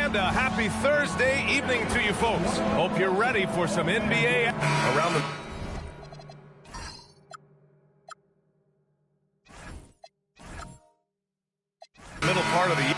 And a happy Thursday evening to you folks. Hope you're ready for some NBA around the middle part of the year.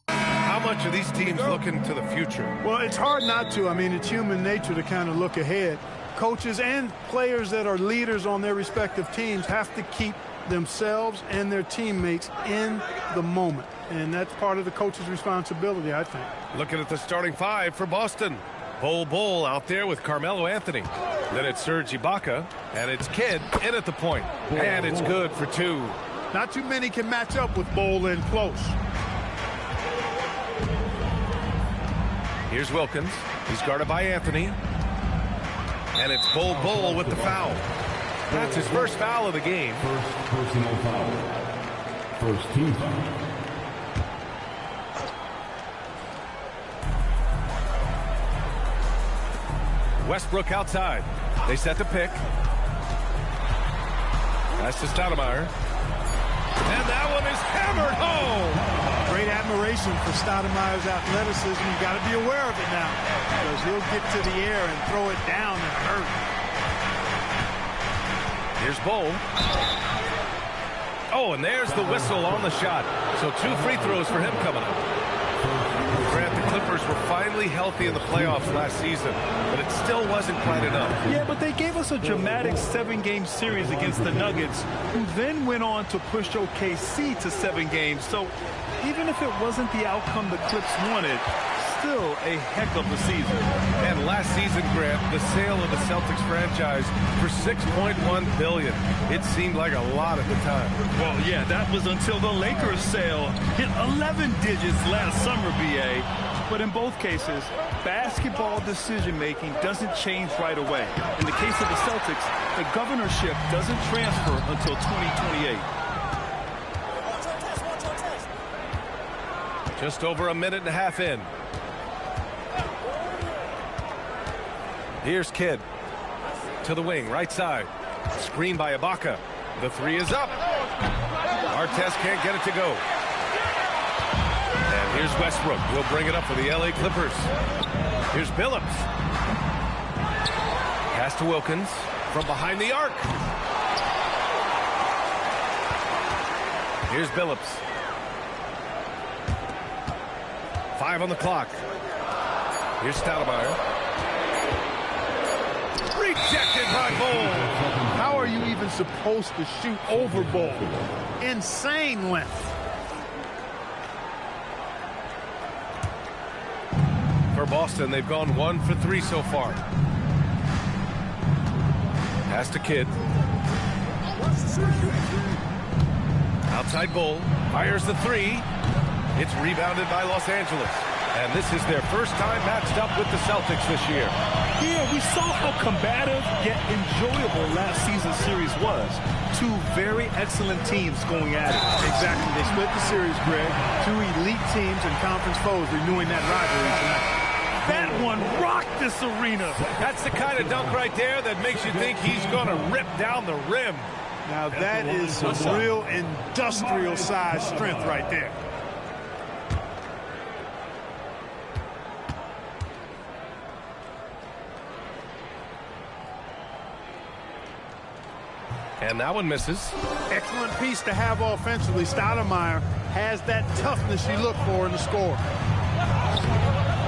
How much are these teams looking to the future? Well, it's hard not to. I mean, it's human nature to kind of look ahead. Coaches and players that are leaders on their respective teams have to keep themselves and their teammates in the moment. And that's part of the coach's responsibility, I think. Looking at the starting five for Boston. Bol out there with Carmelo Anthony. Then it's Serge Ibaka, and it's Kidd in at the point. And it's good for two. Not too many can match up with Bol in close. Here's Wilkins. He's guarded by Anthony. And it's Bol with the foul. That's his first foul of the game. First personal foul. First team foul. Westbrook outside. They set the pick. That's to Stoudemire. And that one is hammered home. Great admiration for Stoudemire's athleticism. You got to be aware of it now, because he'll get to the air and throw it down and hurt. Here's Bol. Oh, and there's the whistle on the shot. So 2 free throws for him coming up. Grant, the Clippers were finally healthy in the playoffs last season, but it still wasn't quite enough. Yeah, but they gave us a dramatic 7-game series against the Nuggets, who then went on to push OKC to 7 games. So even if it wasn't the outcome the Clips wanted, still a heck of a season. And last season, Grant, the sale of the Celtics franchise for $6.1 billion. It seemed like a lot at the time. Well, yeah, that was until the Lakers sale hit 11 digits last summer, BA. But in both cases, basketball decision-making doesn't change right away. In the case of the Celtics, the governorship doesn't transfer until 2028. Just over a minute and a half in. Here's Kidd to the wing, right side. Screen by Ibaka. The three is up. Artest can't get it to go. And here's Westbrook. We'll bring it up for the LA Clippers. Here's Billups. Pass to Wilkins from behind the arc. Here's Billups. 5 on the clock. Here's Stoudemire. Rejected by Bol. How are you even supposed to shoot over Bol? Insane length. For Boston, they've gone 1 for 3 so far. Pass to Kidd. Outside Bol. Fires the 3. It's rebounded by Los Angeles. And this is their first time matched up with the Celtics this year. Yeah, we saw how combative yet enjoyable last season's series was. 2 very excellent teams going at it. Exactly. They split the series, Greg. 2 elite teams and conference foes renewing that rivalry tonight. That one rocked this arena. That's the kind of dunk right there that makes you think he's going to rip down the rim. Now that is some real industrial size strength right there. And that one misses. Excellent piece to have offensively. Stoudemire has that toughness you look for in the score.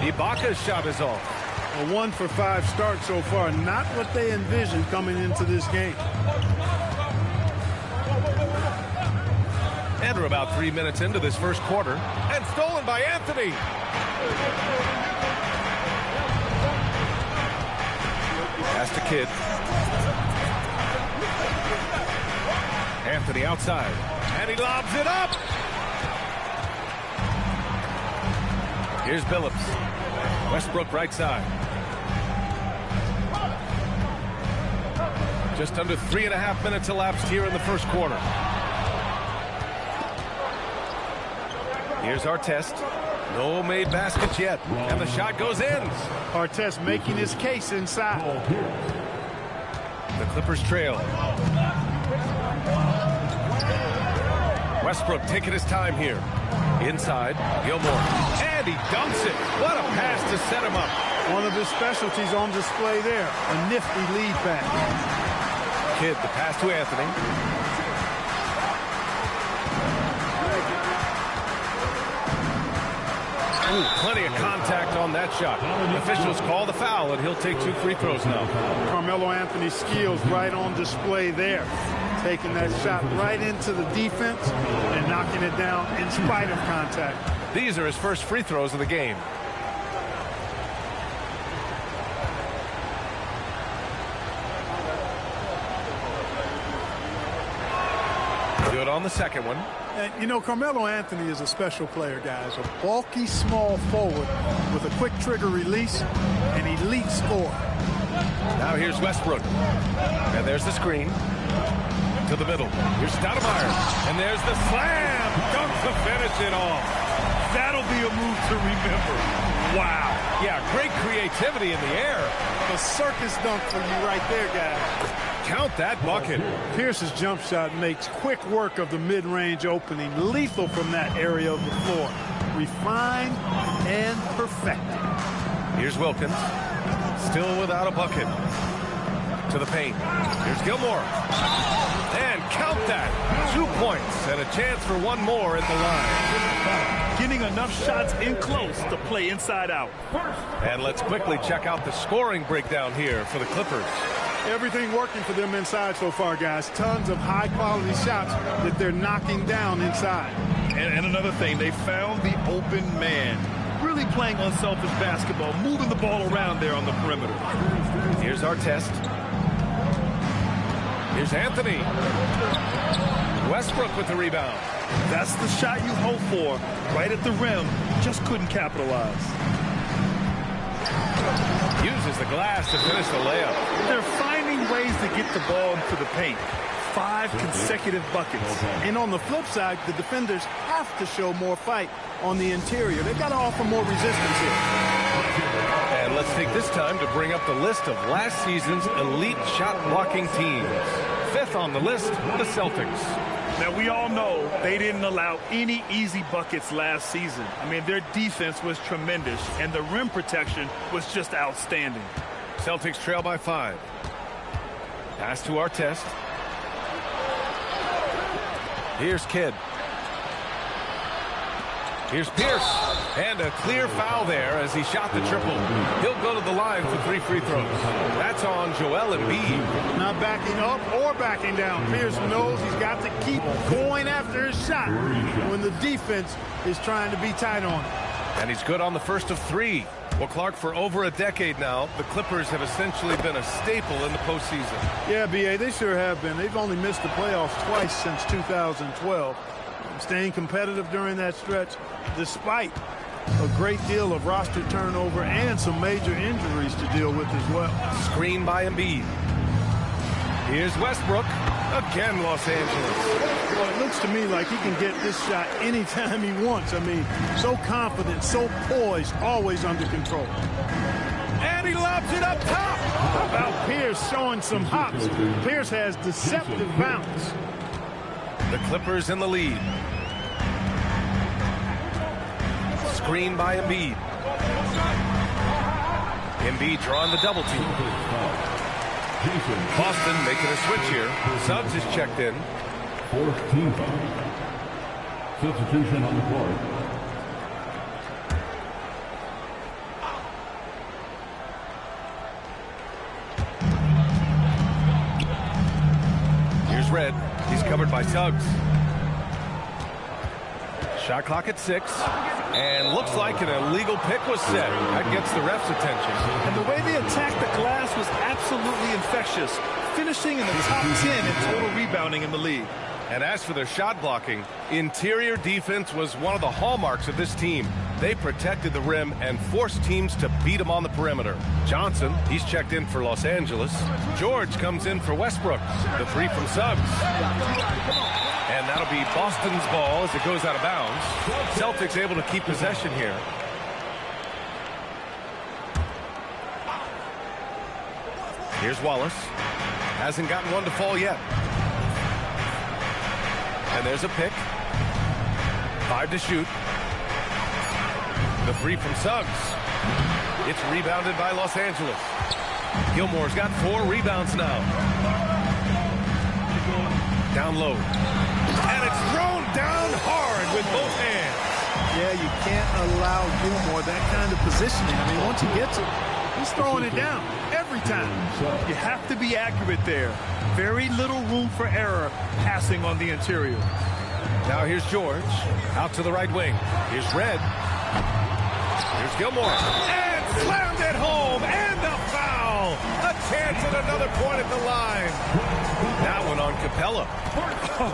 Ibaka's shot is off. A 1 for 5 start so far. Not what they envisioned coming into this game. And we're about 3 minutes into this first quarter. And stolen by Anthony. Pass to Kidd. Anthony outside. And he lobs it up. Here's Billups. Westbrook right side. Just under 3.5 minutes elapsed here in the first quarter. Here's Artest. No made baskets yet. And the shot goes in. Artest making his case inside. The Clippers trail. Westbrook taking his time here. Inside, Gilmore. And he dumps it. What a pass to set him up. One of his specialties on display there. A nifty lead pass. Kidd, the pass to Anthony. Ooh, plenty of contact on that shot. Officials call the foul, and he'll take 2 free throws now. Carmelo Anthony's skills right on display there. Taking that shot right into the defense and knocking it down in spite of contact. These are his first free throws of the game. Good on the second one. And, you know, Carmelo Anthony is a special player, guys. A bulky, small forward with a quick trigger release and elite score. Now here's Westbrook. And there's the screen. To the middle. Here's Stoudemire. And there's the slam. Dunk to finish it off. That'll be a move to remember. Wow. Yeah, great creativity in the air. A circus dunk for you right there, guys. Count that bucket. Pierce's jump shot makes quick work of the mid-range opening. Lethal from that area of the floor. Refined and perfected. Here's Wilkins. Still without a bucket. To the paint. Here's Gilmore. And count that. 2 points and a chance for one more at the line. Getting enough shots in close to play inside out. And let's quickly check out the scoring breakdown here for the Clippers. Everything working for them inside so far, guys. Tons of high-quality shots that they're knocking down inside. And another thing, they found the open man. Really playing unselfish basketball, moving the ball around there on the perimeter. Here's Artest. Here's Anthony. Westbrook with the rebound. That's the shot you hope for. Right at the rim. Just couldn't capitalize. Uses the glass to finish the layup. They're finding ways to get the ball into the paint. 5 consecutive buckets. And on the flip side, the defenders have to show more fight on the interior. They've got to offer more resistance here. And let's take this time to bring up the list of last season's elite shot-blocking teams. 5th on the list, the Celtics. Now, we all know they didn't allow any easy buckets last season. I mean, their defense was tremendous, and the rim protection was just outstanding. Celtics trail by 5. Pass to Artest. Here's Kidd. Here's Pierce. And a clear foul there as he shot the triple. He'll go to the line for 3 free throws. That's on Joel Embiid. Not backing up or backing down. Pierce knows he's got to keep going after his shot when the defense is trying to be tight on him. And he's good on the first of 3. Well, Clark, for over a decade now, the Clippers have essentially been a staple in the postseason. Yeah, B.A., they sure have been. They've only missed the playoffs twice since 2012. Staying competitive during that stretch, despite a great deal of roster turnover and some major injuries to deal with as well. Screen by Embiid. Here's Westbrook. Again, Los Angeles. Well, it looks to me like he can get this shot anytime he wants. I mean, so confident, so poised, always under control. And he lobs it up top. How about Pierce showing some hops? Pierce has deceptive bounce. The Clippers in the lead. Screen by Embiid. Embiid drawing the double team. Boston making a switch here. Suggs is checked in. 4th team foul. Substitution on the court. Here's Red. He's covered by Suggs. Shot clock at 6. And looks like an illegal pick was set. That gets the ref's attention. And the way they attacked the glass was absolutely infectious, finishing in the top 10 in total rebounding in the league. And as for their shot blocking, interior defense was one of the hallmarks of this team. They protected the rim and forced teams to beat them on the perimeter. Johnson, he's checked in for Los Angeles. George comes in for Westbrook. The three from Suggs. And that'll be Boston's ball as it goes out of bounds. Celtics able to keep possession here. Here's Wallace. Hasn't gotten one to fall yet. And there's a pick. 5 to shoot. The three from Suggs. It's rebounded by Los Angeles. Gilmore's got 4 rebounds now. Down low. And it's thrown down hard with both hands. Yeah, you can't allow Gilmore that kind of positioning. I mean, once he gets it, he's throwing it down every time. You have to be accurate there. Very little room for error passing on the interior. Now here's George. Out to the right wing. Here's Red. Here's Gilmore. And slammed it home. And a foul. A chance at another point at the line. That one on Capella.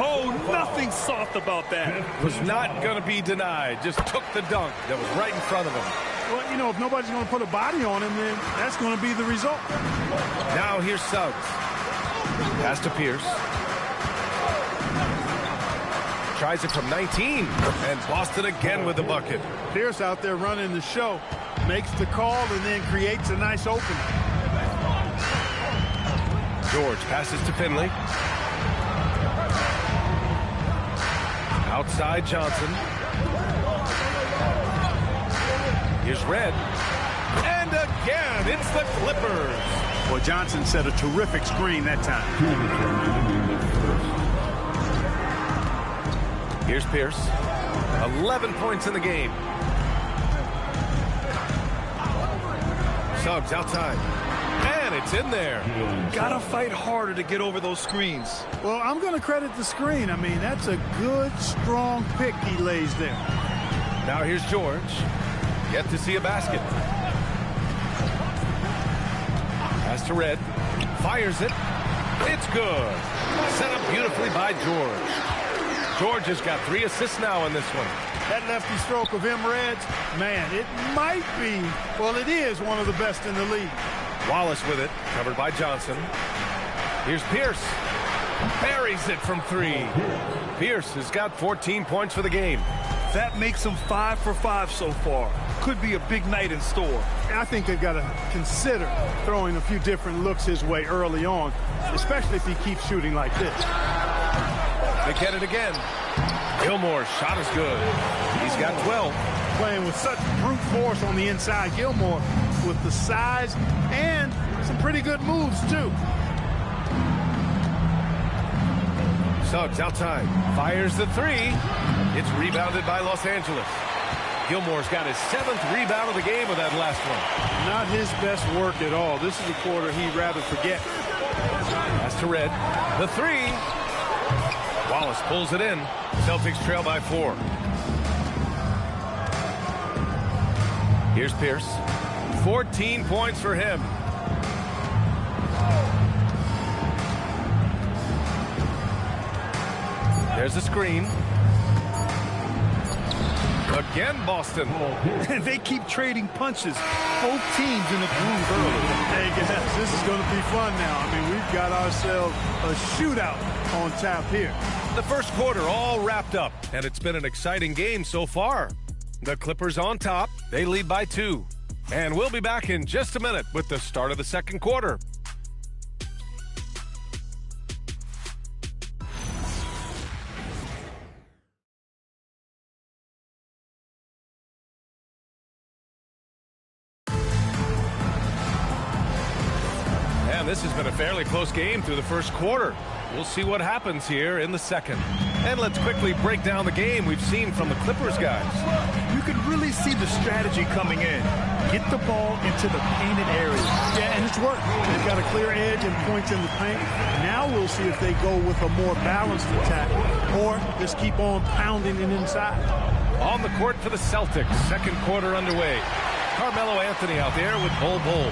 Oh, nothing soft about that. Was not going to be denied. Just took the dunk that was right in front of him. Well, you know, if nobody's going to put a body on him, then that's going to be the result. Now here's Suggs. Pass to Pierce. Tries it from 19. And Boston again with the bucket. Pierce out there running the show. Makes the call and then creates a nice opening. George passes to Finley. Outside Johnson. Here's Red. And again, it's the Clippers. Well, Johnson set a terrific screen that time. Here's Pierce. 11 points in the game. Suggs outside. And it's in there. Gotta fight harder to get over those screens. Well, I'm going to credit the screen. I mean, that's a good, strong pick he lays there. Now here's George. Yet to see a basket. Pass to Red. Fires it. It's good. Set up beautifully by George. George has got 3 assists now in this one. That lefty stroke of Red's, man, it might be, well, it is one of the best in the league. Wallace with it, covered by Johnson. Here's Pierce. Buries it from 3. Pierce has got 14 points for the game. That makes him 5 for 5 so far. Could be a big night in store. I think they've got to consider throwing a few different looks his way early on, especially if he keeps shooting like this. They get it again. Gilmore's shot is good. He's got 12. Playing with such brute force on the inside. Gilmore with the size and some pretty good moves, too. Suggs outside. Fires the 3. It's rebounded by Los Angeles. Gilmore's got his 7th rebound of the game with that last one. Not his best work at all. This is a quarter he'd rather forget. Pass to Red. The 3. Wallace pulls it in. Celtics trail by 4. Here's Pierce. 14 points for him. There's a screen. Again, Boston. They keep trading punches. Both teams in the groove early. Hey, guys, this is going to be fun now. I mean, we've got ourselves a shootout on tap here. The first quarter all wrapped up, and it's been an exciting game so far. The Clippers on top. They lead by 2. And we'll be back in just a minute with the start of the second quarter. And this has been a fairly close game through the first quarter. We'll see what happens here in the second. And let's quickly break down the game we've seen from the Clippers guys. You can really see the strategy coming in. Get the ball into the painted area. Yeah, and it's worked. They've got a clear edge and points in the paint. Now we'll see if they go with a more balanced attack or just keep on pounding it inside. On the court for the Celtics, second quarter underway. Carmelo Anthony out there with Bol Bol.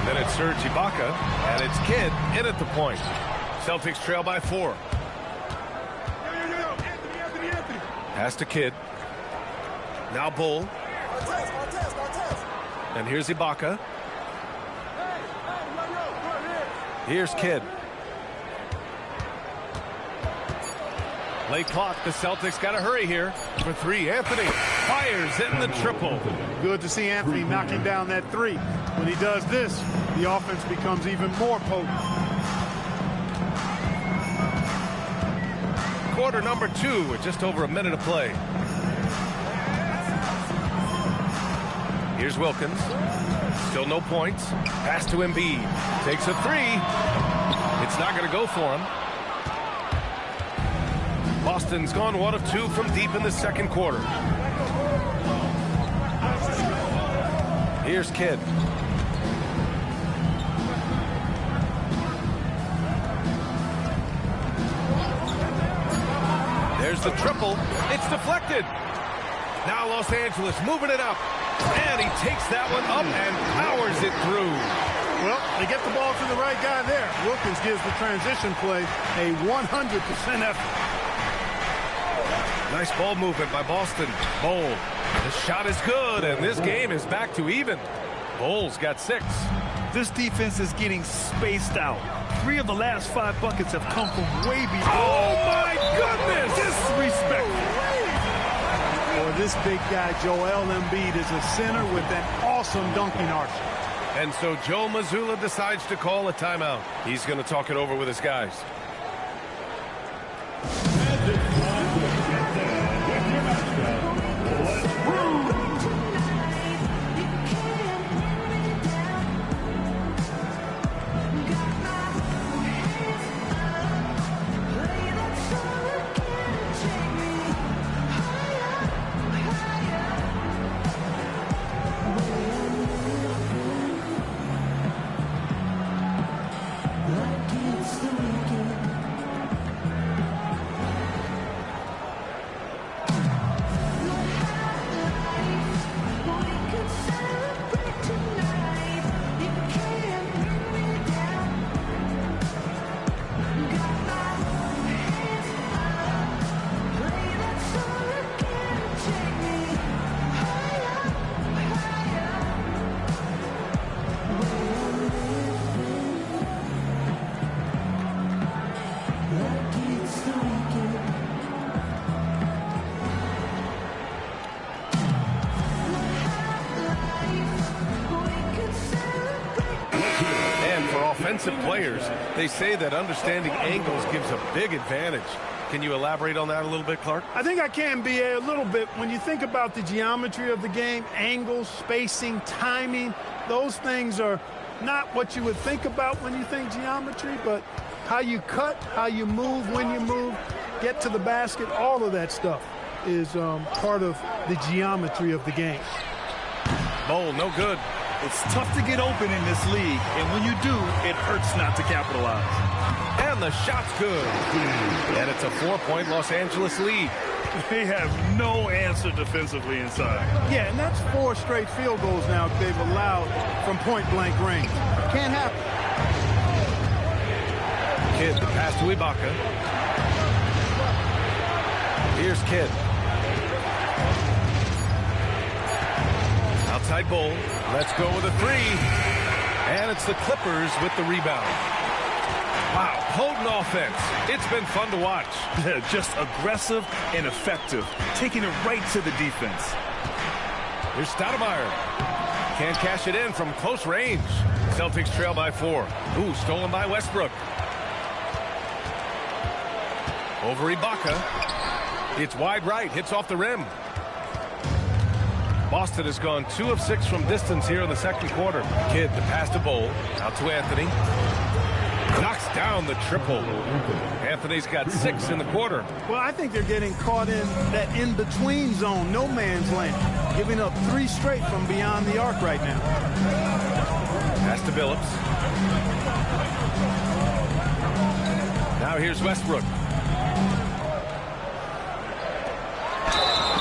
Then it's Serge Ibaka, and it's Kidd in at the point. Celtics trail by 4. Pass to Kidd. Now Bull. And here's Ibaka. Here's Kidd. Late clock. The Celtics got to hurry here. For three, Anthony fires in the triple. Good to see Anthony knocking down that three. When he does this, the offense becomes even more potent. Quarter number 2 with just over a minute of play. Here's Wilkins. Still no points. Pass to Embiid. Takes a three. It's not going to go for him. Boston's gone 1 of 2 from deep in the second quarter. Here's Kidd. There's the triple. It's deflected. Now Los Angeles moving it up. And he takes that one up and powers it through. Well, they get the ball to the right guy there. Wilkins gives the transition play a 100% effort. Nice ball movement by Boston. Bull. The shot is good, and this game is back to even. Bull's got 6. This defense is getting spaced out. 3 of the last 5 buckets have come from way beyond. Oh, my goodness! Disrespectful. Boy, this big guy, Joel Embiid, is a center with an awesome dunking arsenal. And so Joe Mazzulla decides to call a timeout. He's going to talk it over with his guys. Offensive players, they say that understanding angles gives a big advantage. Can you elaborate on that a little bit, Clark? I think I can, B.A., a little bit. When you think about the geometry of the game, angles, spacing, timing, those things are not what you would think about when you think geometry, but how you cut, how you move, when you move, get to the basket, all of that stuff is part of the geometry of the game. Bowl, no good. It's tough to get open in this league, and when you do, it hurts not to capitalize. And the shot's good. And it's a 4-point Los Angeles lead. They have no answer defensively inside. Yeah, and that's 4 straight field goals now they've allowed from point-blank range. Can't happen. Kidd, the pass to Ibaka. Here's Kidd. Outside Bull. Let's go with a 3. And it's the Clippers with the rebound. Wow, potent offense. It's been fun to watch. Just aggressive and effective, taking it right to the defense. Here's Stoudemire. Can't cash it in from close range. Celtics trail by 4. Ooh, stolen by Westbrook. Over Ibaka. It's wide right, hits off the rim. Boston has gone 2 of 6 from distance here in the second quarter. Kidd, the pass to Bull. Out to Anthony. Knocks down the triple. Anthony's got 6 in the quarter. Well, I think they're getting caught in that in-between zone, no man's land, giving up 3 straight from beyond the arc right now. Pass to Billups. Now here's Westbrook.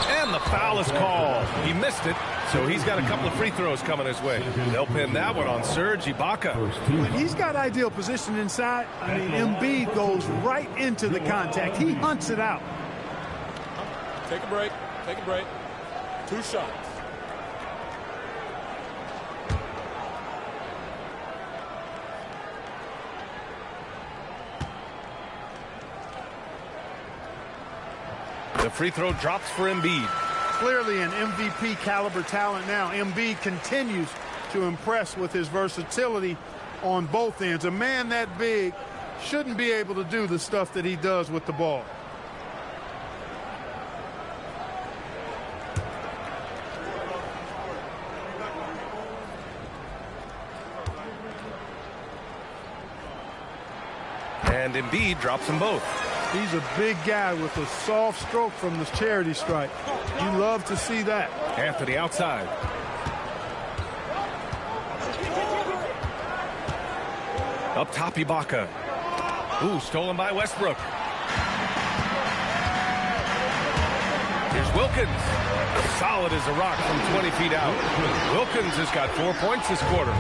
And the foul is called. He missed it, so he's got a couple of free throws coming his way. They'll pin that one on Serge Ibaka. When he's got ideal position inside, I mean, Embiid goes right into the contact. He hunts it out. Take a break. Take a break. 2 shots. The free throw drops for Embiid. Clearly an MVP caliber talent now. Embiid continues to impress with his versatility on both ends. A man that big shouldn't be able to do the stuff that he does with the ball. And Embiid drops them both. He's a big guy with a soft stroke from the charity stripe. You love to see that. Anthony outside. Up top, Ibaka. Ooh, stolen by Westbrook. Here's Wilkins. Solid as a rock from 20 feet out. Wilkins has got 4 points this quarter.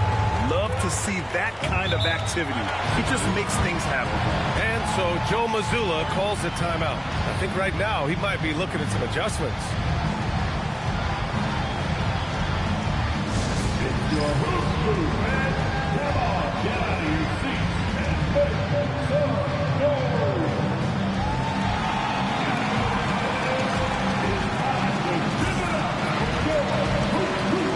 Love to see that kind of activity. He just makes things happen. And so Joe Mazzulla calls a timeout. I think right now he might be looking at some adjustments. Your host crew, man. Come on, get out of your seats and make some noise. It's time to give it up for your host crew.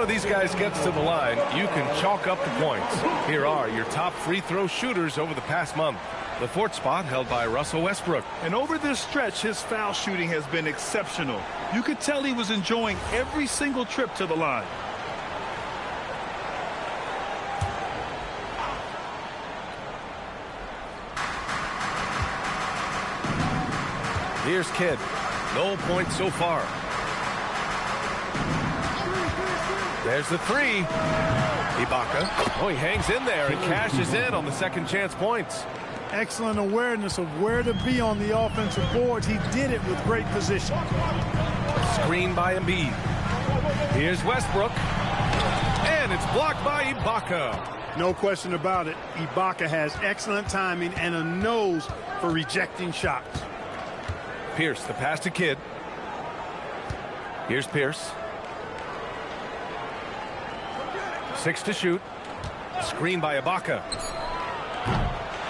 These guys gets to the line, you can chalk up the points. Here are your top free throw shooters over the past month. The 4th spot held by Russell Westbrook. And over this stretch, his foul shooting has been exceptional. You could tell he was enjoying every single trip to the line. Here's Kidd. No points so far. There's the 3. Ibaka. Oh, he hangs in there and cashes in on the second chance points. Excellent awareness of where to be on the offensive boards. He did it with great position. Screen by Embiid. Here's Westbrook. And it's blocked by Ibaka. No question about it. Ibaka has excellent timing and a nose for rejecting shots. Pierce, the pass to Kidd. Here's Pierce. 6 to shoot. Screen by Ibaka.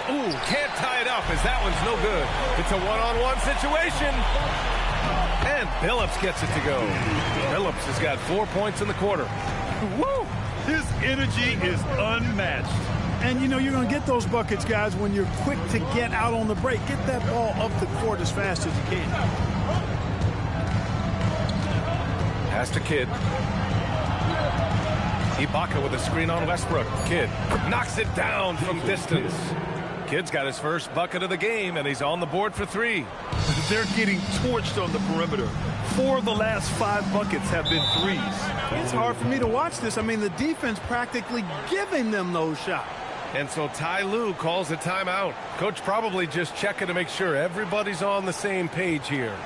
Ooh, can't tie it up as that one's no good. It's a one-on-one situation. And Phillips gets it to go. Phillips has got 4 points in the quarter. Woo! His energy is unmatched. And, you know, you're going to get those buckets, guys, when you're quick to get out on the break. Get that ball up the court as fast as you can. Pass to Kidd. Ibaka with a screen on Westbrook. Kidd knocks it down from distance. Kidd's got his first bucket of the game, and he's on the board for 3. They're getting torched on the perimeter. 4 of the last 5 buckets have been threes. It's hard for me to watch this. I mean, the defense practically giving them those shots. And so Ty Lue calls a timeout. Coach probably just checking to make sure everybody's on the same page here.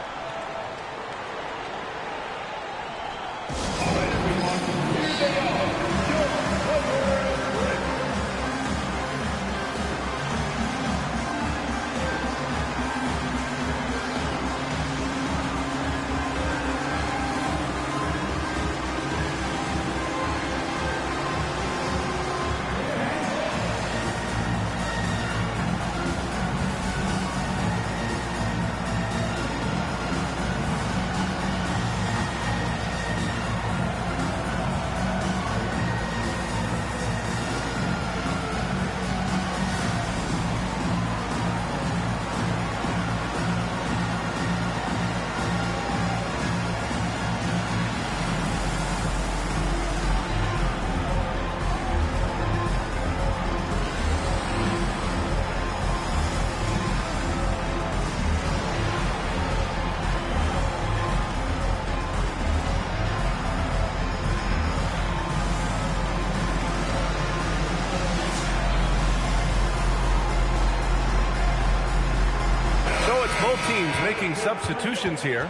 Both teams making substitutions here.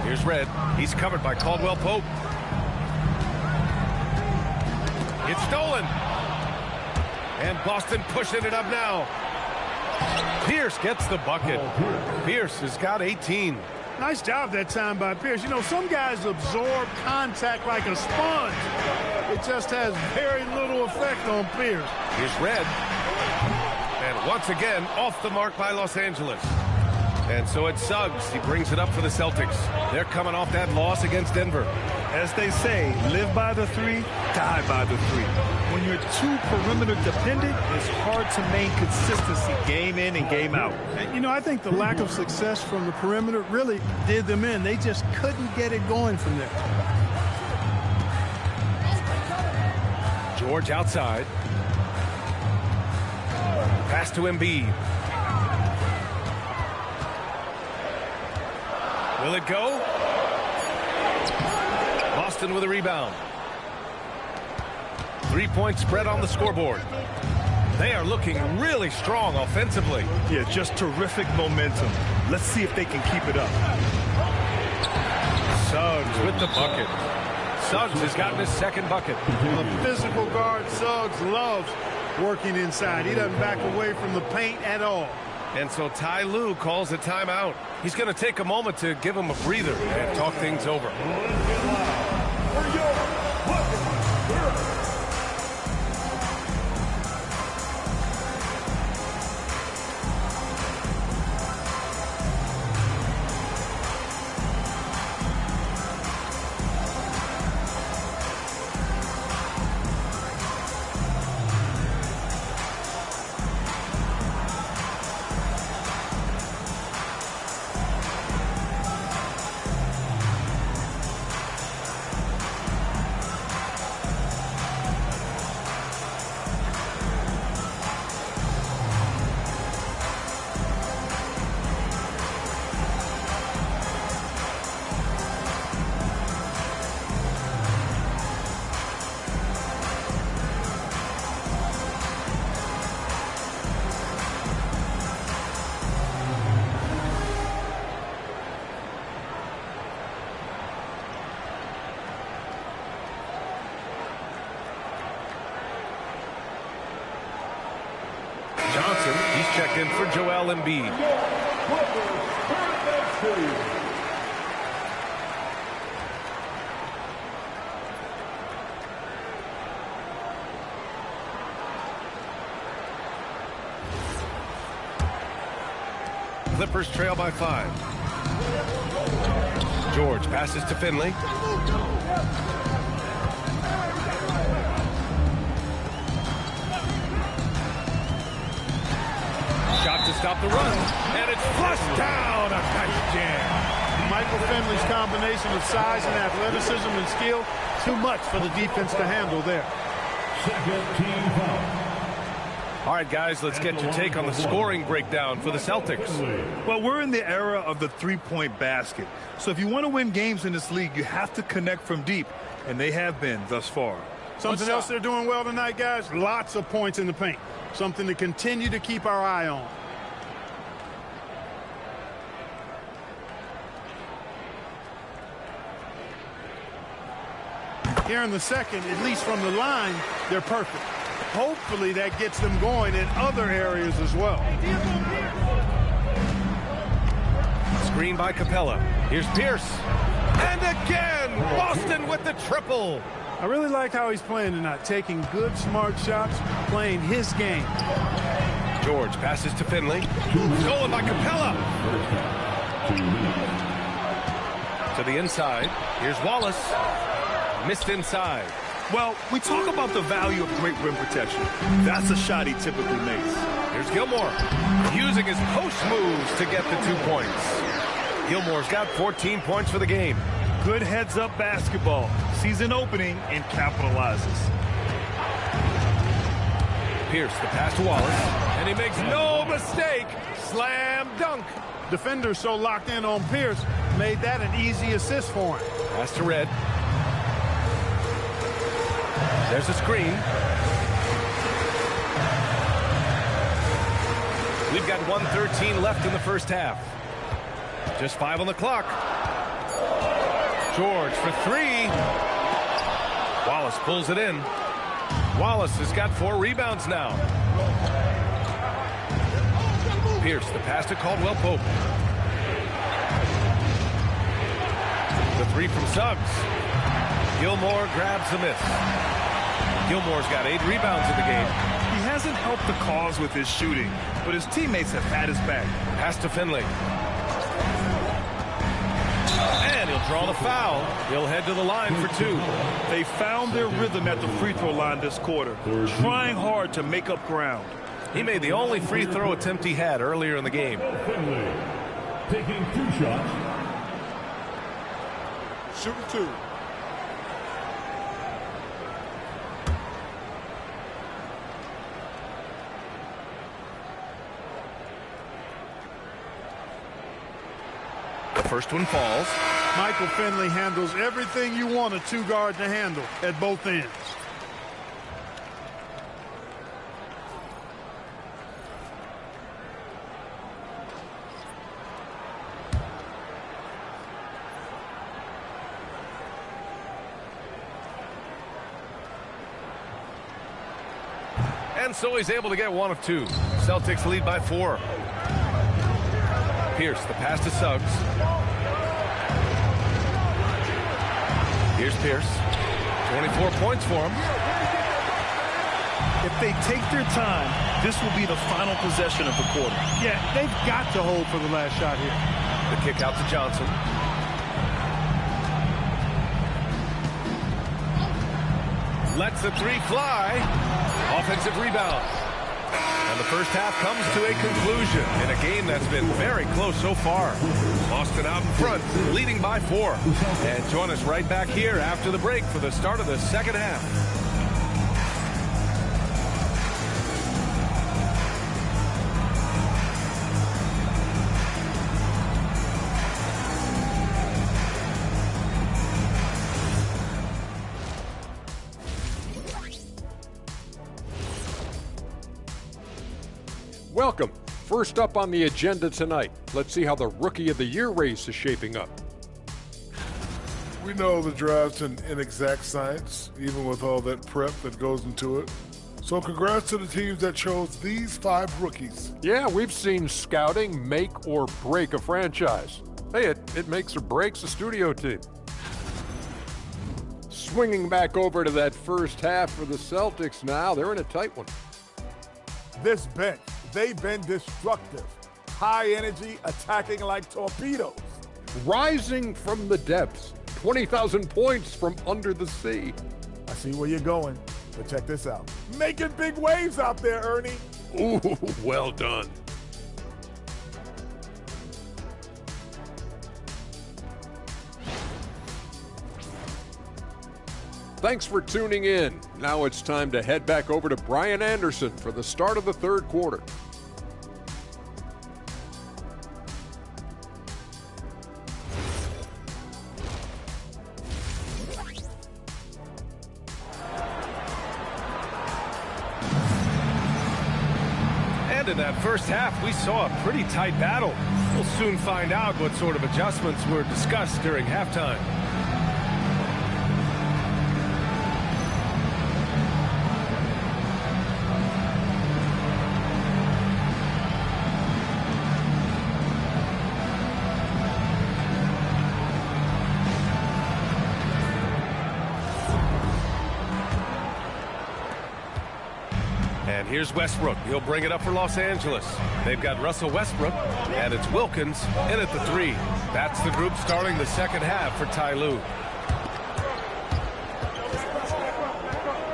Here's Red. He's covered by Caldwell Pope. It's stolen. And Boston pushing it up now. Pierce gets the bucket. Pierce has got 18. Nice job that time by Pierce. You know, some guys absorb contact like a sponge. It just has very little effect on Pierce. Here's Red. And once again, off the mark by Los Angeles. And so it's Suggs. He brings it up for the Celtics. They're coming off that loss against Denver. As they say, live by the three, die by the three. When you're too perimeter dependent, it's hard to maintain consistency game in and game out. And, you know, I think the lack of success from the perimeter really did them in. They just couldn't get it going from there. George outside. Pass to Embiid. Will it go? Boston with a rebound. 3-point spread on the scoreboard. They are looking really strong offensively. Yeah, just terrific momentum. Let's see if they can keep it up. Suggs with the bucket. Suggs has gotten his second bucket. The physical guard, Suggs, loves working inside. He doesn't back away from the paint at all. And so Ty Lue calls a timeout. He's going to take a moment to give him a breather and talk things over. Johnson, he's checked in for Joel Embiid. Clippers trail by 5. George passes to Finley. Shot to stop the run, and it's flushed down. A nice jam. Michael Finley's combination of size and athleticism and skill, too much for the defense to handle there. Second team foul. All right, guys, let's get your take on the scoring breakdown for the Celtics. Well, we're in the era of the three-point basket. So if you want to win games in this league, you have to connect from deep, and they have been thus far. Something else they're doing well tonight, guys, lots of points in the paint. Something to continue to keep our eye on. Here in the second, at least from the line, they're perfect. Hopefully that gets them going in other areas as well. Screen by Capella. Here's Pierce. And again, Boston with the triple. I really like how he's playing tonight, taking good, smart shots, playing his game. George passes to Finley. Stolen by Capella. To the inside. Here's Wallace. Missed inside. Well, we talk about the value of great rim protection. That's a shot he typically makes. Here's Gilmore. Using his post moves to get the 2 points. Gilmore's got 14 points for the game. Good heads-up basketball. sees an opening and capitalizes. Pierce, the pass to Wallace, and he makes no mistake. Slam dunk. Defenders so locked in on Pierce made that an easy assist for him. Pass to Red. There's a screen. We've got 1:13 left in the first half. Just 5 on the clock. George for 3. Wallace pulls it in. Wallace has got 4 rebounds now. Pierce, the pass to Caldwell Pope. The 3 from Suggs. Gilmore grabs the miss. Gilmore's got 8 rebounds in the game. He hasn't helped the cause with his shooting, but his teammates have had his back. Pass to Finley. And he'll draw the foul. He'll head to the line for 2. They found their rhythm at the free throw line this quarter, trying hard to make up ground. He made the only free throw attempt he had earlier in the game. Finley taking 2 shots. Shooting 2. The first one falls. Michael Finley handles everything you want a 2-guard to handle at both ends. And so he's able to get 1 of 2. Celtics lead by 4. Pierce, the pass to Suggs. Here's Pierce. 24 points for him. If they take their time, this will be the final possession of the quarter. Yeah, they've got to hold for the last shot here. The kick out to Johnson. Lets the 3 fly. Offensive rebound. And the first half comes to a conclusion in a game that's been very close so far. Boston out in front, leading by 4. And join us right back here after the break for the start of the second half. Welcome. First up on the agenda tonight, let's see how the Rookie of the Year race is shaping up. We know the draft's an inexact science, even with all that prep that goes into it. So congrats to the teams that chose these 5 rookies. Yeah, we've seen scouting make or break a franchise. Hey, it makes or breaks a studio team. Swinging back over to that first half for the Celtics now, they're in a tight one. This bench, they've been destructive. High energy, attacking like torpedoes. Rising from the depths, 20,000 points from under the sea. I see where you're going, but check this out. Making big waves out there, Ernie. Ooh, well done. Thanks for tuning in. Now it's time to head back over to Brian Anderson for the start of the third quarter. And in that first half, we saw a pretty tight battle. We'll soon find out what sort of adjustments were discussed during halftime. And here's Westbrook. He'll bring it up for Los Angeles. They've got Russell Westbrook, and it's Wilkins in at the 3. That's the group starting the second half for Ty Lue.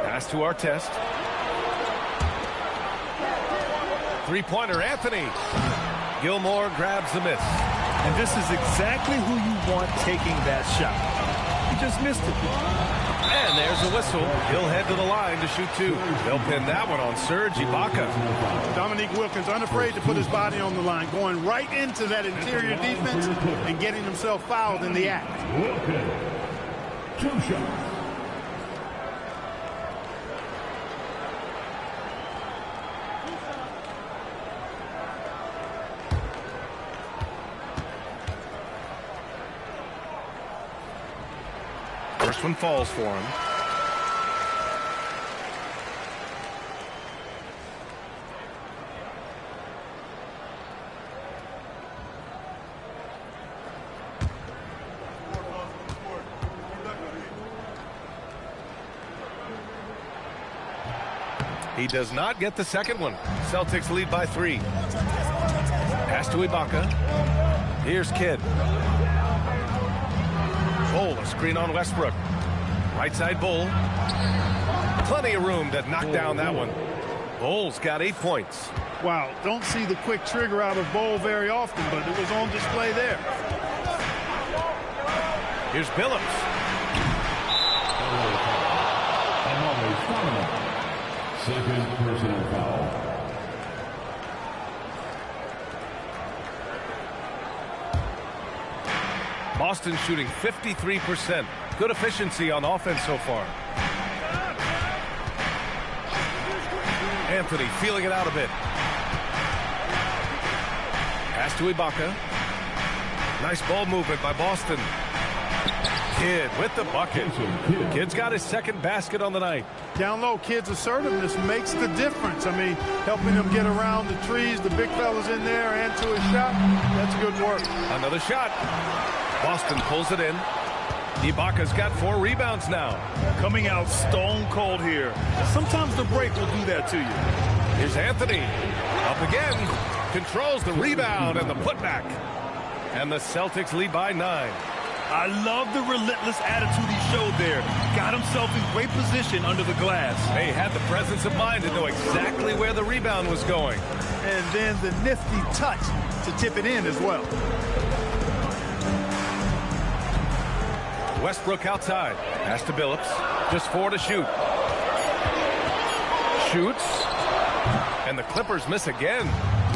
Pass to Artest. Three-pointer, Anthony. Gilmore grabs the miss. And this is exactly who you want taking that shot. just missed it. And there's a whistle. He'll head to the line to shoot 2. They'll pin that one on Serge Ibaka. Dominique Wilkins unafraid to put his body on the line, going right into that interior defense and getting himself fouled in the act. Wilkins, 2 shots. First one falls for him. He does not get the second one. Celtics lead by 3. Pass to Ibaka. Here's Kidd. Bull, a screen on Westbrook. Right side Bull. Plenty of room to knock down that one. Bull's got 8 points. Wow, don't see the quick trigger out of Bull very often, but it was on display there. Here's Billups. Second personal foul. Boston shooting 53%. Good efficiency on offense so far. Anthony feeling it out a bit. Pass to Ibaka. Nice ball movement by Boston. Kidd with the bucket. Kidd's got his second basket on the night. Down low, Kidd's assertiveness makes the difference. I mean, helping him get around the trees, the big fellas in there, and to his shot. That's good work. Another shot. Boston pulls it in. Ibaka's got 4 rebounds now. Coming out stone cold here. Sometimes the break will do that to you. Here's Anthony. Up again. Controls the rebound and the putback. And the Celtics lead by 9. I love the relentless attitude he showed there. Got himself in great position under the glass. He had the presence of mind to know exactly where the rebound was going. And then the nifty touch to tip it in as well. Westbrook outside. Pass to Billups. Just 4 to shoot. Shoots. And the Clippers miss again.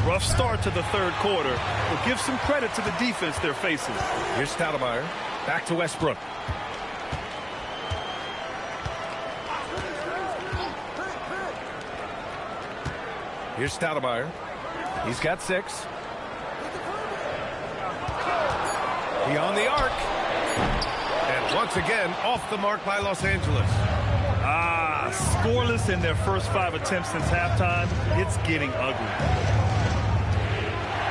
Rough start to the third quarter, but give some credit to the defense they're facing. Here's Stoudemire. Back to Westbrook. Here's Stoudemire. He's got 6. He on the arc. And once again, off the mark by Los Angeles. Scoreless in their first 5 attempts since halftime. It's getting ugly.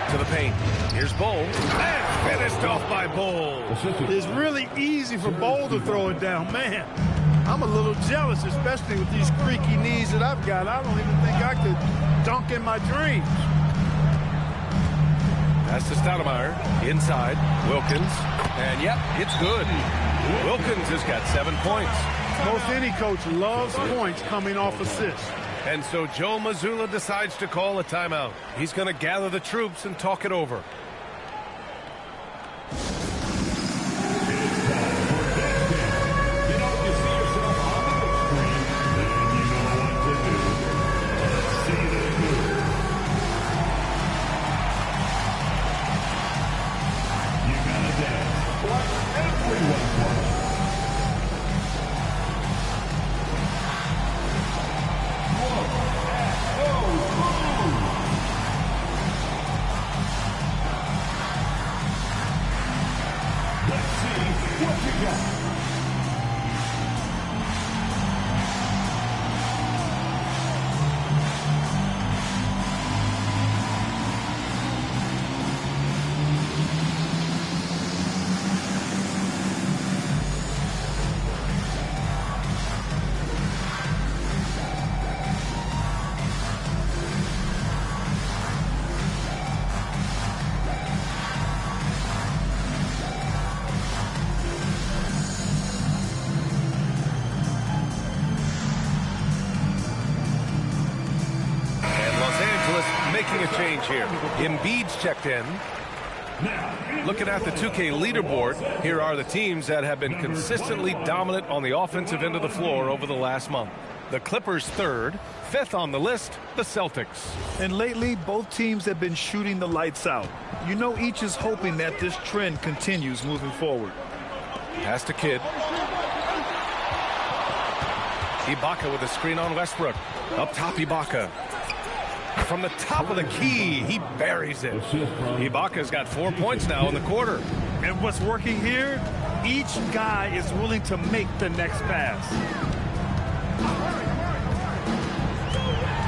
To the paint. Here's Bull. And finished off by Bull. It's really easy for Bull to throw it down. Man, I'm a little jealous, especially with these creaky knees that I've got. I don't even think I could dunk in my dreams. Pass to Stoudemire. Inside. Wilkins. And yep, it's good. Wilkins has got 7 points. Most any coach loves points coming off assists. And so Joe Mazzulla decides to call a timeout. He's going to gather the troops and talk it over. Making a change here. Embiid's checked in. Looking at the 2K leaderboard, here are the teams that have been consistently dominant on the offensive end of the floor over the last month. The Clippers third, fifth on the list, the Celtics. And lately, both teams have been shooting the lights out. You know, each is hoping that this trend continues moving forward. Pass to Kidd. Ibaka with a screen on Westbrook. Up top, Ibaka. From the top of the key, he buries it. Ibaka's got 4 points now in the quarter. And what's working here? Each guy is willing to make the next pass.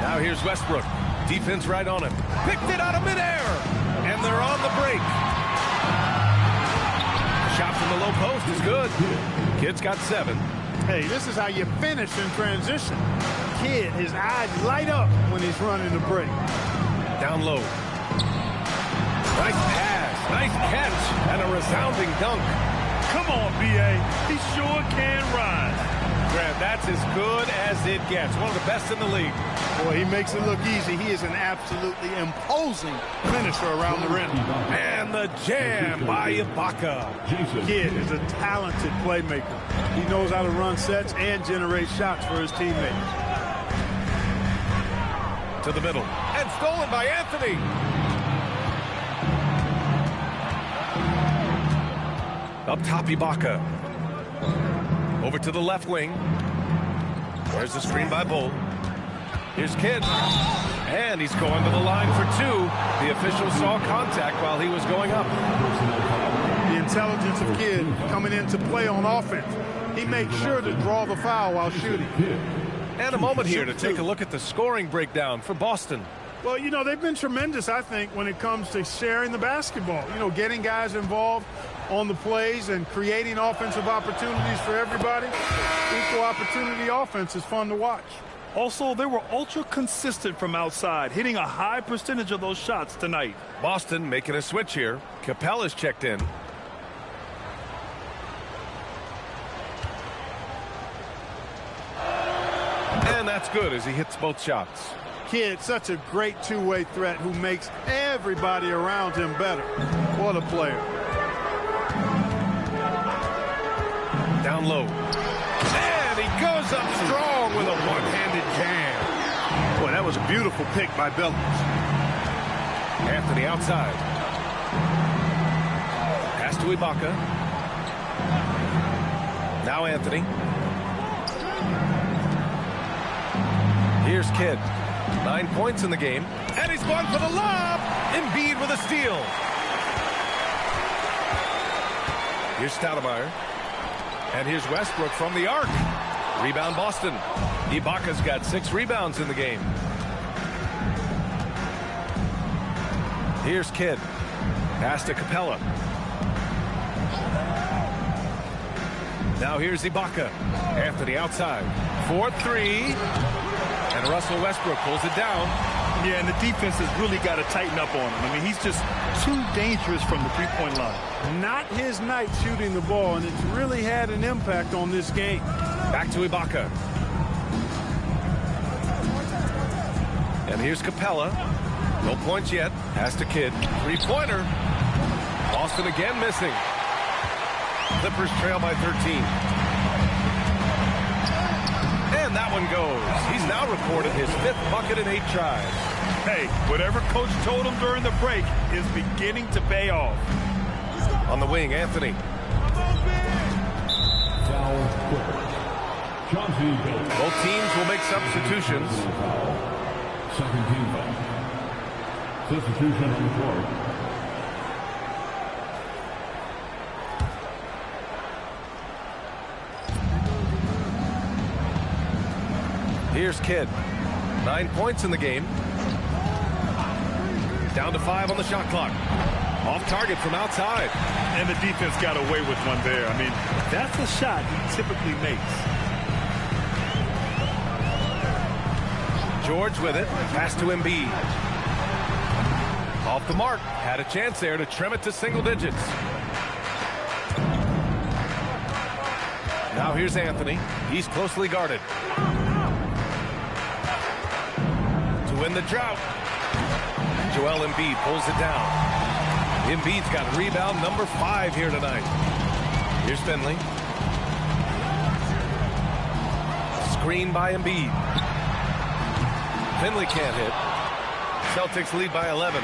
Now here's Westbrook. Defense right on him. Picked it out of midair. And they're on the break. Shot from the low post is good. Kidd's got 7. Hey, this is how you finish in transition. Kidd, his eyes light up when he's running the break. Down low. Nice pass, nice catch, and a resounding dunk. Come on, B.A. He sure can rise. Grant, that's as good as it gets. One of the best in the league. Boy, he makes it look easy. He is an absolutely imposing finisher around the rim. And the jam by Ibaka. Kidd is a talented playmaker. He knows how to run sets and generate shots for his teammates. To the middle. And stolen by Anthony. Up top, Ibaka. Over to the left wing. There's the screen by Bull. Here's Kidd. And he's going to the line for 2. The official saw contact while he was going up. The intelligence of Kidd coming into play on offense. He makes sure to draw the foul while shooting. And a moment here to take a look at the scoring breakdown for Boston. Well, you know, they've been tremendous, I think, when it comes to sharing the basketball. You know, getting guys involved on the plays and creating offensive opportunities for everybody. Equal opportunity offense is fun to watch. Also, they were ultra consistent from outside, hitting a high percentage of those shots tonight. Boston making a switch here. Capella's checked in. And that's good as he hits both shots. Kidd, such a great two-way threat who makes everybody around him better. What a player. Down low. And he goes up strong with a one-handed jam. Boy, that was a beautiful pick by Bellis. Anthony outside. Pass to Ibaka. Now Anthony. Here's Kidd. 9 points in the game. And he's going for the lob. Embiid with a steal. Here's Stoudemire. And here's Westbrook from the arc. Rebound Boston. Ibaka's got 6 rebounds in the game. Here's Kidd. Pass to Capella. Now here's Ibaka. Anthony outside. 4-3. And Russell Westbrook pulls it down. Yeah, and the defense has really got to tighten up on him. I mean, he's just too dangerous from the three-point line. Not his night shooting the ball, and it's really had an impact on this game. Back to Ibaka. And here's Capella. No points yet. Pass to Kidd. Three-pointer. Boston again missing. Clippers trail by 13. And that one goes. He's now recorded his 5th bucket in 8 tries. Hey, whatever coach told him during the break is beginning to pay off. On the wing, Anthony. Both teams will make substitutions. Second team foul. Substitution on the floor. Here's Kidd. 9 points in the game. Down to 5 on the shot clock. Off target from outside. And the defense got away with one there. I mean, that's a shot he typically makes. George with it. Pass to Embiid. Off the mark. Had a chance there to trim it to single digits. Now here's Anthony. He's closely guarded. To win the drought. Joel Embiid pulls it down. Embiid's got rebound number 5 here tonight. Here's Finley. Screen by Embiid. Finley can't hit. Celtics lead by 11.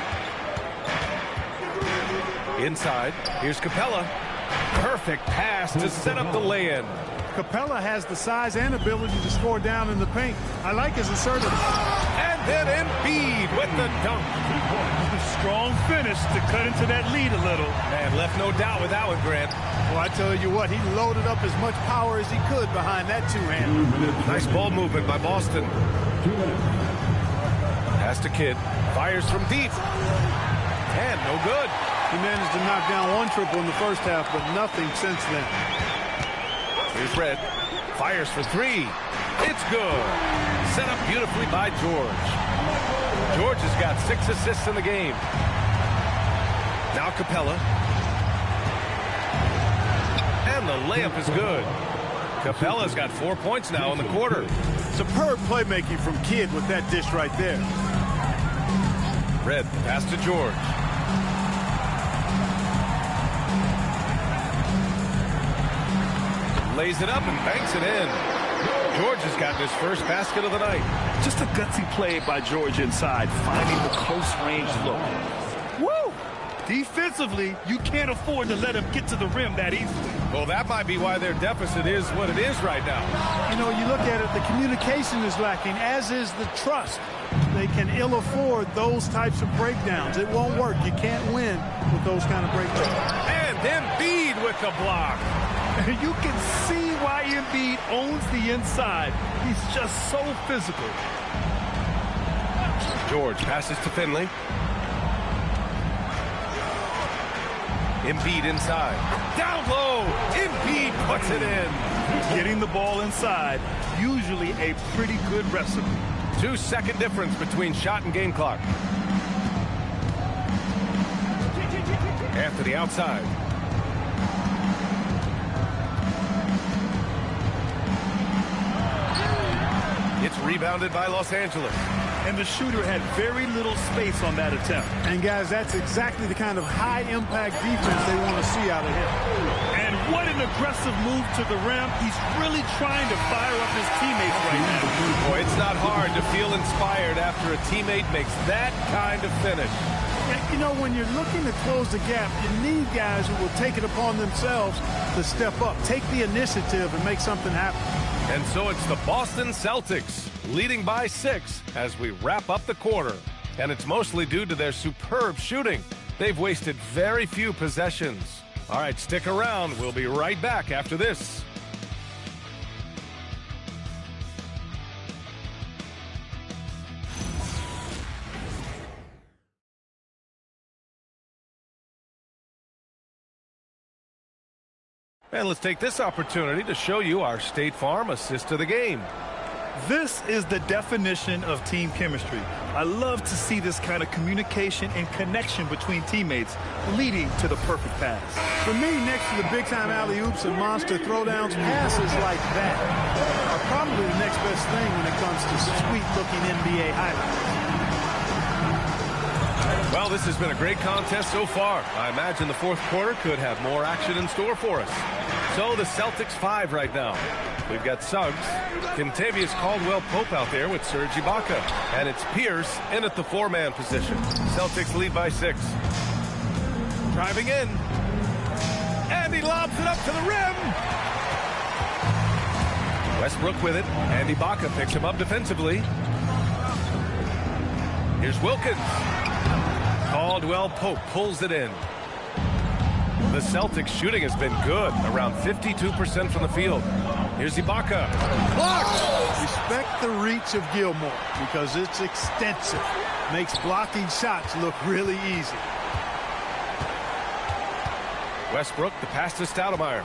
Inside, here's Capella. Perfect pass to set up the lay-in. Capella has the size and ability to score down in the paint. I like his assertiveness. And then Embiid with the dunk. Strong finish to cut into that lead a little. Man, left no doubt with that one, Grant. Well, I tell you what, he loaded up as much power as he could behind that two-hander. Nice ball movement by Boston. Pass to Kidd. Fires from deep. And no good. He managed to knock down one triple in the first half, but nothing since then. Here's Red. Fires for 3. It's good. Set up beautifully by George. George has got 6 assists in the game. Now Capella. And the layup is good. Capella's got 4 points now in the quarter. Superb playmaking from Kidd with that dish right there. Red, pass to George. Lays it up and banks it in. George has gotten his first basket of the night. Just a gutsy play by George inside, finding the close range look. Woo! Defensively, you can't afford to let him get to the rim that easily. Well, that might be why their deficit is what it is right now. You know, you look at it, the communication is lacking, as is the trust. They can ill afford those types of breakdowns. It won't work. You can't win with those kind of breakdowns. And Embiid with the block. You can see why Embiid owns the inside. He's just so physical. George passes to Finley. Embiid inside. Down low. Embiid puts it in. Getting the ball inside, usually a pretty good recipe. 2-second difference between shot and game clock. Anthony outside. It's rebounded by Los Angeles. And the shooter had very little space on that attempt. And guys, that's exactly the kind of high-impact defense they want to see out of him. And what an aggressive move to the rim. He's really trying to fire up his teammates right now. Boy, it's not hard to feel inspired after a teammate makes that kind of finish. You know, when you're looking to close the gap, you need guys who will take it upon themselves to step up, take the initiative, and make something happen. And so it's the Boston Celtics leading by 6 as we wrap up the quarter. And it's mostly due to their superb shooting. They've wasted very few possessions. All right, stick around. We'll be right back after this. And let's take this opportunity to show you our State Farm assist to the game. This is the definition of team chemistry. I love to see this kind of communication and connection between teammates leading to the perfect pass. For me, next to the big-time alley-oops and monster throwdowns, passes like that are probably the next best thing when it comes to sweet-looking NBA highlights. Well, this has been a great contest so far. I imagine the fourth quarter could have more action in store for us. So the Celtics 5 right now. We've got Suggs, Kentavious Caldwell-Pope out there with Serge Ibaka. And it's Pierce in at the 4-man position. Celtics lead by 6. Driving in. And he lobs it up to the rim. Westbrook with it. And Ibaka picks him up defensively. Here's Wilkins. Caldwell-Pope pulls it in. The Celtics shooting has been good, around 52% from the field. Here's Ibaka. Blocked! Respect the reach of Gilmore because it's extensive. Makes blocking shots look really easy. Westbrook, the pass to Stoudemire.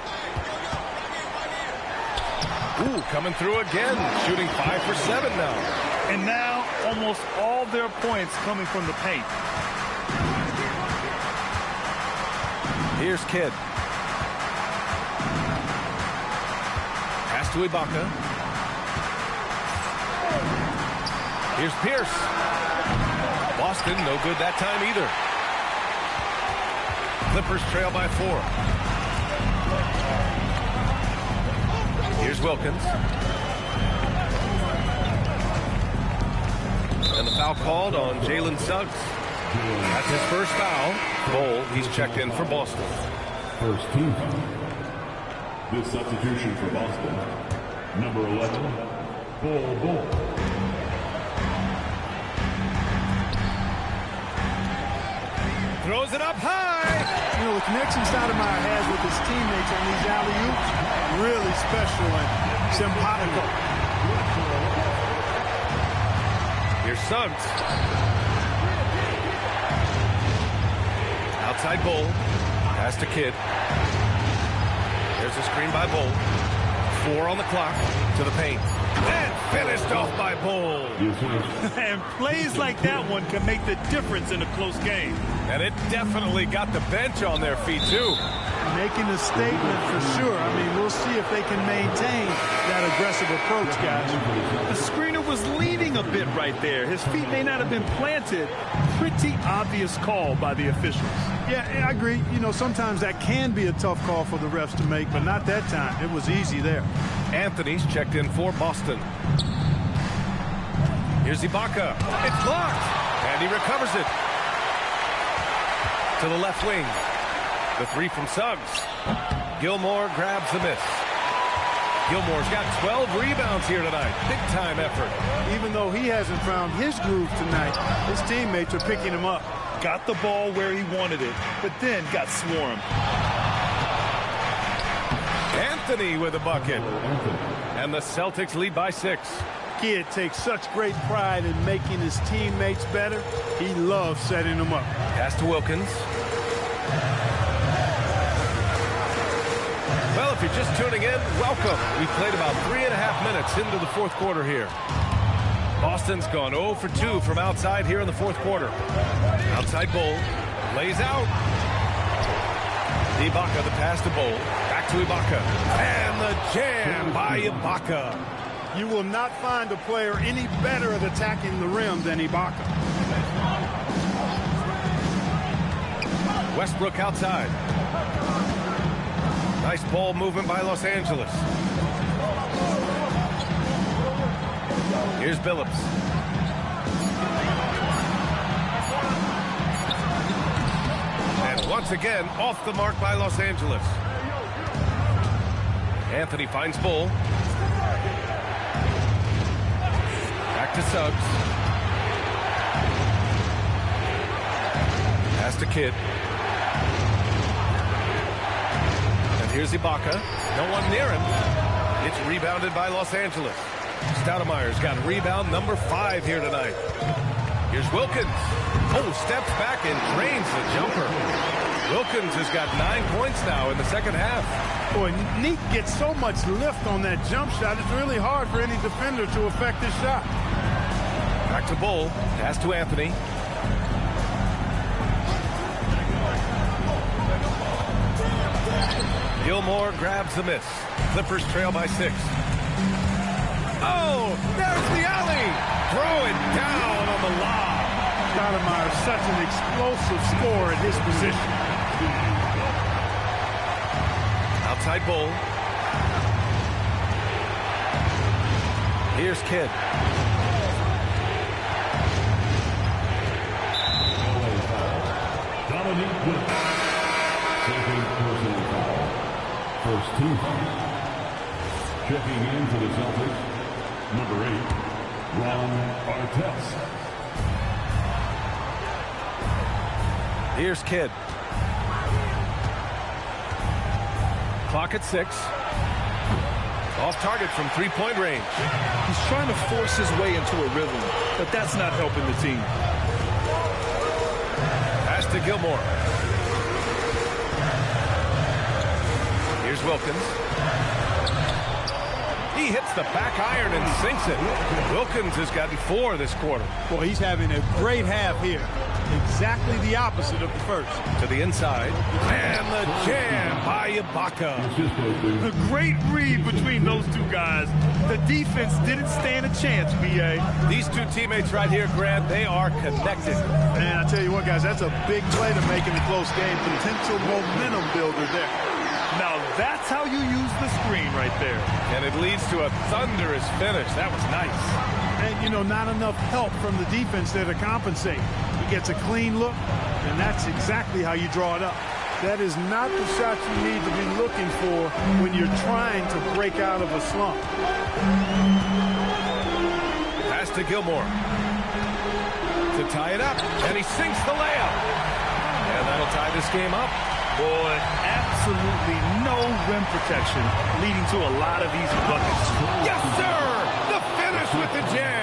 Ooh, coming through again, shooting 5 for 7 now. And now almost all their points coming from the paint. Here's Kidd. Pass to Ibaka. Here's Pierce. Boston, no good that time either. Clippers trail by 4. Here's Wilkins. And the foul called on Jalen Suggs. That's his first foul. Bol, he's checked in for Boston. First team. This substitution for Boston. Number 11, Bol. Throws it up high. You know, the connection Stoudemire has with his teammates on these alley-oops, really special and simpatico. Here's Suggs. Outside Bol. Pass to Kidd. There's a screen by Bol. 4 on the clock to the paint. And finished off by Bol. And plays like that one can make the difference in a close game. And it definitely got the bench on their feet, too. Making a statement for sure. I mean, we'll see if they can maintain that aggressive approach, guys. The screener was leaning a bit right there. His feet may not have been planted. Pretty obvious call by the officials. Yeah, I agree. You know, sometimes that can be a tough call for the refs to make, but not that time. It was easy there. Anthony's checked in for Boston. Here's Ibaka. It's blocked. And he recovers it. To the left wing. The 3 from Suggs. Gilmore grabs the miss. Gilmore's got 12 rebounds here tonight. Big-time effort. Even though he hasn't found his groove tonight, his teammates are picking him up. Got the ball where he wanted it, but then got swarmed. Anthony with a bucket. And the Celtics lead by 6. Kidd takes such great pride in making his teammates better. He loves setting them up. Pass to Wilkins. Well, if you're just tuning in, welcome. We've played about 3.5 minutes into the fourth quarter here. Boston's gone 0 for 2 from outside here in the fourth quarter. Outside Bol. Lays out. Ibaka, the pass to Bol. Back to Ibaka. And the jam by Ibaka. You will not find a player any better at attacking the rim than Ibaka. Westbrook outside. Nice ball movement by Los Angeles. Here's Billups. And once again, off the mark by Los Angeles. Anthony finds Bol. Back to Suggs. Pass to Kidd. And here's Ibaka. No one near him. It's rebounded by Los Angeles. Stoudemire's got rebound number 5 here tonight. Here's Wilkins. Oh, steps back and drains the jumper. Wilkins has got 9 points now in the second half. Boy, Neek gets so much lift on that jump shot. It's really hard for any defender to affect his shot. Back to Bol. Pass to Anthony. Gilmore grabs the miss. Clippers trail by 6. Oh, there's the alley. Throw it down on the lob. Stoudemire, such an explosive scorer at his position. Outside Bol. Here's Kidd. First team. Checking in for the Celtics, number 8, Ron Artest. Here's Kidd. Clock at 6. Off target from 3-point range. He's trying to force his way into a rhythm, but that's not helping the team. Pass to Gilmore. Here's Wilkins. He hits the back iron and sinks it. Wilkins has gotten 4 this quarter. Boy, he's having a great half here. exactly the opposite of the first. To the inside. And the jam by Ibaka. A great read between those two guys. The defense didn't stand a chance, B.A. These two teammates right here, Grant, they are connected. And I tell you what, guys, that's a big play to make in a close game. Potential momentum builder there. Now that's how you use the screen right there. And it leads to a thunderous finish. That was nice. And, you know, not enough help from the defense there to compensate. He gets a clean look, and that's exactly how you draw it up. That is not the shot you need to be looking for when you're trying to break out of a slump. Pass to Gilmore. To tie it up, and he sinks the layup. And that'll tie this game up. Boy, absolutely no rim protection, leading to a lot of easy buckets. Yes, sir! The finish with the jam.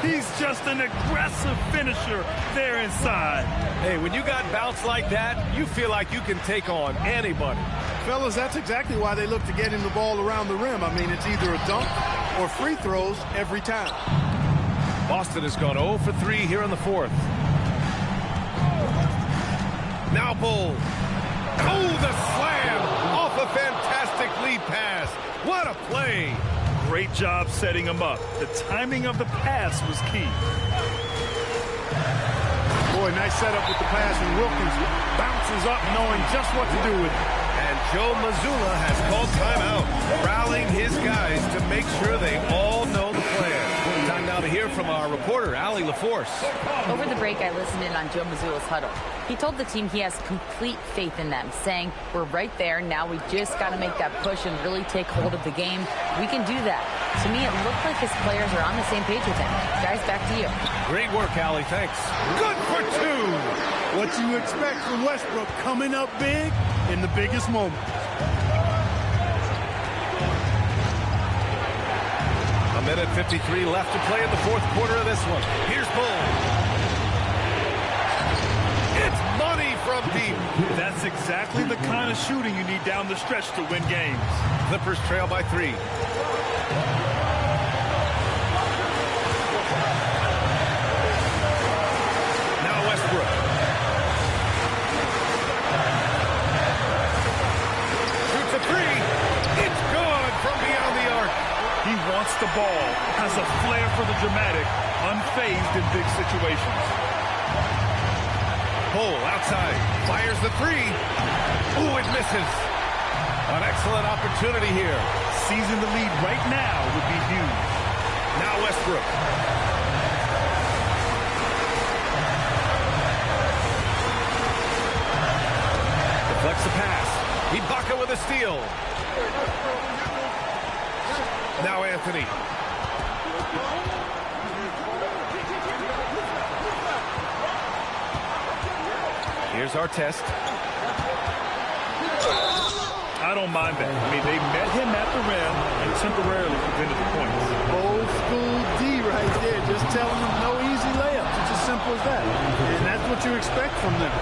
He's just an aggressive finisher there inside. Hey, when you got bounce like that, you feel like you can take on anybody. Fellas, that's exactly why they look to get him the ball around the rim. I mean, it's either a dunk or free throws every time. Boston has gone 0 for 3 here in the fourth. Now Bull. Oh, the slam off a fantastic lead pass. What a play. Great job setting him up. The timing of the pass was key. Boy, nice setup with the pass, and Wilkins bounces up knowing just what to do with it. And Joe Mazzulla has called timeout, rallying his guys to make sure they all know the plan. Time now to hear from our reporter, Allie LaForce. Over the break, I listened in on Joe Mazzulla's huddle. He told the team he has complete faith in them, saying, we're right there. Now we just got to make that push and really take hold of the game. We can do that. To me, it looked like his players are on the same page with him. Guys, back to you. Great work, Allie. Thanks. Good for two. What you expect from Westbrook, coming up big in the biggest moment. A minute 53 left to play in the fourth quarter of this one. Here's Bull. It's money from deep. That's exactly the kind of shooting you need down the stretch to win games. Clippers trail by 3. Now Westbrook. Shoots a 3. It's gone from beyond the arc. He wants the ball, has a flair for the dramatic, unfazed in big situations. Bull outside, fires the 3. Ooh, it misses. An excellent opportunity here. Seizing the lead right now would be huge. Now Westbrook. Deflects the pass. Ibaka with a steal. Now Anthony. Here's our test. I don't mind that. I mean, they met him at the rim and temporarily prevented the points. Old school D right there, just telling them no easy layups. It's as simple as that. And that's what you expect from them.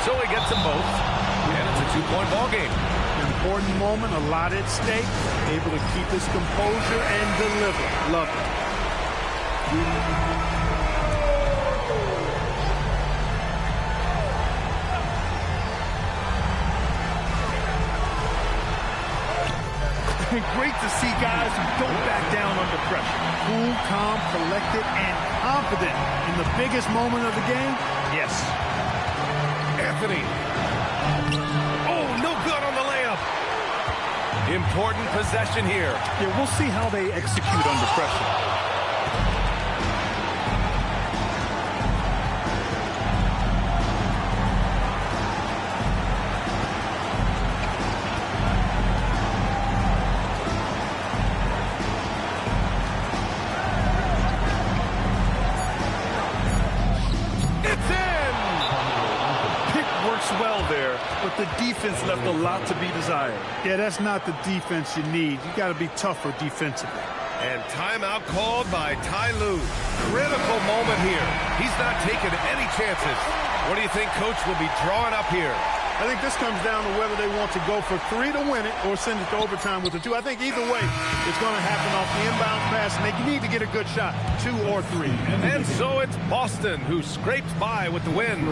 So he gets them both, and it's a 2-point ball game. Important moment, a lot at stake. Able to keep his composure and deliver. Love it. Great to see guys who don't back down under pressure. Cool, calm, collected, and confident in the biggest moment of the game. Yes. Anthony. Oh, no good on the layup. Important possession here. Yeah, we'll see how they execute under pressure. But the defense left a lot to be desired. Yeah, that's not the defense you need. You got to be tougher defensively. And timeout called by Ty Lue. Critical moment here. He's not taking any chances. What do you think Coach will be drawing up here? I think this comes down to whether they want to go for 3 to win it or send it to overtime with a 2. I think either way, it's going to happen off the inbound pass, and they need to get a good shot, 2 or 3. And so it's Boston who scrapes by with the win.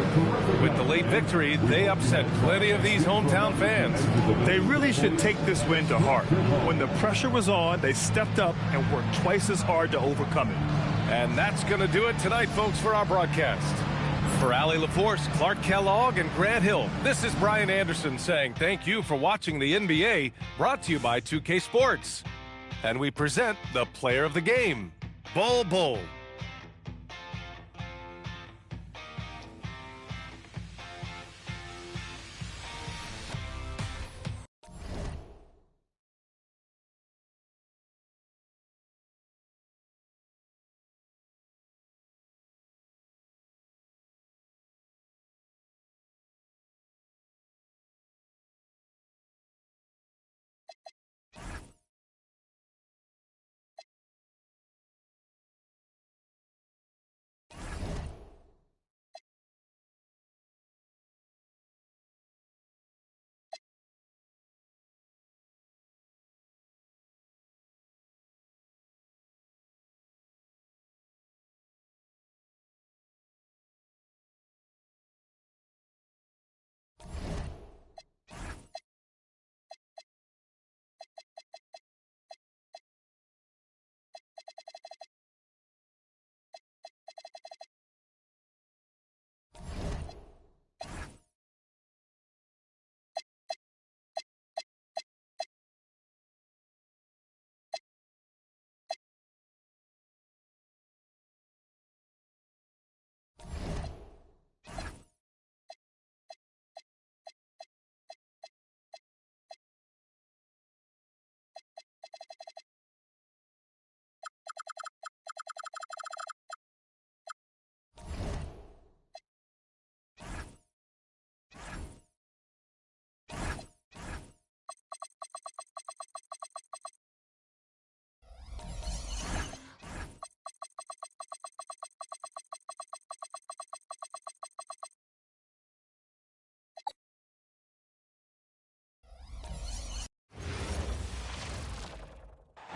With the late victory, they upset plenty of these hometown fans. They really should take this win to heart. When the pressure was on, they stepped up and worked twice as hard to overcome it. And that's going to do it tonight, folks, for our broadcast. For Allie LaForce, Clark Kellogg, and Grant Hill, this is Brian Anderson saying thank you for watching the NBA, brought to you by 2K Sports. And we present the player of the game, Bol Bol.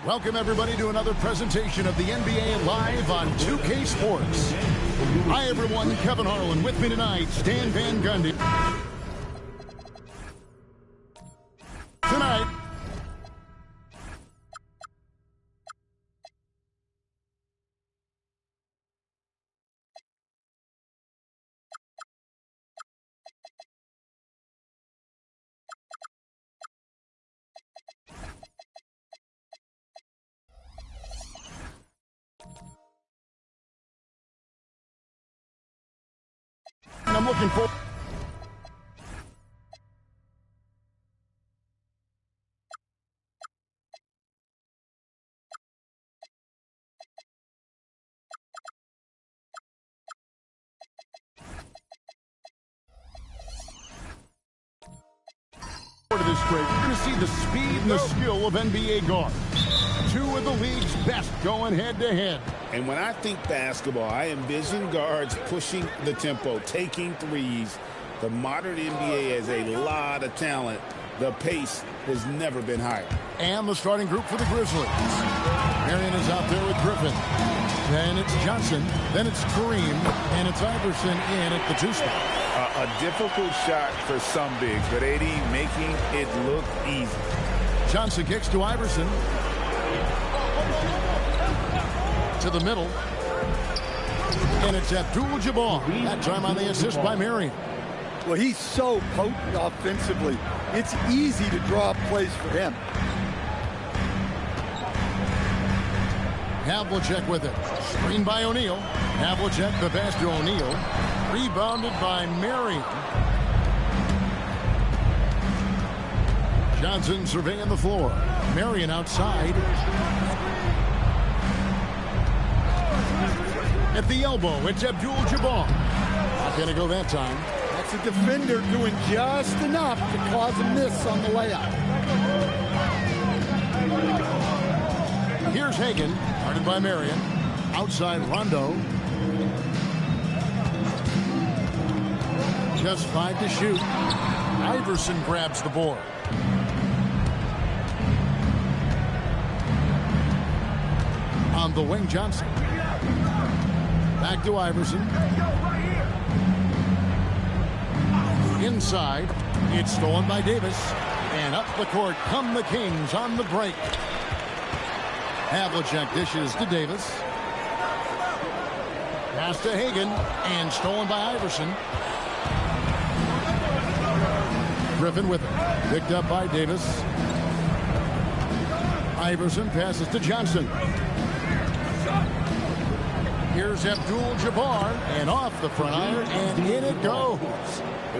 Welcome, everybody, to another presentation of the NBA Live on 2K Sports. Hi, everyone. Kevin Harlan with me tonight. Stan Van Gundy. Tonight, and I'm looking for. To this break, you're going to see the speed and the skill of NBA guards. 2 of the league's best going head-to-head. And when I think basketball, I envision guards pushing the tempo, taking threes. The modern NBA has a lot of talent. The pace has never been higher. And the starting group for the Grizzlies. Marion is out there with Griffin. Then it's Johnson. Then it's Kareem. And it's Iverson in at the 2 spot. A difficult shot for some bigs, but AD making it look easy. Johnson kicks to Iverson. To the middle. And it's Abdul-Jabbar. That time on the assist by Marion. Well, he's so potent offensively. It's easy to draw plays for him. Havlicek with it. Screen by O'Neal. Havlicek the pass to O'Neal. Rebounded by Marion. Johnson surveying the floor. Marion outside. At the elbow, it's Abdul-Jabbar. Not going to go that time. That's a defender doing just enough to cause a miss on the layup. Here's Hagan, guarded by Marion. Outside Rondo. Just 5 to shoot. Iverson grabs the board. On the wing, Johnson. Back to Iverson. Inside. It's stolen by Davis. And up the court come the Kings on the break. Havlicek dishes to Davis. Pass to Hagan. And stolen by Iverson. Griffin with it. Picked up by Davis. Iverson passes to Johnson. Here's Abdul-Jabbar, and off the front iron, and in it goes.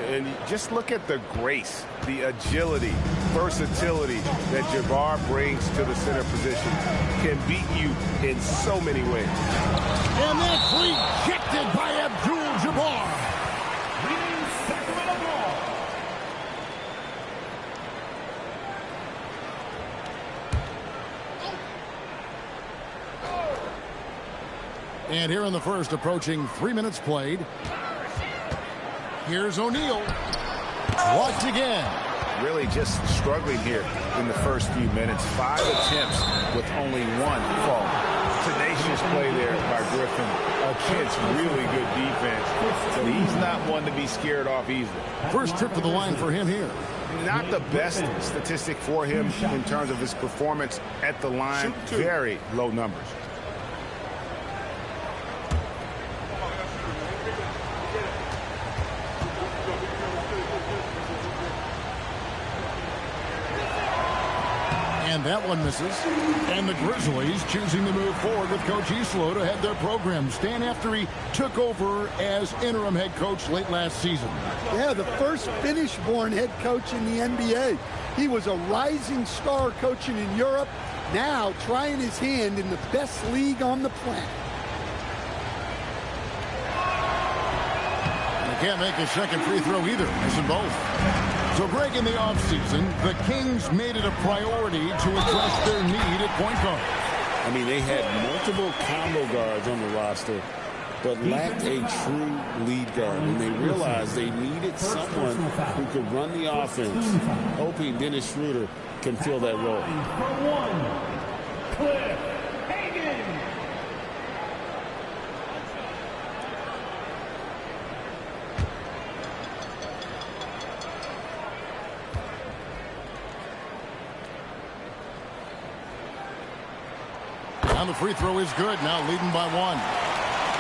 And just look at the grace, the agility, versatility that Jabbar brings to the center position. Can beat you in so many ways. And that's rejected by Abdul-Jabbar. And here in the first, approaching 3 minutes played. Here's O'Neal. Watch again. Really just struggling here in the first few minutes. 5 attempts with only 1 fall. Tenacious play there by Griffin against really good defense. So he's not one to be scared off easily. First trip to the line for him here. Not the best statistic for him in terms of his performance at the line. Very low numbers. And that one misses. And the Grizzlies choosing to move forward with Coach Islo to head their program. Stan, after he took over as interim head coach late last season. Yeah, the first Finnish-born head coach in the NBA. He was a rising star coaching in Europe, now trying his hand in the best league on the planet. They can't make a second free throw either. Missing both. So, Greg, in the offseason, the Kings made it a priority to address their need at point guard. I mean, they had multiple combo guards on the roster, but lacked a true lead guard. And they realized they needed someone who could run the offense, hoping Dennis Schroeder can fill that role. And the free throw is good, now leading by 1.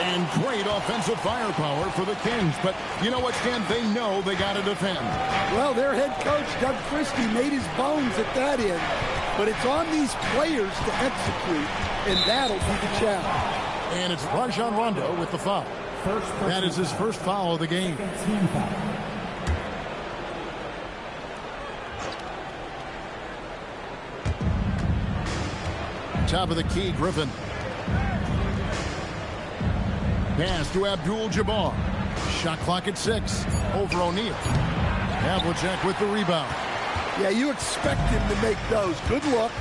And great offensive firepower for the Kings. But you know what, Stan? They know they got to defend. Well, their head coach, Doug Christie, made his bones at that end. But it's on these players to execute, and that'll be the challenge. And it's Rajon Rondo with the foul. That is his first foul of the game. Top of the key, Griffin. Pass to Abdul-Jabbar. Shot clock at 6. Over O'Neal. Havlicek with the rebound. Yeah, you expect him to make those. Good look.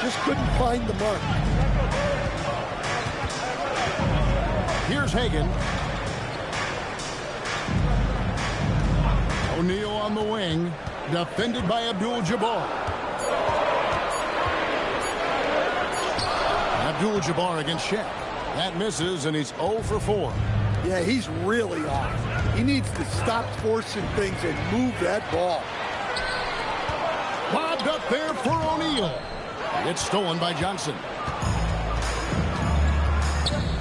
Just couldn't find the mark. Here's Hagan. O'Neal on the wing. Defended by Abdul-Jabbar. Abdul-Jabbar against Shaq. That misses, and he's 0 for 4. Yeah, he's really off. He needs to stop forcing things and move that ball. Lobbed up there for O'Neal. It's stolen by Johnson.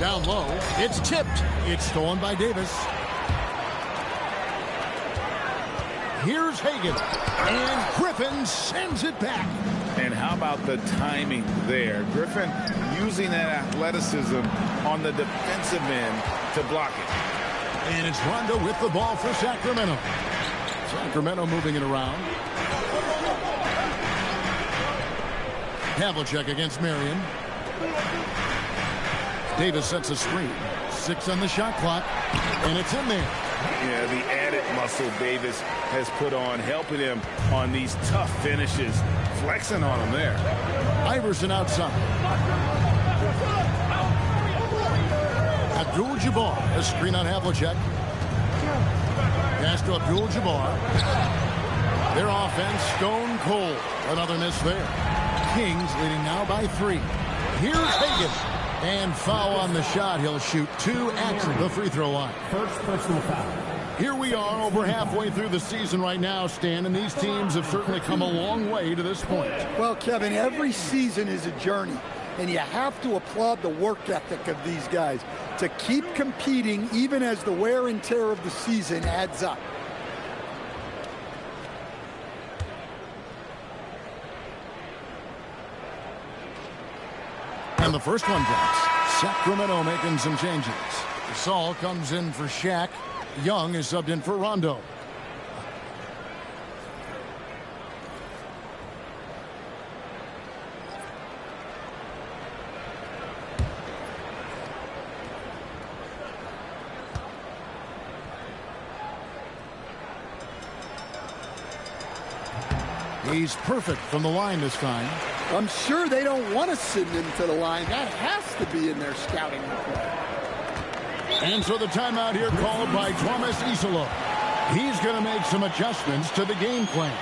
Down low. It's tipped. It's stolen by Davis. Here's Hagan. And Griffin sends it back. And how about the timing there? Griffin using that athleticism on the defensive end to block it. And it's Rondo with the ball for Sacramento. Sacramento moving it around. Havlicek against Marion. Davis sets a screen. 6 on the shot clock. And it's in there. Yeah, the added muscle Davis has put on, helping him on these tough finishes. Flexing on him there. Iverson outside. Abdul-Jabbar. A screen on Havlicek. Pass to Abdul-Jabbar. Their offense stone cold. Another miss there. Kings leading now by 3. Here's Hagan. And foul on the shot. He'll shoot 2 at the free throw line. First personal foul. Here we are over halfway through the season right now, Stan, and these teams have certainly come a long way to this point. Well, Kevin, every season is a journey, and you have to applaud the work ethic of these guys to keep competing even as the wear and tear of the season adds up. And the first one drops. Sacramento making some changes. Saul comes in for Shaq. Young is subbed in for Rondo. He's perfect from the line this time. I'm sure they don't want to send him to the line. That has to be in their scouting report. And so the timeout here called by Thomas Isola. He's going to make some adjustments to the game plan.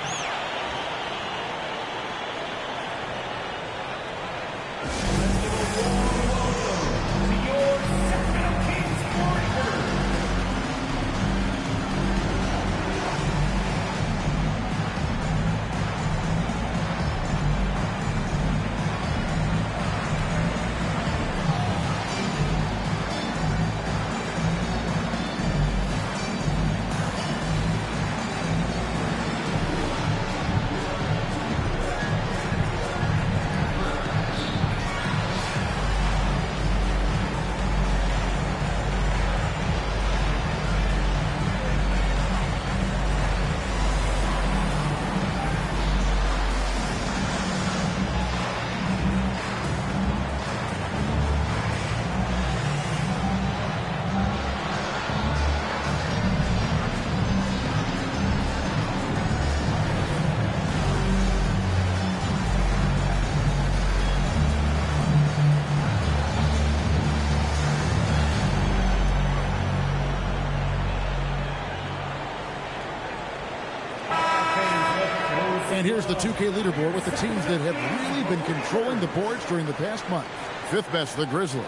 And here's the 2K leaderboard with the teams that have really been controlling the boards during the past month. 5th best, the Grizzlies.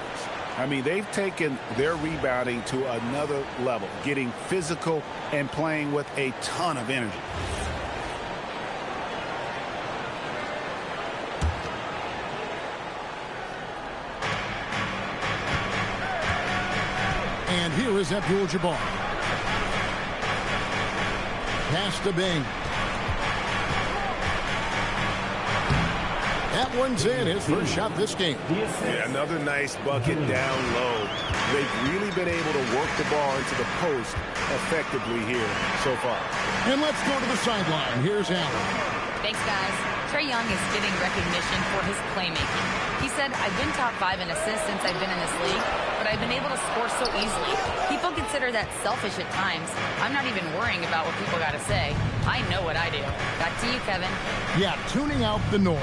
I mean, they've taken their rebounding to another level, getting physical and playing with a ton of energy. And here is Abdul-Jabbar. Pass to Bing. That one's in, his first shot this game. Yeah, another nice bucket down low. They've really been able to work the ball into the post effectively here so far. And let's go to the sideline. Here's Allen. Thanks, guys. Trae Young is getting recognition for his playmaking. He said, I've been top 5 in assists since I've been in this league, but I've been able to score so easily. People consider that selfish at times. I'm not even worrying about what people got to say. I know what I do. Back to you, Kevin. Yeah, tuning out the noise.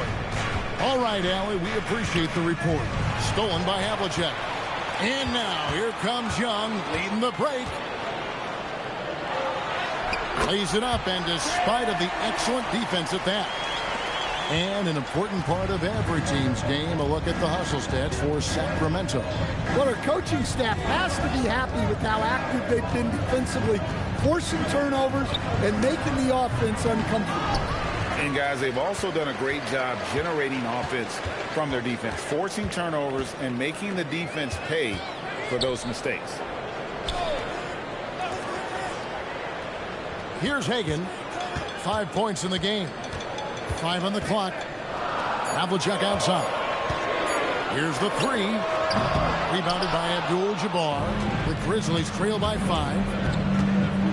All right, Allie, we appreciate the report. Stolen by Havlicek. And now, here comes Young, leading the break. Lays it up, and despite of the excellent defense at that. And an important part of every team's game, a look at the hustle stats for Sacramento. Well, our coaching staff has to be happy with how active they've been defensively, forcing turnovers and making the offense uncomfortable. And, guys, they've also done a great job generating offense from their defense, forcing turnovers and making the defense pay for those mistakes. Here's Hagan. 5 points in the game. 5 on the clock. Havlicek outside. Here's the 3. Rebounded by Abdul-Jabbar. The Grizzlies trail by 5.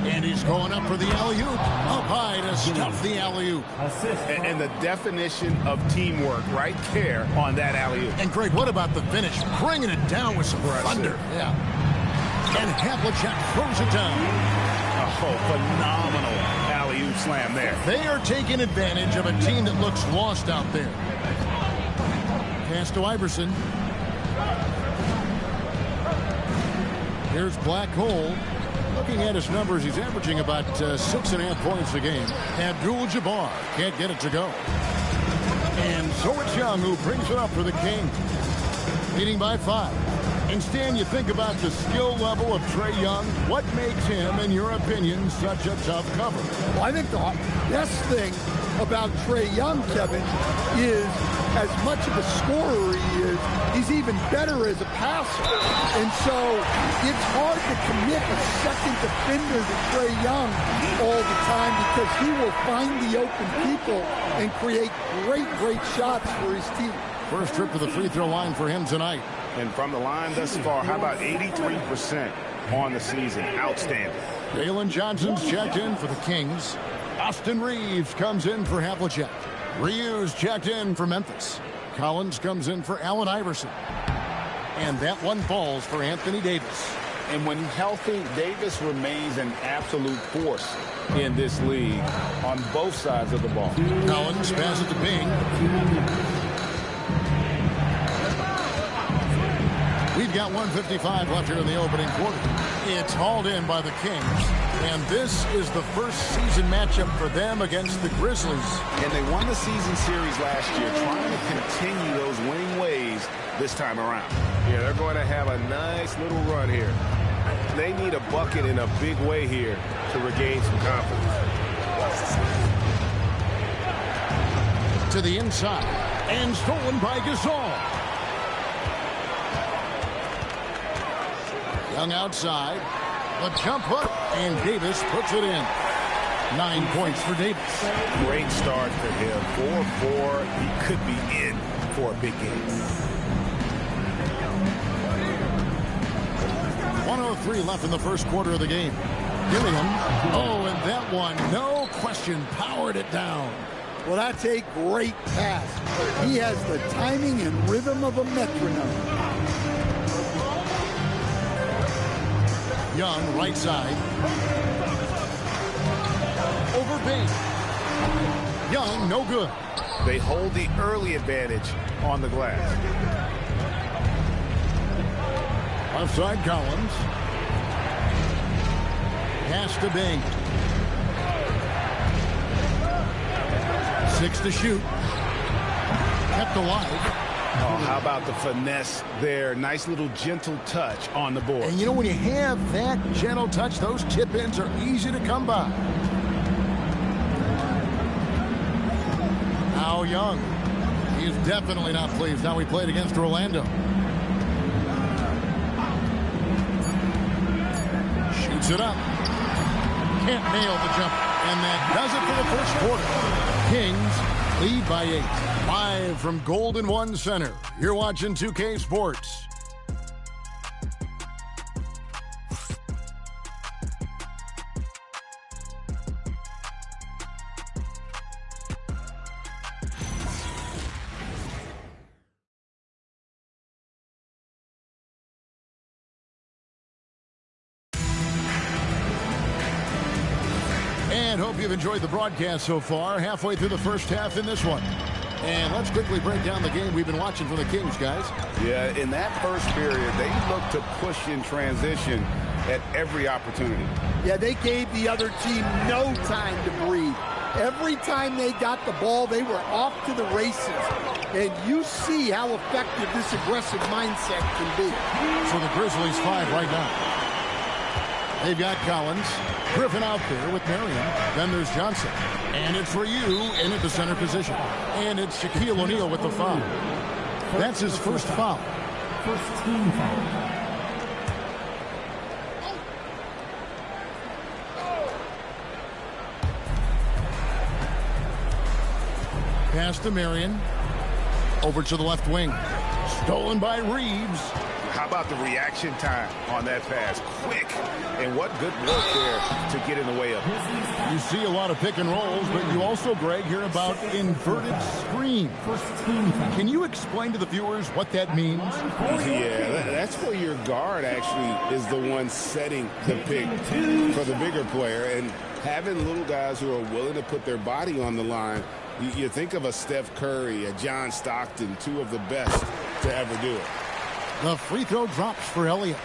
And he's going up for the alley-oop. Up high to stuff the alley-oop. And the definition of teamwork right there on that alley-oop. And, Greg, what about the finish? Bringing it down with some thunder. Yeah. And Havlicek throws it down. Oh, phenomenal alley-oop slam there. They are taking advantage of a team that looks lost out there. Pass to Iverson. Here's Black Hole. Looking at his numbers, he's averaging about 6.5 points a game. Abdul-Jabbar can't get it to go. And so it's Young who brings it up for the Kings, leading by 5. And Stan, you think about the skill level of Trae Young. What makes him, in your opinion, such a tough cover? Well, I think the best thing about Trae Young, Kevin, is as much of a scorer he is, he's even better as a passer. And so it's hard to commit a second defender to Trae Young all the time because he will find the open people and create great shots for his team. First trip to the free throw line for him tonight. And from the line thus far, how about 83% on the season? Outstanding. Jalen Johnson's checked in for the Kings. Austin Reeves comes in for Havlicek. Reeves checked in for Memphis. Collins comes in for Allen Iverson. And that one falls for Anthony Davis. And when healthy, Davis remains an absolute force in this league on both sides of the ball. Collins passes to Bing. We've got 1:55 left here in the opening quarter. It's hauled in by the Kings. And this is the first season matchup for them against the Grizzlies. And they won the season series last year, trying to continue those winning ways this time around. Yeah, they're going to have a nice little run here. They need a bucket in a big way here to regain some confidence. To the inside. And stolen by Gasol. Young outside. A jump hook. And Davis puts it in. 9 points for Davis. Great start for him. 4-4. He could be in for a big game. 1:03 left in the first quarter of the game. Gilliam. Oh, and that one, no question, powered it down. Well, that's a great pass. He has the timing and rhythm of a metronome. Young, right side. Over Bing. Young, no good. They hold the early advantage on the glass. Offside Collins. Pass to Bing. 6 to shoot. Kept alive. Oh, how about the finesse there? Nice little gentle touch on the board. And you know, when you have that gentle touch, those tip-ins are easy to come by. Now Young. He is definitely not pleased how he played against Orlando. Shoots it up. Can't nail the jumper. And that does it for the first quarter. Kings lead by 8. Live from Golden One Center. You're watching 2K Sports. And hope you've enjoyed the broadcast so far. Halfway through the first half in this one. And let's quickly break down the game we've been watching from the Kings, guys. Yeah, in that first period, they looked to push in transition at every opportunity. Yeah, they gave the other team no time to breathe. Every time they got the ball, they were off to the races. And you see how effective this aggressive mindset can be. So the Grizzlies 5 right now. They've got Collins. Griffin out there with Marion. Then there's Johnson. And it's for you in at the center position. And it's Shaquille O'Neal with the foul. That's his first foul. First team foul. Pass to Marion. Over to the left wing. Stolen by Reeves. How about the reaction time on that pass? Quick. And what good work there to get in the way of it. You see a lot of pick and rolls, but you also, Greg, hear about inverted screen. Can you explain to the viewers what that means? Yeah, that's where your guard actually is the one setting the pick for the bigger player. And having little guys who are willing to put their body on the line, you think of a Steph Curry, a John Stockton, two of the best to ever do it. The free throw drops for Elliott.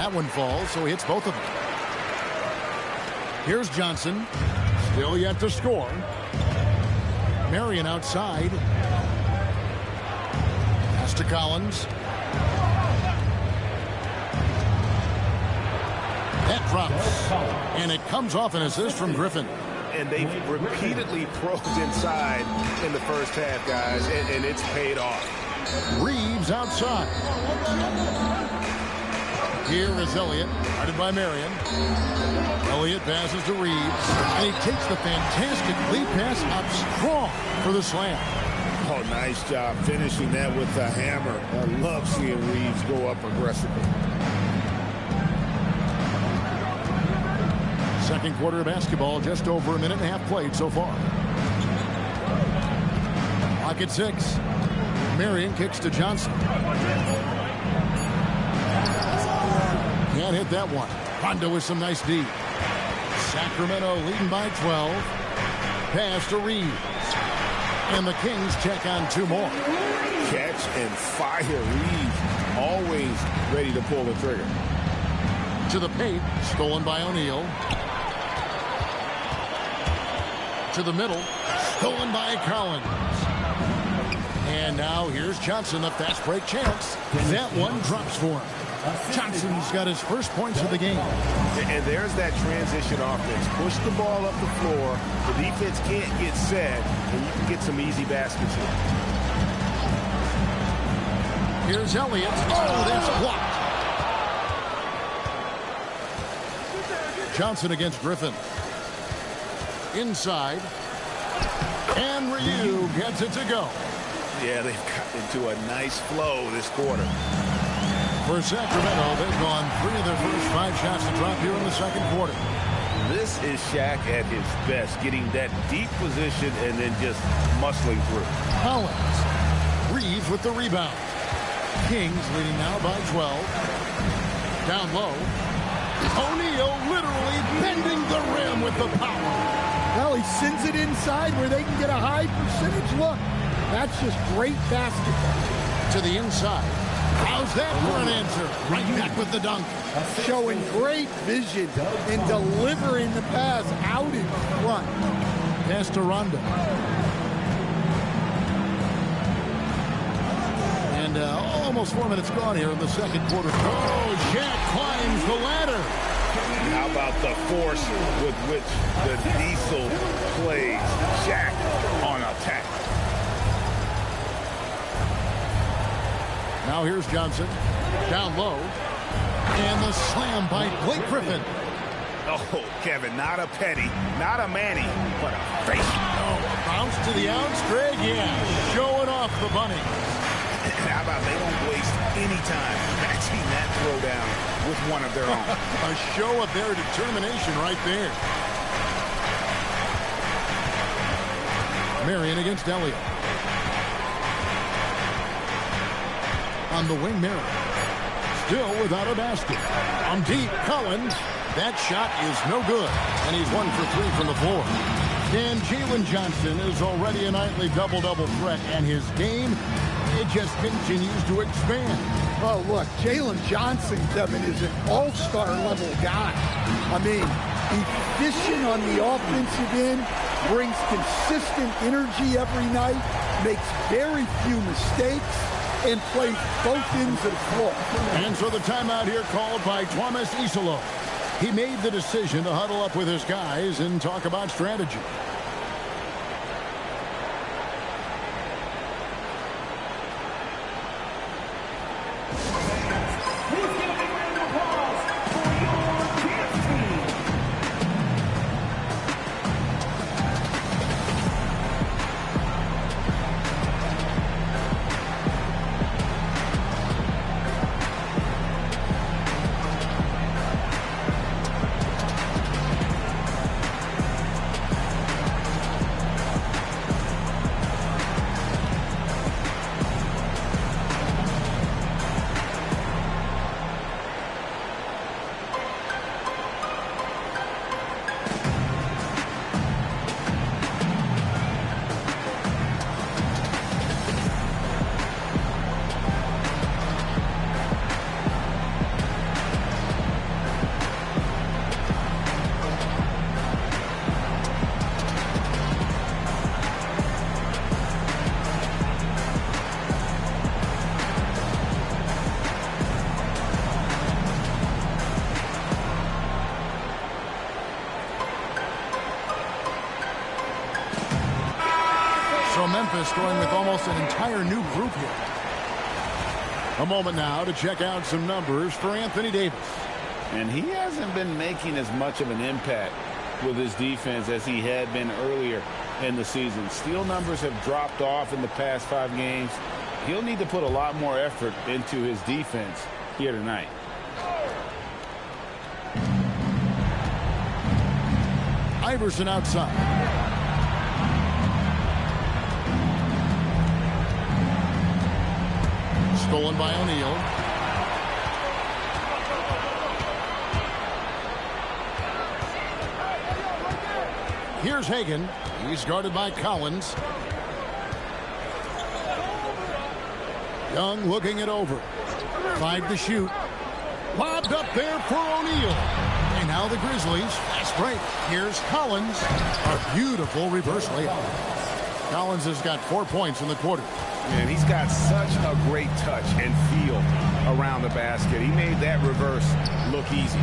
That one falls, so he hits both of them. Here's Johnson. Still yet to score. Marion outside. Pass to Collins. That drops. And it comes off an assist from Griffin. And they've repeatedly probed inside in the first half, guys, and it's paid off. Reeves outside. Here is Elliott, guarded by Marion. Elliott passes to Reeves, and he takes the fantastic lead pass up strong for the slam. Oh, nice job finishing that with the hammer. I love seeing Reeves go up aggressively. Second quarter of basketball, just over a minute and a half played so far. Clock at 6. Marion kicks to Johnson. Can't hit that one. Rondo with some nice D. Sacramento leading by 12. Pass to Reeves. And the Kings check on 2 more. Catch and fire. Reeves always ready to pull the trigger. To the paint. Stolen by O'Neal. To the middle. Stolen by Collins. And now here's Johnson, a fast break chance. That one drops for him. Johnson's got his first points of the game. And there's that transition offense. Push the ball up the floor. The defense can't get set, and you can get some easy baskets here. Here's Elliott. Oh, that's blocked. Johnson against Griffin. Inside. And Ryu gets it to go. Yeah, they've got into a nice flow this quarter. For Sacramento, they've gone 3 of their first 5 shots to drop here in the second quarter. This is Shaq at his best, getting that deep position and then just muscling through. Collins. Reeves with the rebound. Kings leading now by 12. Down low. O'Neal literally bending the rim with the power. Well, he sends it inside where they can get a high percentage look. That's just great basketball. To the inside. How's that for an answer? Right back with the dunk. Showing great vision in delivering the pass out in front. Pass to Rondo. And almost 4 minutes gone here in the second quarter. Oh, Shaq climbs the ladder. How about the force with which the Diesel plays? Shaq on attack. Now here's Johnson. Down low. And the slam by Blake Griffin. Oh, Kevin, not a Petty, not a Manny, but a face. Oh, bounce to the outs, Greg. Yeah, showing off the bunny. How about they don't waste any time matching that throwdown with one of their own. A show of their determination right there. Marion against Elliott. On the wing, Marion. Still without a basket. On deep, Collins. That shot is no good. And he's 1 for 3 from the floor. And Jalen Johnson is already a nightly double-double threat. And his game, it just continues to expand. Oh, look, Jalen Johnson, Kevin, is an all-star level guy. I mean, efficient on the offensive end, brings consistent energy every night, makes very few mistakes, and plays both ends of the floor. And so the timeout here called by Thomas Isolo. He made the decision to huddle up with his guys and talk about strategy. Memphis going with almost an entire new group here. A moment now to check out some numbers for Anthony Davis. And he hasn't been making as much of an impact with his defense as he had been earlier in the season. Steal numbers have dropped off in the past 5 games. He'll need to put a lot more effort into his defense here tonight. Iverson outside. Stolen by O'Neal. Here's Hagan. He's guarded by Collins. Young looking it over. 5 to shoot. Lobbed up there for O'Neal. And now the Grizzlies. Fast break. Here's Collins. A beautiful reverse layup. Collins has got 4 points in the quarter. And he's got such a great touch and feel around the basket. He made that reverse look easy.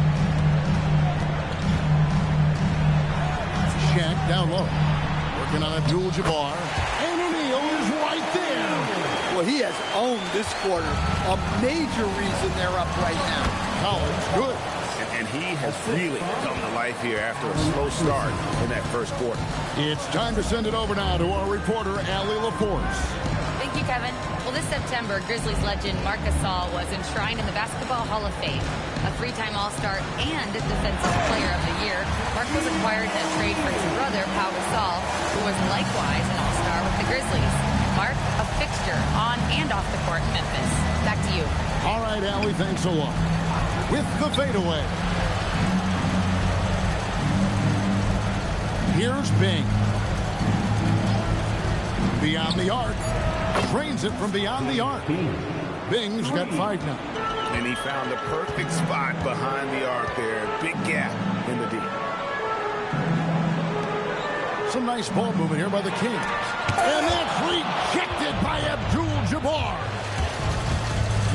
Shaq down low. Working on Abdul-Jabbar. And O'Neal is right there. Well, he has owned this quarter. A major reason they're up right now. Collins, good. And he has really come to life here after a slow start in that first quarter. It's time to send it over now to our reporter, Allie LaForce. Thank you, Kevin. Well, this September, Grizzlies legend Marc Gasol was enshrined in the Basketball Hall of Fame. A 3-time All-Star and Defensive Player of the Year, Marc was acquired in a trade for his brother, Pau Gasol, who was likewise an All-Star with the Grizzlies. Marc, a fixture on and off the court in Memphis. Back to you. All right, Allie, thanks a lot. With the fadeaway. Here's Bing. Beyond the arc. Drains it from beyond the arc. Bing's got 5 now. And he found the perfect spot behind the arc there. Big gap in the D. Some nice ball movement here by the Kings. And that's rejected by Abdul-Jabbar.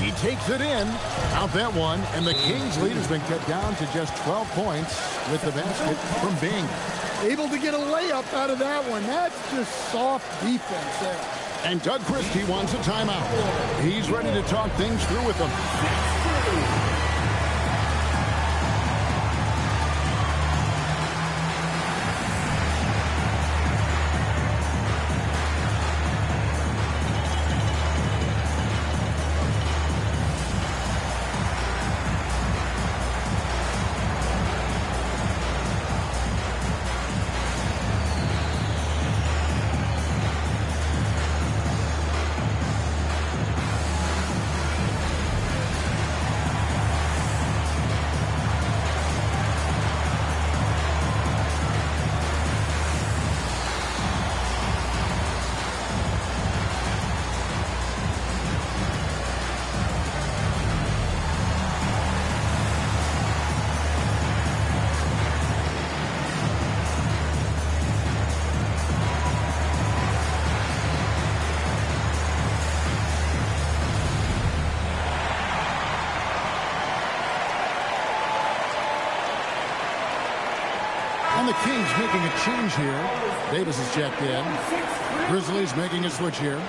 He takes it in. Out that one. And the Kings' lead has been cut down to just 12 points with the basket from Bing. Able to get a layup out of that one. That's just soft defense there. And Doug Christie wants a timeout. He's ready to talk things through with them. The Kings making a change here. Davis is checked in. Grizzlies making a switch here.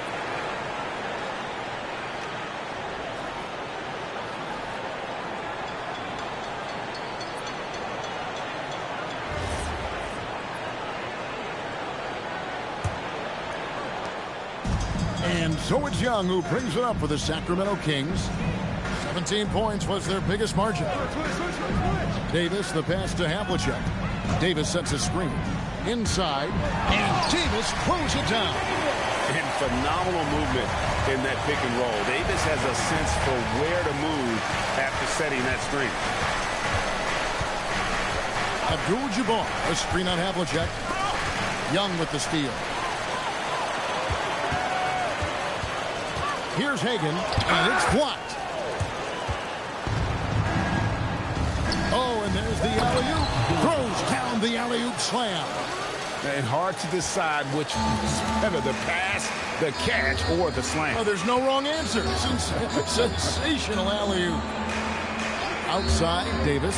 And so it's Young who brings it up for the Sacramento Kings. 17 points was their biggest margin. Davis, the pass to Havlicek. Davis sets a screen. Inside. And Davis throws it down. And phenomenal movement in that pick and roll. Davis has a sense for where to move after setting that screen. Abdul-Jabbar, a screen on Havlicek. Young with the steal. Here's Hagan, and it's blocked. Oh, and there's the alley-oop. Throws down the alley-oop slam. And hard to decide which is better, the pass, the catch, or the slam. Oh, there's no wrong answer. Sensational alley-oop. Outside, Davis.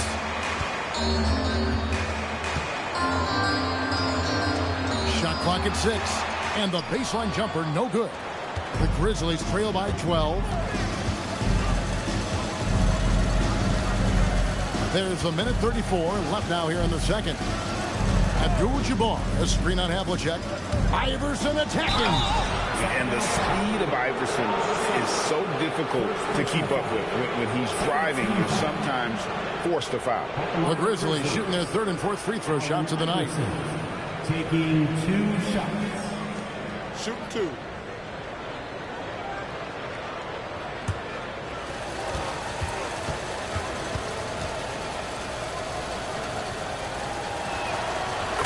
Shot clock at 6. And the baseline jumper, no good. The Grizzlies trail by 12. There's a minute 34 left now here in the second. Abdul-Jabbar, a screen on Havlicek. Iverson attacking. And the speed of Iverson is so difficult to keep up with. When he's driving, you're sometimes forced to foul. The Grizzlies shooting their third and fourth free throw shots of the night. Taking 2 shots. Shooting 2.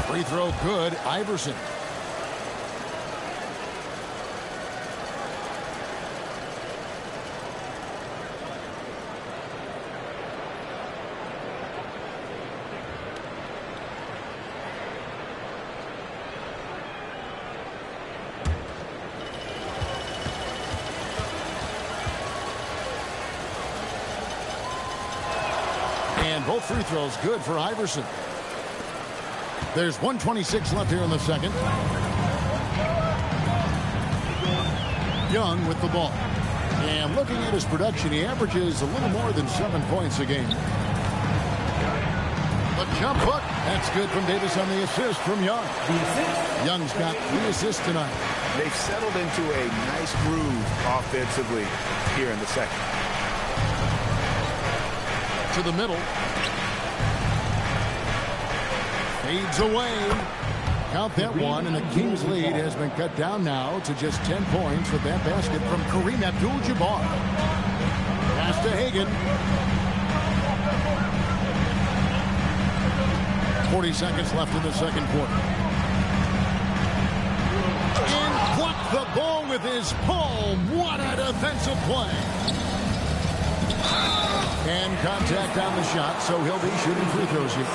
Free throw good. Iverson. And both free throws good for Iverson. There's 1:26 left here in the second. Young with the ball. And looking at his production, he averages a little more than 7 points a game. The jump hook. That's good from Davis on the assist from Young. Young's got 3 assists tonight. They've settled into a nice groove offensively here in the second. To the middle. Fades away. Count that one, and the Kings lead has been cut down now to just 10 points with that basket from Kareem Abdul-Jabbar. Pass to Hagan. 40 seconds left in the second quarter. And blocked the ball with his palm. What a defensive play. And contact on the shot, so he'll be shooting free throws here.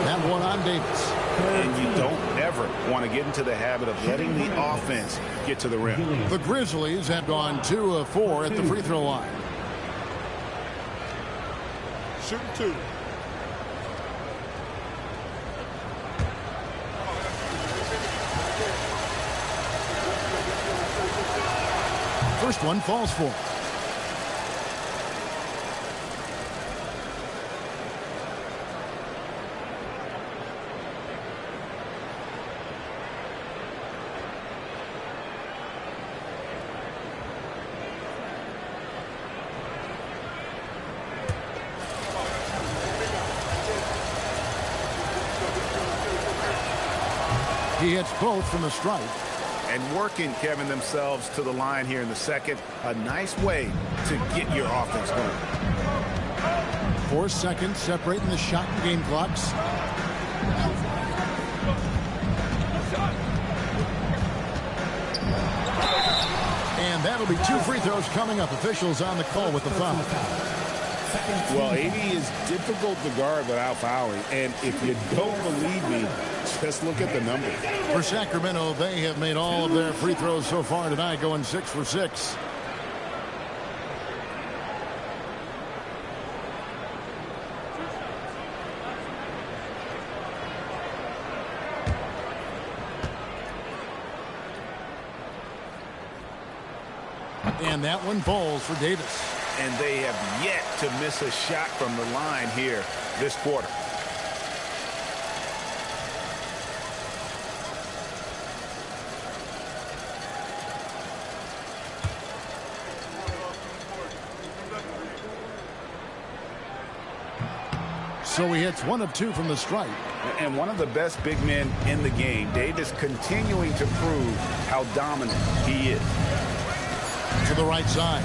That one on Davis. And you don't ever want to get into the habit of letting the offense get to the rim. The Grizzlies have gone 2 of 4 at the free throw line. Shooting 2. First one falls for. He hits both from the stripe. And working, Kevin, themselves to the line here in the second. A nice way to get your offense going. 4 seconds separating the shot and game clocks. And that'll be 2 free throws coming up. Officials on the call with the foul. Well, AD is difficult to guard without fouling. And if you don't believe me, just look at the numbers. For Sacramento, they have made all of their free throws so far tonight, going 6 for 6. And that one falls for Davis. And they have yet to miss a shot from the line here this quarter. So he hits 1 of 2 from the stripe. And one of the best big men in the game. Davis continuing to prove how dominant he is. To the right side.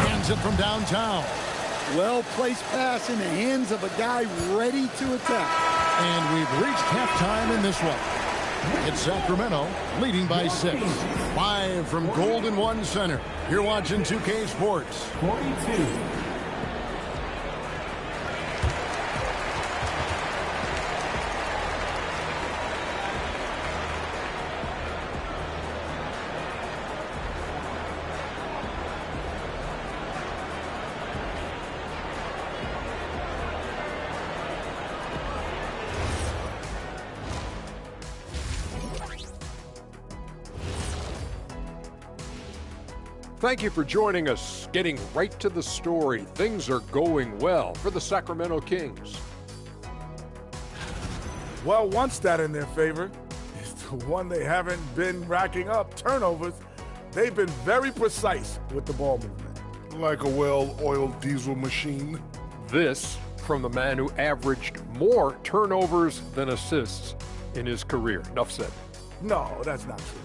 Hands it from downtown. Well-placed pass in the hands of a guy ready to attack. And we've reached halftime in this one. It's Sacramento leading by 6. 5 from Golden One Center. You're watching 2K Sports. 42. Thank you for joining us. Getting right to the story, things are going well for the Sacramento Kings. Well, one stat in their favor is the one they haven't been racking up, turnovers. They've been very precise with the ball movement. Like a well-oiled diesel machine. This from the man who averaged more turnovers than assists in his career. Enough said. No, that's not true.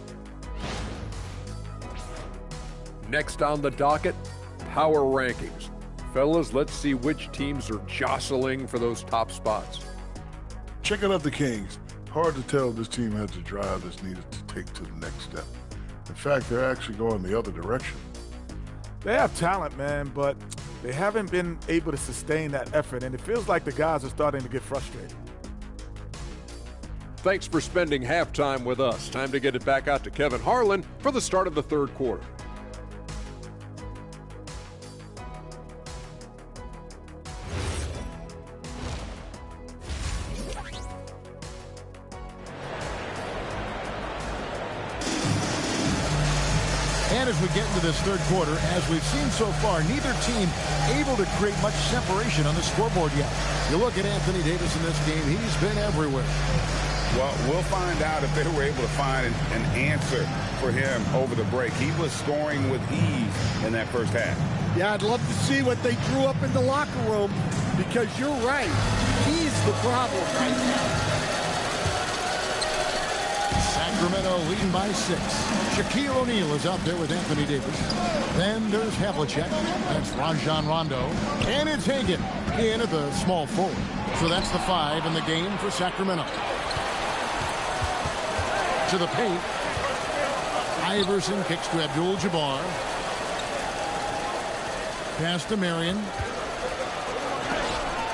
Next on the docket, power rankings. Fellas, let's see which teams are jostling for those top spots. Checking out the Kings. Hard to tell if this team has the drive that's needed to take to the next step. In fact, they're actually going the other direction. They have talent, man, but they haven't been able to sustain that effort, and it feels like the guys are starting to get frustrated. Thanks for spending halftime with us. Time to get it back out to Kevin Harlan for the start of the third quarter. And as we get into this third quarter, as we've seen so far, neither team able to create much separation on the scoreboard yet. You look at Anthony Davis in this game, he's been everywhere. Well, we'll find out if they were able to find an answer for him over the break. He was scoring with ease in that first half. Yeah, I'd love to see what they drew up in the locker room, because you're right. He's the problem right now. Sacramento leading by 6. Shaquille O'Neal is out there with Anthony Davis. Then there's Havlicek. That's Rajon Rondo. And it's Hagan in at the small forward. So that's the 5 in the game for Sacramento. To the paint. Iverson kicks to Abdul-Jabbar. Pass to Marion.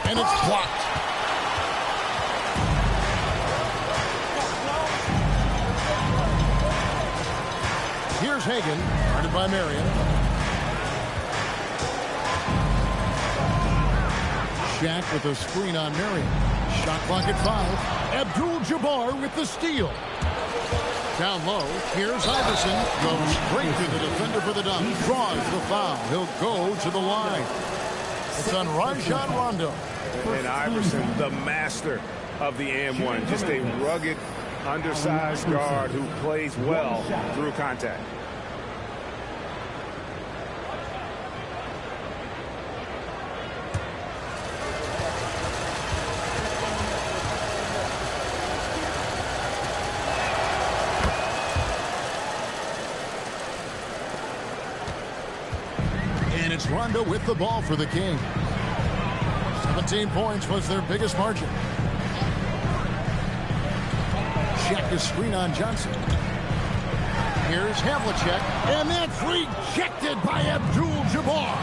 And it's blocked. Here's Hagan, guarded by Marion. Shaq with a screen on Marion. Shot clock at 5. Abdul-Jabbar with the steal. Down low, here's Iverson. Goes straight to the defender for the dunk. Draws the foul. He'll go to the line. It's on Rajon Rondo. And Iverson, the master of the and-one. Just a rugged, undersized guard who plays well through contact. And it's Rondo with the ball for the Kings. 17 points was their biggest margin. Shaq is screen on Johnson. Here's Havlicek, and that's rejected by Abdul-Jabbar.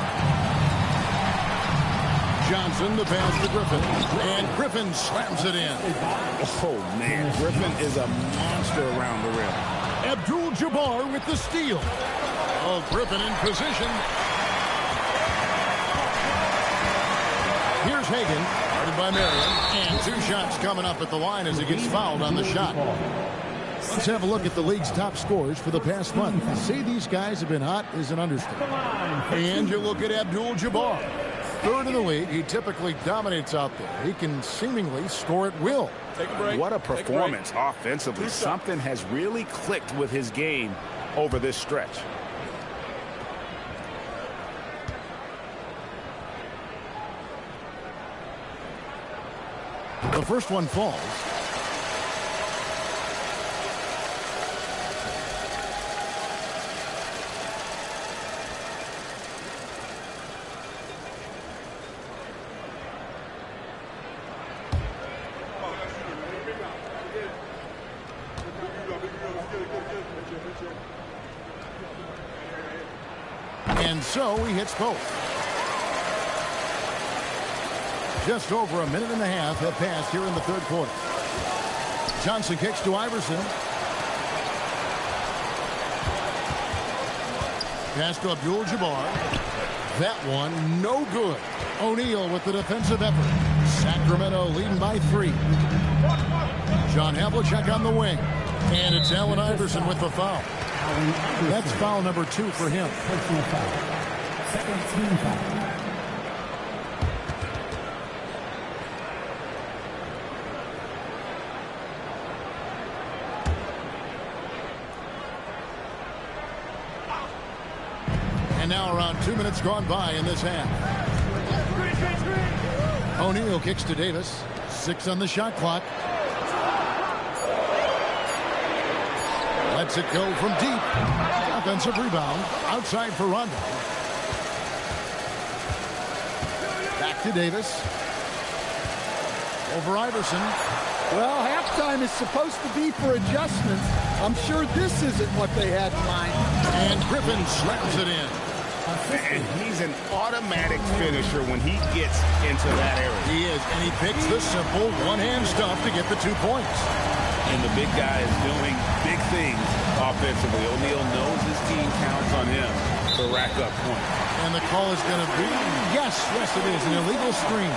Johnson, the pass to Griffin, and Griffin slams it in. Oh, man, Griffin is a monster around the rim. Abdul-Jabbar with the steal. Oh, Griffin in position. Here's Hagan, guarded by Marion, and 2 shots coming up at the line as he gets fouled on the shot. Let's have a look at the league's top scorers for the past month. To say these guys have been hot is an understatement. And you look at Abdul-Jabbar. 3rd in the league. He typically dominates out there. He can seemingly score at will. What a performance offensively. Something has really clicked with his game over this stretch. The first one falls. And so he hits both. Just over a minute and a half have passed here in the third quarter. Johnson kicks to Iverson. Pass to Abdul-Jabbar. That one no good. O'Neal with the defensive effort. Sacramento leading by 3. John Havlicek on the wing. And it's Allen Iverson with the foul. That's foul number 2 for him. Personal foul. Second team foul. And now around 2 minutes gone by in this half. O'Neal kicks to Davis. 6 on the shot clock. Lets it go from deep. Offensive rebound. Outside for Rondo. Back to Davis. Over Iverson. Well, halftime is supposed to be for adjustments. I'm sure this isn't what they had in mind. And Griffin slams it in. And he's an automatic finisher when he gets into that area. He is, and he picks the simple one-hand stuff to get the 2 points. And the big guy is doing big things offensively. O'Neal knows his team counts on him to rack up points. And the call is going to be, yes, it is, an illegal screen.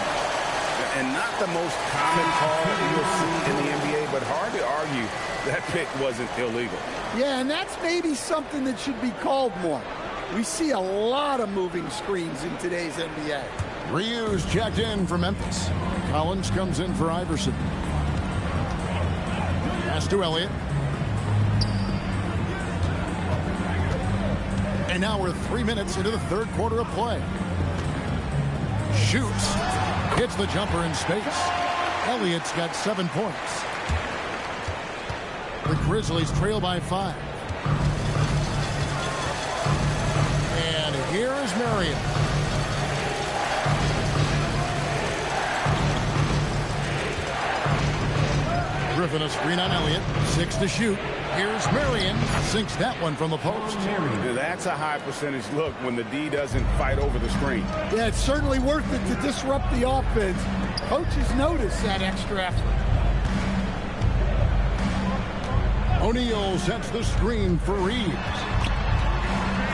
And not the most common call you'll see in the NBA, but hard to argue that pick wasn't illegal. Yeah, and that's maybe something that should be called more. We see a lot of moving screens in today's NBA. Ryu's checked in for Memphis. Collins comes in for Iverson. Pass to Elliott. And now we're 3 minutes into the third quarter of play. Shoots. Hits the jumper in space. Elliott's got 7 points. The Grizzlies trail by 5. And here is Marion. Griffin a screen on Elliott. 6 to shoot. Here's Marion. Sinks that one from the post. That's a high percentage look when the D doesn't fight over the screen. Yeah, it's certainly worth it to disrupt the offense. Coaches notice that extra effort. O'Neal sets the screen for Reeves.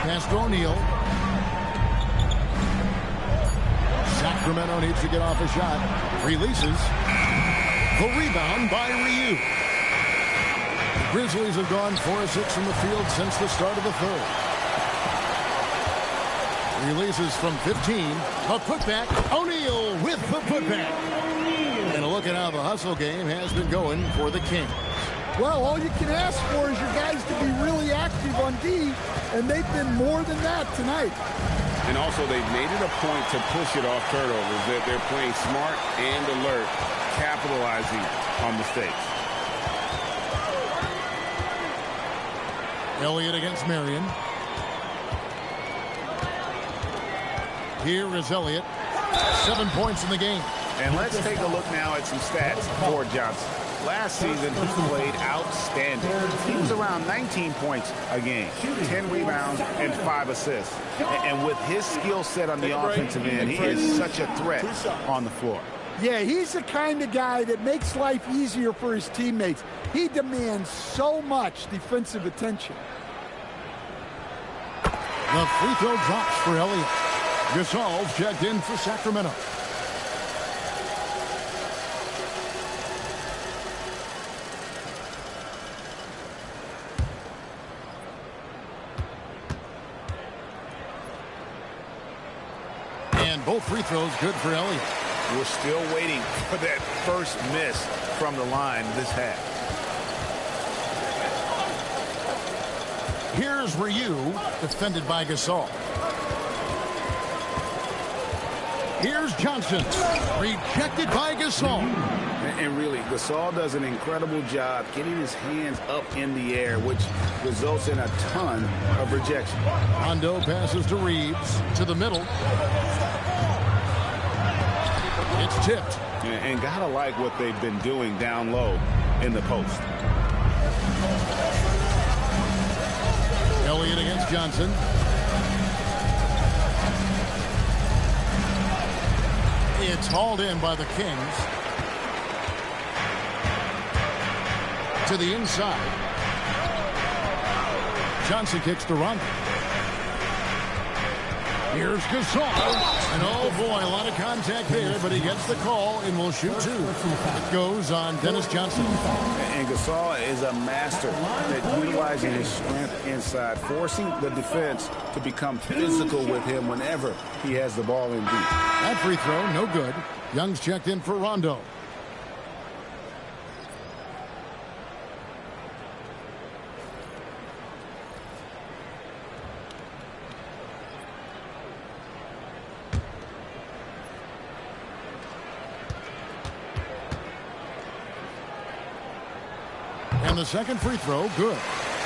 Pass to O'Neal. Sacramento needs to get off a shot. Releases. The rebound by Ryu. The Grizzlies have gone 4 of 6 from the field since the start of the third. Releases from 15. A putback. O'Neal with the putback. And a look at how the hustle game has been going for the Kings. Well, all you can ask for is your guys to be really active on D, and they've been more than that tonight. And also, they've made it a point to push it off turnovers. They're playing smart and alert, capitalizing on mistakes. Elliott against Marion. Here is Elliott. 7 points in the game. And let's take a look now at some stats for Johnson. Last season, he played outstanding. He was around 19 points a game, 10 rebounds, and 5 assists. And with his skill set on the offensive end, he is such a threat on the floor. Yeah, he's the kind of guy that makes life easier for his teammates. He demands so much defensive attention. The free throw drops for Elliott. Gasol's checked in for Sacramento. And both free throws good for Elliott. We're still waiting for that first miss from the line this half. Here's Ryu, defended by Gasol. Here's Johnson, rejected by Gasol. And really, Gasol does an incredible job getting his hands up in the air, which results in a ton of rejection. Rondo passes to Reeves, to the middle. It's tipped. And gotta like what they've been doing down low in the post. Elliott against Johnson. It's hauled in by the Kings. To the inside. Johnson kicks to Rondo. Here's Gasol. And oh boy, a lot of contact there, but he gets the call and will shoot two. It goes on Dennis Johnson. And Gasol is a master at utilizing his strength inside, forcing the defense to become physical with him whenever he has the ball in deep. That free throw, no good. Young's checked in for Rondo. And the second free throw, good.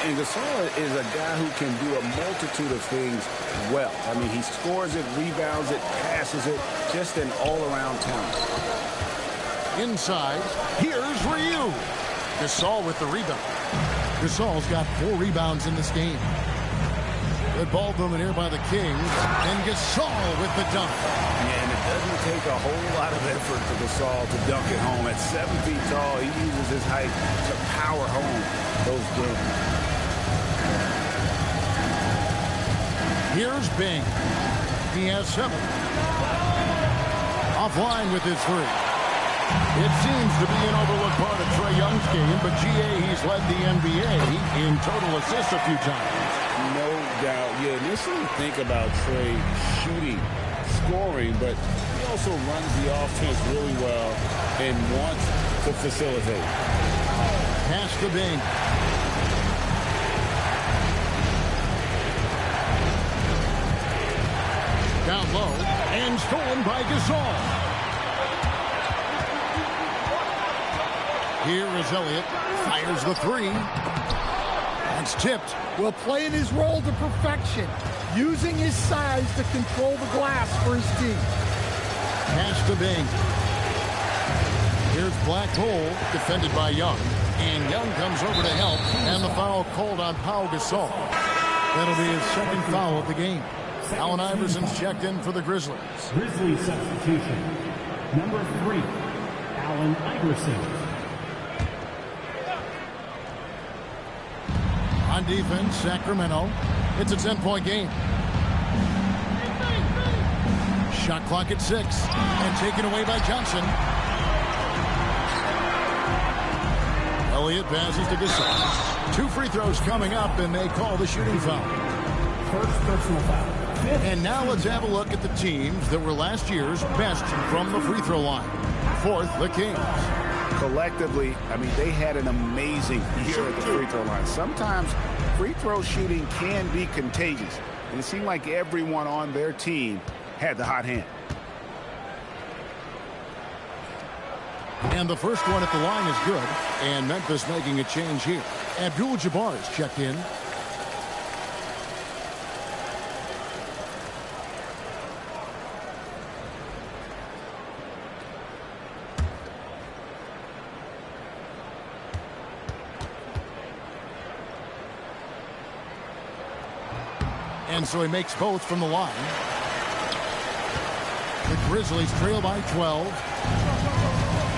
And Gasol is a guy who can do a multitude of things well. I mean, he scores it, rebounds it, passes it, just an all-around talent. Inside, here's Ryu. Gasol with the rebound. Gasol's got 4 rebounds in this game. Good ball movement here by the Kings. And Gasol with the dunk. Yeah, and it doesn't take a whole lot of effort for Gasol to dunk it home. At 7 feet tall, he uses his height to power home those games. Here's Bing. He has 7. Offline with his 3. It seems to be an overlooked part of Trae Young's game, but he's led the NBA in total assists a few times. No doubt. You initially think about Trae shooting, scoring, but he also runs the offense really well and wants to facilitate. Pass to Bing. Down low and stolen by Gasol. Here is Elliott. Fires the 3. That's tipped. Well, playing his role to perfection, using his size to control the glass for his team. Pass to Bing. Here's Black Hole, defended by Young. And Young comes over to help, and the foul called on Pau Gasol. That'll be his second foul of the game. Allen Iverson's checked in for the Grizzlies. Grizzlies substitution. Number 3, Allen Iverson. On defense, Sacramento. It's a 10-point game. Shot clock at 6. And taken away by Johnson. Elliott passes to Gasol. 2 free throws coming up, and they call the shooting foul. First personal foul. And now let's have a look at the teams that were last year's best from the free throw line. 4th, the Kings. Collectively, I mean, they had an amazing year at the free throw line. Sometimes free throw shooting can be contagious, and it seemed like everyone on their team had the hot hand. And the first one at the line is good, and Memphis making a change here. Abdul-Jabbar is checked in. And so he makes both from the line. The Grizzlies trail by 12.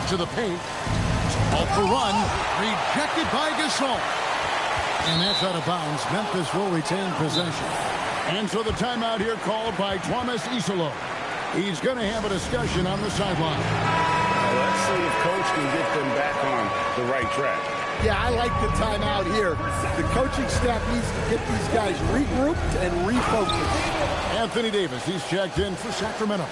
To the paint. Off the run. Rejected by Gasol. And that's out of bounds. Memphis will retain possession. And so the timeout here called by Thomas Isolo. He's going to have a discussion on the sideline. Let's see if Coach can get them back on the right track. Yeah, I like the timeout here. The coaching staff needs to get these guys regrouped and refocused. Anthony Davis, he's checked in for Sacramento.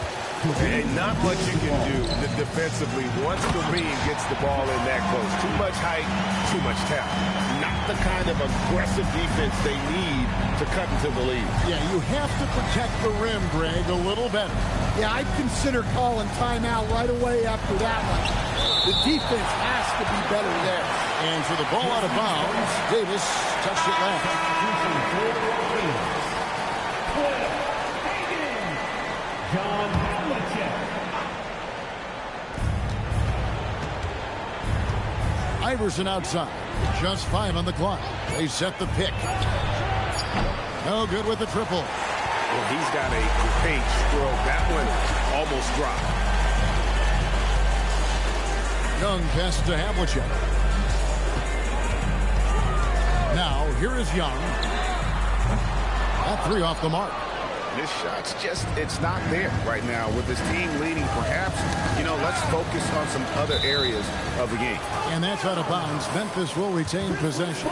Hey, not much you can do defensively once Kareem gets the ball in that close. Too much height, too much talent. Not the kind of aggressive defense they need to cut into the lead. Yeah, you have to protect the rim, Greg, a little better. Yeah, I'd consider calling timeout right away after that one. The defense has to be better there. And for the ball out of bounds, Davis touched it last. John Havlicek. Iverson outside. Just 5 on the clock. They set the pick. No good with the triple. Well, he's got a great stroke. That one almost dropped. Young passes to Havlicek. Now, here is Young. That 3 off the mark. His shot's just, it's not there right now. With his team leading, perhaps, let's focus on some other areas of the game. And that's out of bounds. Memphis will retain possession.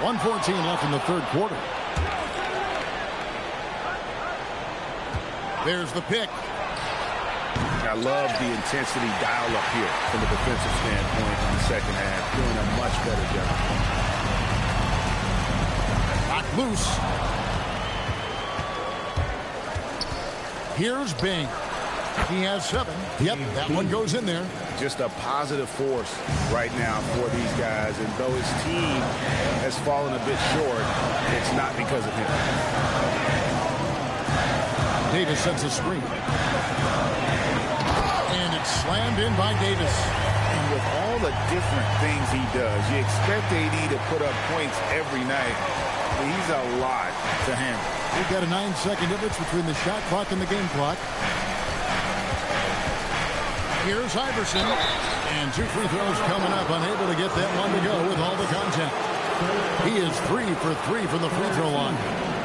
.114 left in the third quarter. There's the pick. I love the intensity dial up here from the defensive standpoint in the second half. Doing a much better job. Not loose. Here's Bing. He has 7. Yep, that one goes in there. Just a positive force right now for these guys. And though his team has fallen a bit short, it's not because of him. Davis sets a screen. And it's slammed in by Davis. And with all the different things he does, you expect AD to put up points every night. He's a lot to handle. We've got a 9-second difference between the shot clock and the game clock. Here's Iverson. And 2 free throws coming up. Unable to get that one to go with all the contact. He is 3 for 3 from the free throw line.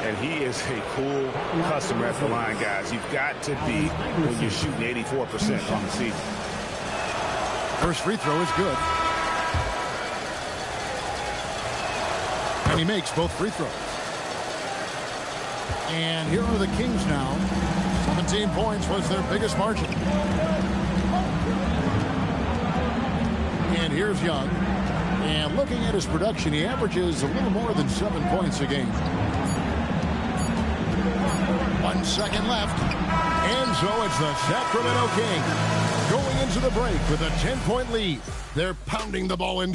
And he is a cool customer at the line, guys. You've got to be when you're shooting 84% on the season. First free throw is good. And he makes both free throws. And here are the Kings now. 17 points was their biggest margin. And here's Young. And looking at his production, he averages a little more than 7 points a game. 1 second left. And so it's the Sacramento Kings going into the break with a 10-point lead. They're pounding the ball in.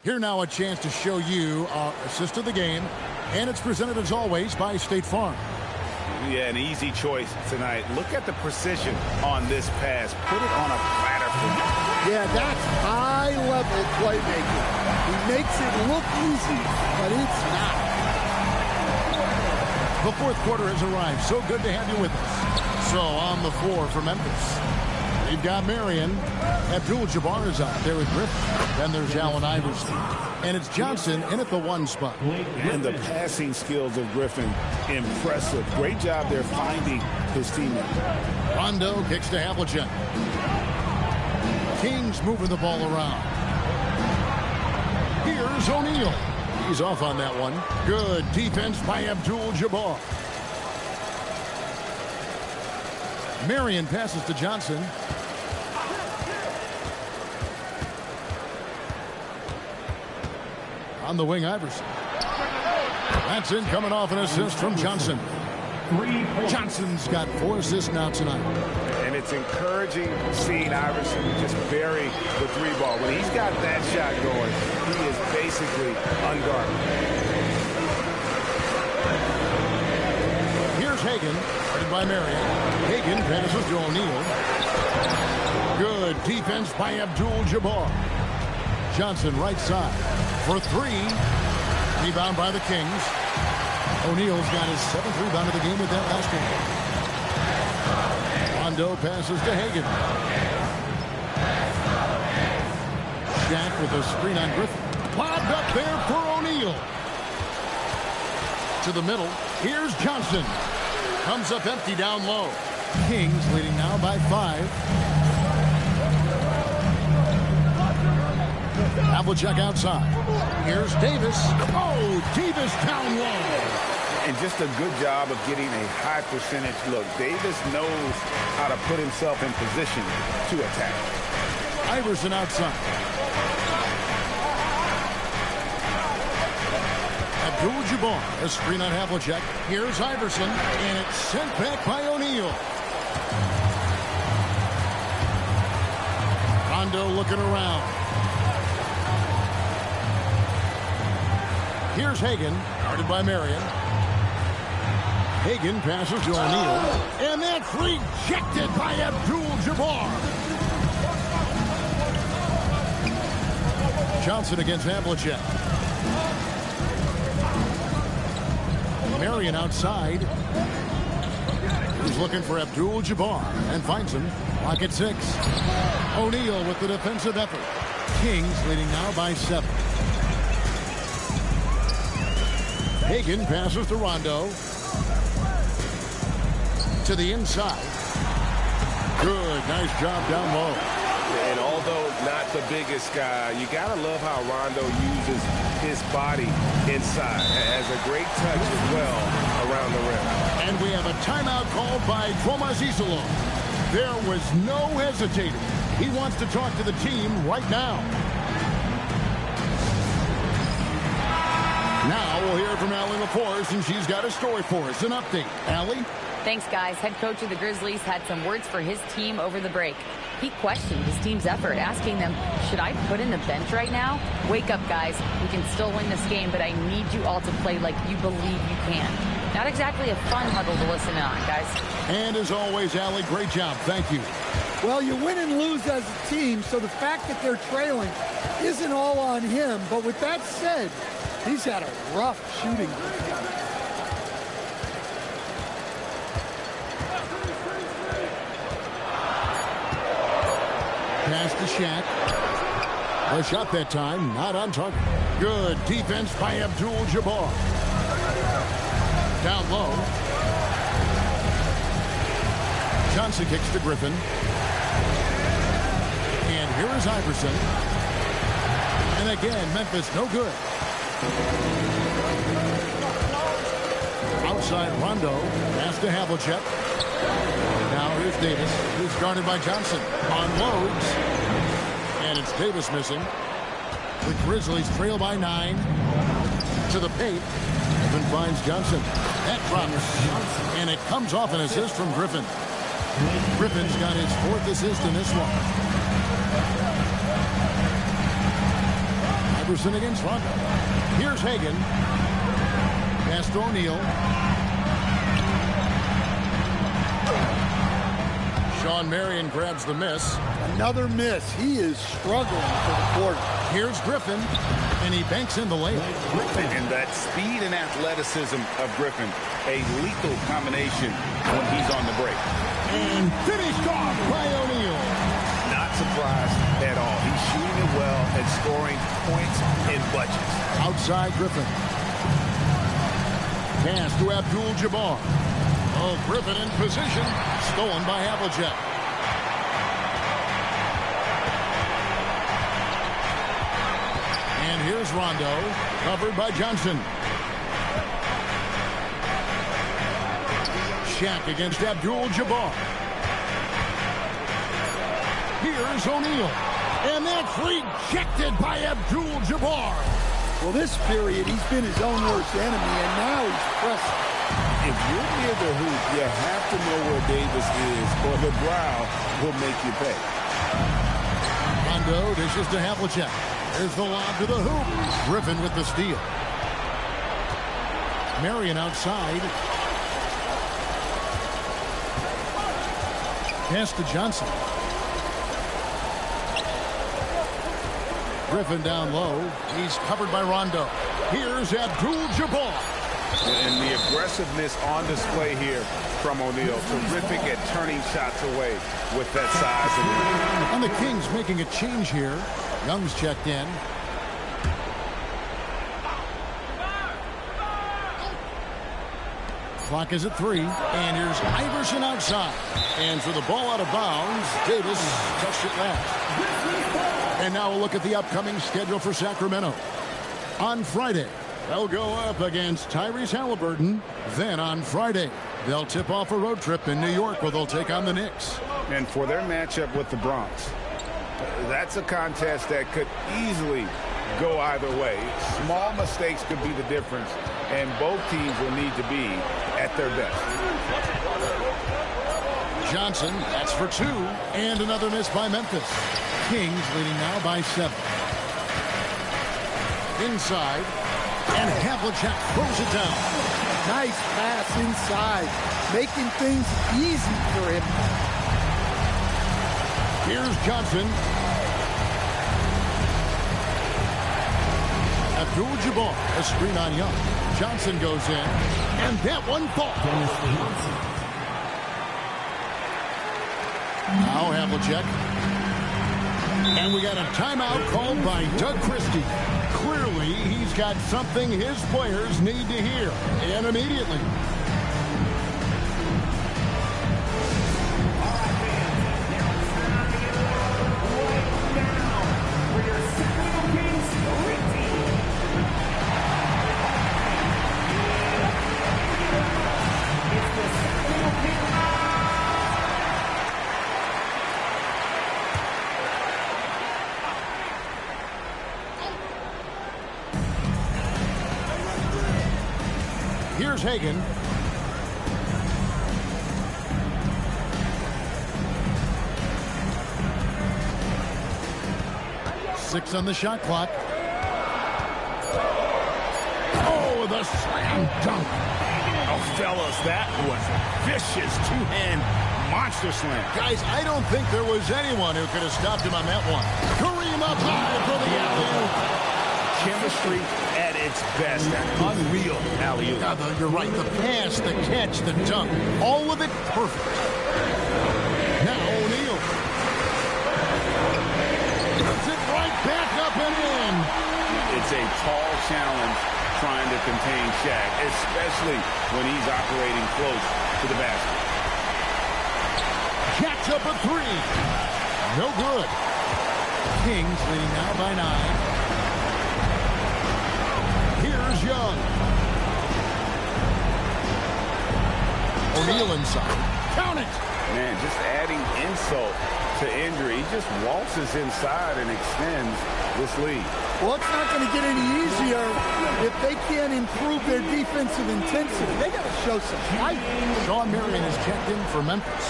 Here now a chance to show you our assist of the game. And it's presented as always by State Farm. Yeah, an easy choice tonight. Look at the precision on this pass. Put it on a platter for me. Yeah, that's high-level playmaking. He makes it look easy, but it's not. The fourth quarter has arrived. So good to have you with us. So on the floor for Memphis, we've got Marion. Abdul-Jabbar is out there with Griffin. Then there's Allen Iverson. And it's Johnson in at the 1 spot. And the passing skills of Griffin, impressive. Great job there finding his teammate. Rondo kicks to Havlicek. Kings moving the ball around. Here's O'Neal. He's off on that one. Good defense by Abdul-Jabbar. Marion passes to Johnson. On the wing, Iverson. That's in, coming off an assist from Johnson. Johnson's got 4 assists now tonight. And it's encouraging seeing Iverson just bury the 3 ball. When he's got that shot going, he is basically unguarded. Here's Hagan, headed by Marion. Hagan passes to O'Neal. Good defense by Abdul-Jabbar. Johnson right side for 3. Rebound by the Kings. O'Neal's got his 7th rebound of the game with that last one. Rondo passes to Hagan. Shaq with a screen on Griffin. Lobbed up there for O'Neal. To the middle. Here's Johnson. Comes up empty down low. Kings leading now by 5. Havlicek outside. Here's Davis. Oh, Davis down low. And just a good job of getting a high percentage look. Davis knows how to put himself in position to attack. Iverson outside. Abdul-Jabbar, a screen on Havlicek. Here's Iverson, and it's sent back by O'Neal. Rondo looking around. Here's Hagan, guarded by Marion. Hagan passes to O'Neal, and that's rejected by Abdul-Jabbar. Johnson against Havlicek. Marion outside. He's looking for Abdul-Jabbar and finds him. Lock at 6. O'Neal with the defensive effort. Kings leading now by 7. Hagan passes to Rondo. To the inside. Good, nice job down low. And although not the biggest guy, you got to love how Rondo uses his body inside. Has a great touch as well around the rim. And we have a timeout called by Thomas Isolo. There was no hesitating. He wants to talk to the team right now. Now we'll hear from Allie LaForce, and she's got a story for us. An update. Allie? Thanks, guys. Head coach of the Grizzlies had some words for his team over the break. He questioned his team's effort, asking them, should I put in the bench right now? Wake up, guys. We can still win this game, but I need you all to play like you believe you can. Not exactly a fun huddle to listen in on, guys. And as always, Allie, great job. Thank you. Well, you win and lose as a team, so the fact that they're trailing isn't all on him. But with that said, he's had a rough shooting weekend. Pass to Shaq. A shot that time, not on target. Good defense by Abdul-Jabbar. Down low. Johnson kicks to Griffin. And here is Iverson. And again, Memphis no good. Outside Rondo. Pass to Havlicek. Now here's Davis, who's guarded by Johnson. Unloads. And it's Davis missing. The Grizzlies trail by 9. To the paint. Griffin finds Johnson. That drops. And it comes off an assist from Griffin. Griffin's got his 4th assist in this one. Iverson against Rondo. Here's Hagan. Pass to O'Neal. Sean Marion grabs the miss. Another miss. He is struggling for the quarter. Here's Griffin, and he banks in the layup. And that speed and athleticism of Griffin, a lethal combination when he's on the break. And finished off by O'Neal. Not surprised at all. He's shooting it well and scoring points in bunches. Outside Griffin. Pass to Abdul-Jabbar. Oh, Griffin in position. Stolen by Havlicek. And here's Rondo. Covered by Johnson. Shaq against Abdul-Jabbar. Here's O'Neal. And that's rejected by Abdul-Jabbar. Well, this period, he's been his own worst enemy, and now he's pressing. If you're near the hoop, you have to know where Davis is, or the brow will make you pay. Rondo dishes to Havlicek. There's the lob to the hoop. Griffin with the steal. Marion outside. Pass to Johnson. Griffin down low. He's covered by Rondo. Here's Abdul-Jabbar. And the aggressiveness on display here from O'Neal. Terrific at turning shots away with that size. And the Kings making a change here. Young's checked in. Clock is at 3. And here's Iverson outside. And for the ball out of bounds, Davis touched it last. And now we'll look at the upcoming schedule for Sacramento. On Friday, they'll go up against Tyrese Halliburton. Then on Friday, they'll tip off a road trip in New York where they'll take on the Knicks. And for their matchup with the Bronx, that's a contest that could easily go either way. Small mistakes could be the difference, and both teams will need to be at their best. Johnson, that's for 2. And another miss by Memphis. Kings leading now by 7. Inside. And Havlicek throws it down. Nice pass inside, making things easy for him. Here's Johnson. Abdul-Jabbar, a screen on Young. Johnson goes in, and that one falls. Now Havlicek. And we got a timeout called by Doug Christie. Clearly, he's got something his players need to hear, and immediately. Here's Hagan. Six on the shot clock. Oh, the slam dunk. Oh, fellas, that was a vicious two-hand monster slam. Guys, I don't think there was anyone who could have stopped him on that one. Kareem up high for the alley-oop. Chemistry at its best. That unreal alley-oop. You're right. The pass, the catch, the dunk. All of it perfect. Now O'Neal. Puts it right back up and in. It's a tall challenge trying to contain Shaq, especially when he's operating close to the basket. Jacks up a three. No good. Kings leading now by 9. Here's Young. O'Neal inside. Count it. Man, just adding insult to injury. He just waltzes inside and extends this lead. Well, it's not going to get any easier if they can't improve their defensive intensity. They got to show some fight. Sean Marion is checked in for Memphis.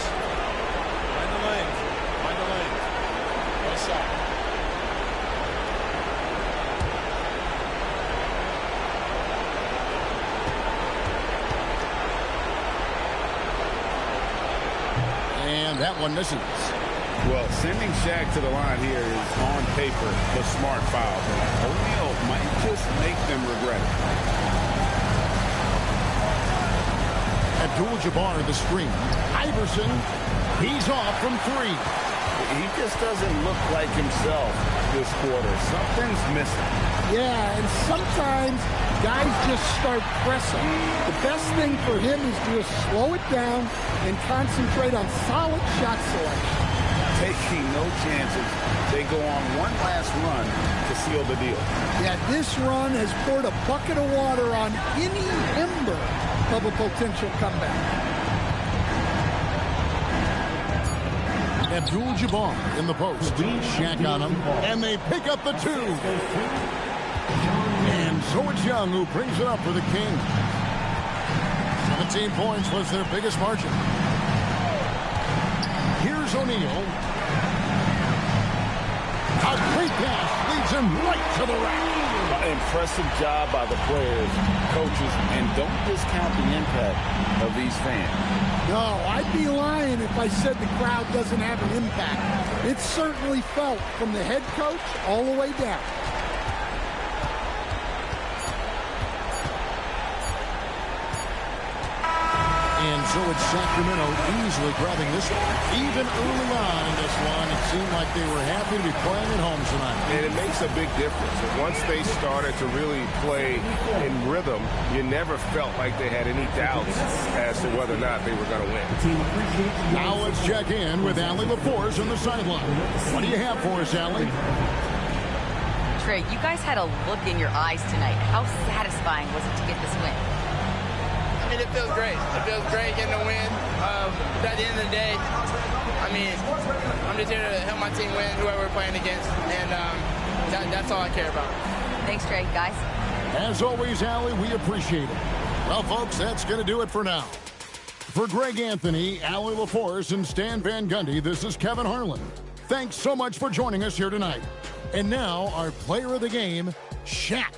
Find the lane. Find the lane. One shot. And that one misses. Well, sending Shaq to the line here is on paper the smart foul. O'Neal might just make them regret it. Abdul-Jabbar the screen. Iverson, he's off from 3. He just doesn't look like himself this quarter. Something's missing. Yeah, and sometimes guys just start pressing. The best thing for him is to just slow it down and concentrate on solid shot selection. Taking no chances. They go on one last run to seal the deal. Yeah, this run has poured a bucket of water on any ember of a potential comeback. Abdul-Jabbar in the post. Shaq on him. And they pick up the 2. And so it's Young who brings it up for the Kings. 17 points was their biggest margin. Here's O'Neal. A great pass leads him right to the rack. Impressive job by the players, coaches, and don't discount the impact of these fans. No, I'd be lying if I said the crowd doesn't have an impact. It's certainly felt from the head coach all the way down. And so it's Sacramento easily grabbing this one. Even early on in this one, it seemed like they were happy to be playing at home tonight. And it makes a big difference. Once they started to really play in rhythm, you never felt like they had any doubts as to whether or not they were going to win. Now let's check in with Allie LaForce on the sideline. What do you have for us, Allie? Trey, you guys had a look in your eyes tonight. How satisfying was it to get this win? I mean, it feels great. It feels great getting a win. But at the end of the day, I mean, I'm just here to help my team win, whoever we're playing against, and that's all I care about. Thanks, Trey. Guys? As always, Allie, we appreciate it. Well, folks, that's going to do it for now. For Greg Anthony, Allie LaForce, and Stan Van Gundy, this is Kevin Harlan. Thanks so much for joining us here tonight. And now, our player of the game, Shaq.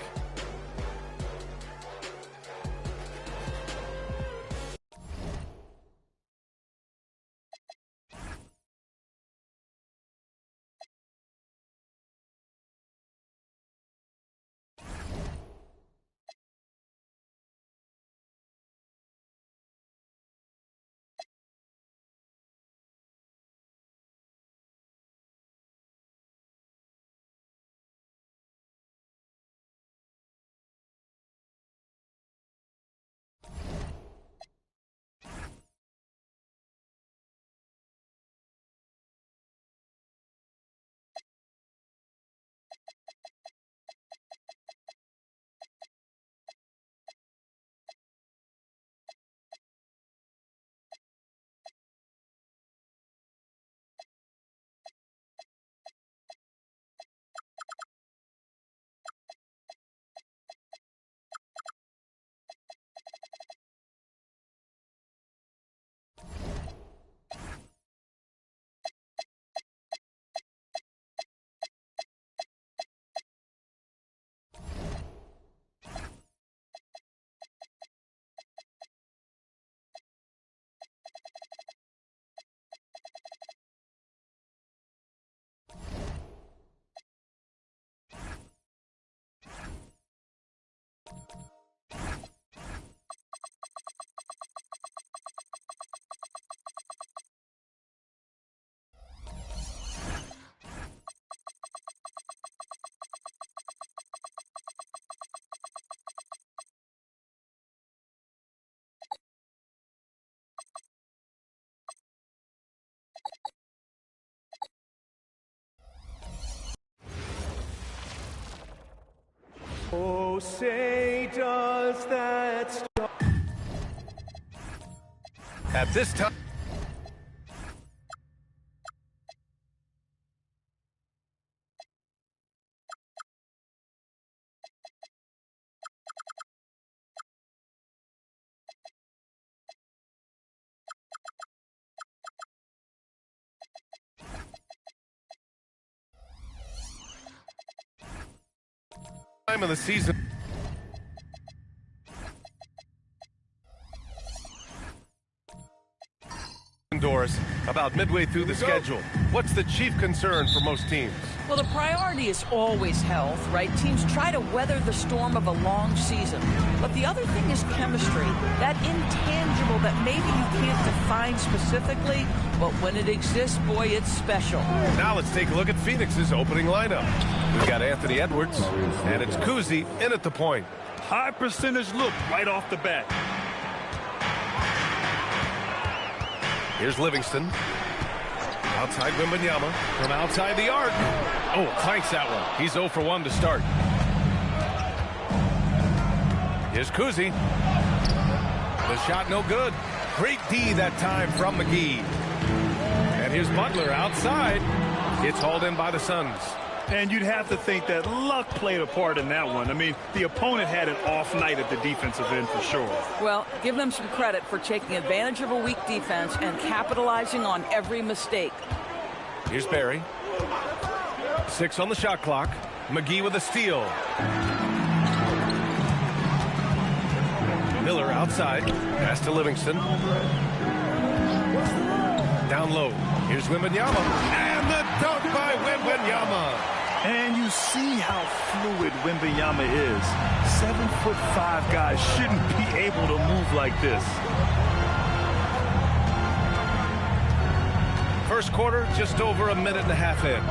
Oh, say does that stop? At this time. Time of the season. Indoors, about midway through the schedule. What's the chief concern for most teams? Well, the priority is always health, right? Teams try to weather the storm of a long season. But the other thing is chemistry, that intangible that maybe you can't define specifically, but when it exists, boy, it's special. Now let's take a look at Phoenix's opening lineup. We've got Anthony Edwards, and it's Kuzi in at the point. High percentage look right off the bat. Here's Livingston. Outside Wembanyama. From outside the arc. Oh, clanks that one. He's 0 for 1 to start. Here's Kuzi. The shot no good. Great D that time from McGee. And here's Butler outside. It's hauled in by the Suns. And you'd have to think that luck played a part in that one. I mean, the opponent had an off night at the defensive end for sure. Well, give them some credit for taking advantage of a weak defense and capitalizing on every mistake. Here's Barry. 6 on the shot clock. McGee with a steal. Miller outside. Pass to Livingston. Down low. Here's Wembanyama. And the dunk by Wembanyama. And you see how fluid Wembanyama is. 7'5" guys shouldn't be able to move like this. First quarter, just over a minute and a half in.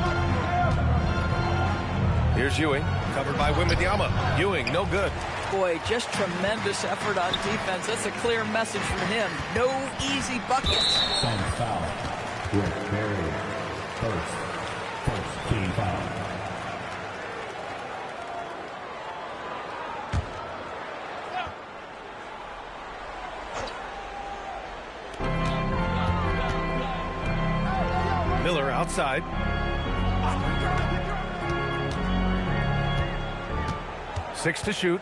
Here's Ewing, covered by Wembanyama. Ewing, no good. Boy, just tremendous effort on defense. That's a clear message from him. No easy buckets. Second foul. With Barry. First team foul. Miller outside. Six to shoot.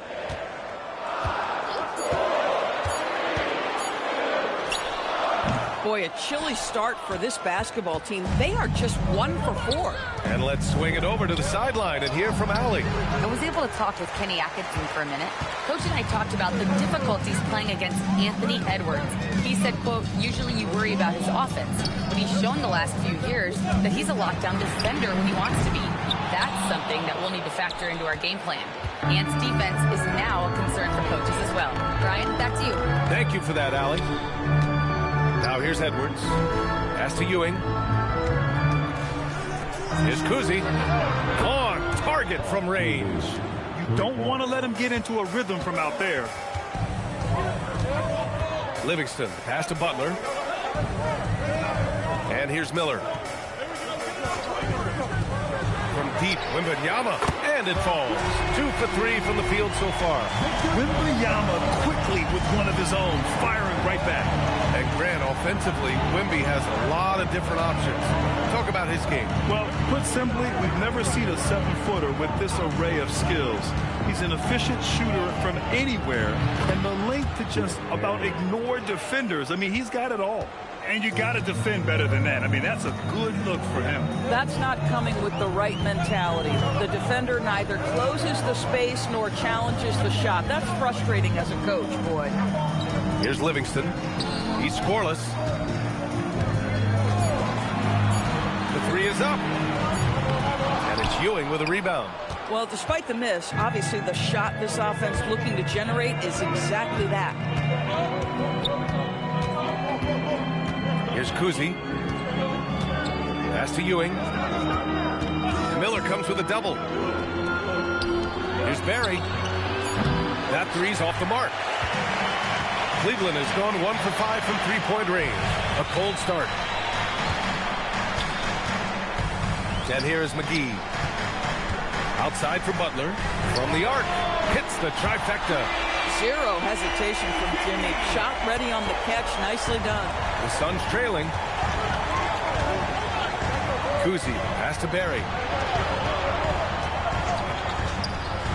Boy, a chilly start for this basketball team. They are just 1 for 4. And let's swing it over to the sideline and hear from Allie. I was able to talk with Kenny Atkinson for a minute. Coach and I talked about the difficulties playing against Anthony Edwards. He said, quote, usually you worry about his offense, but he's shown the last few years that he's a lockdown defender when he wants to be. That's something that we'll need to factor into our game plan. Ant's defense is now a concern for coaches as well. Brian, back to you. Thank you for that, Allie. Now here's Edwards. Pass to Ewing. Here's Kuzi. On target from range. You don't want to let him get into a rhythm from out there. Livingston. Pass to Butler. And here's Miller. From deep, Wembanyama. And it falls. 2 for 3 from the field so far. Wembanyama quickly with one of his own, firing right back. And Grant, offensively, Wemby has a lot of different options. Talk about his game. Well, put simply, we've never seen a 7-footer with this array of skills. He's an efficient shooter from anywhere, and the length to just about ignore defenders. I mean, he's got it all. And you got to defend better than that. I mean, that's a good look for him. That's not coming with the right mentality. The defender neither closes the space nor challenges the shot. That's frustrating as a coach, boy. Here's Livingston. He's scoreless. The three is up. And it's Ewing with a rebound. Well, despite the miss, obviously the shot this offense looking to generate is exactly that. Here's Kuzi. Pass to Ewing. Miller comes with a double. Here's Barry. That three's off the mark. Cleveland has gone 1 for 5 from three-point range. A cold start. And here is McGee. Outside for Butler. From the arc. Hits the trifecta. Zero hesitation from Jimmy. Shot ready on the catch. Nicely done. The Suns trailing. Kuzi, pass to Barry.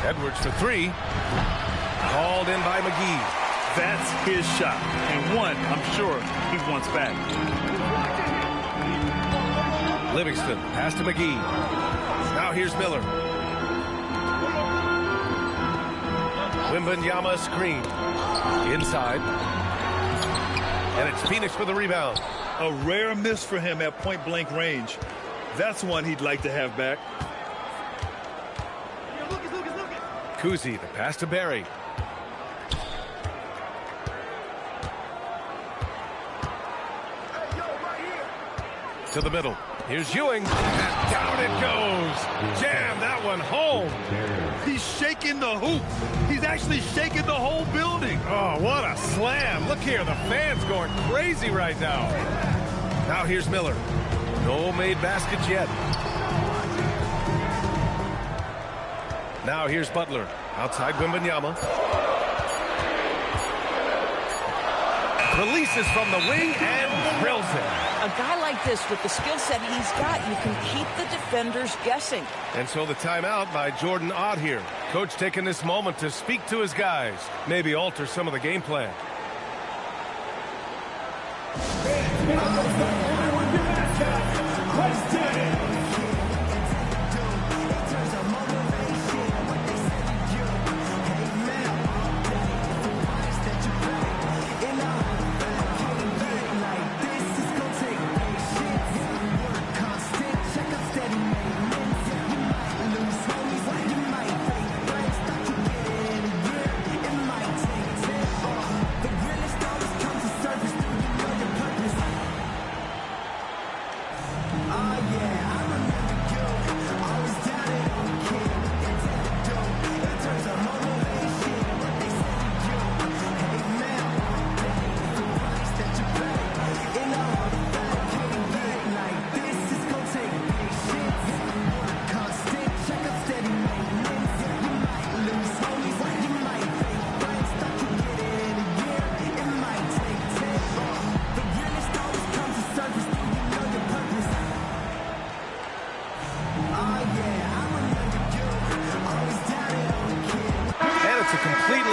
Edwards for three. Called in by McGee. That's his shot. And one, I'm sure, he wants back. Livingston, pass to McGee. Now here's Miller. Wembanyama screen. Inside. And it's Phoenix with the rebound. A rare miss for him at point-blank range. That's one he'd like to have back. Kuzi, the pass to Barry. To the middle. Here's Ewing. And down it goes. Jam that one home. He's shaking the hoop. He's actually shaking the whole building. Oh, what a slam. Look here. The fans going crazy right now. Now here's Miller. No made baskets yet. Now here's Butler. Outside Wembanyama. Releases from the wing and drills it. A guy like this, with the skill set he's got, you can keep the defenders guessing. And so the timeout by Jordan Ott here. Coach taking this moment to speak to his guys. Maybe alter some of the game plan.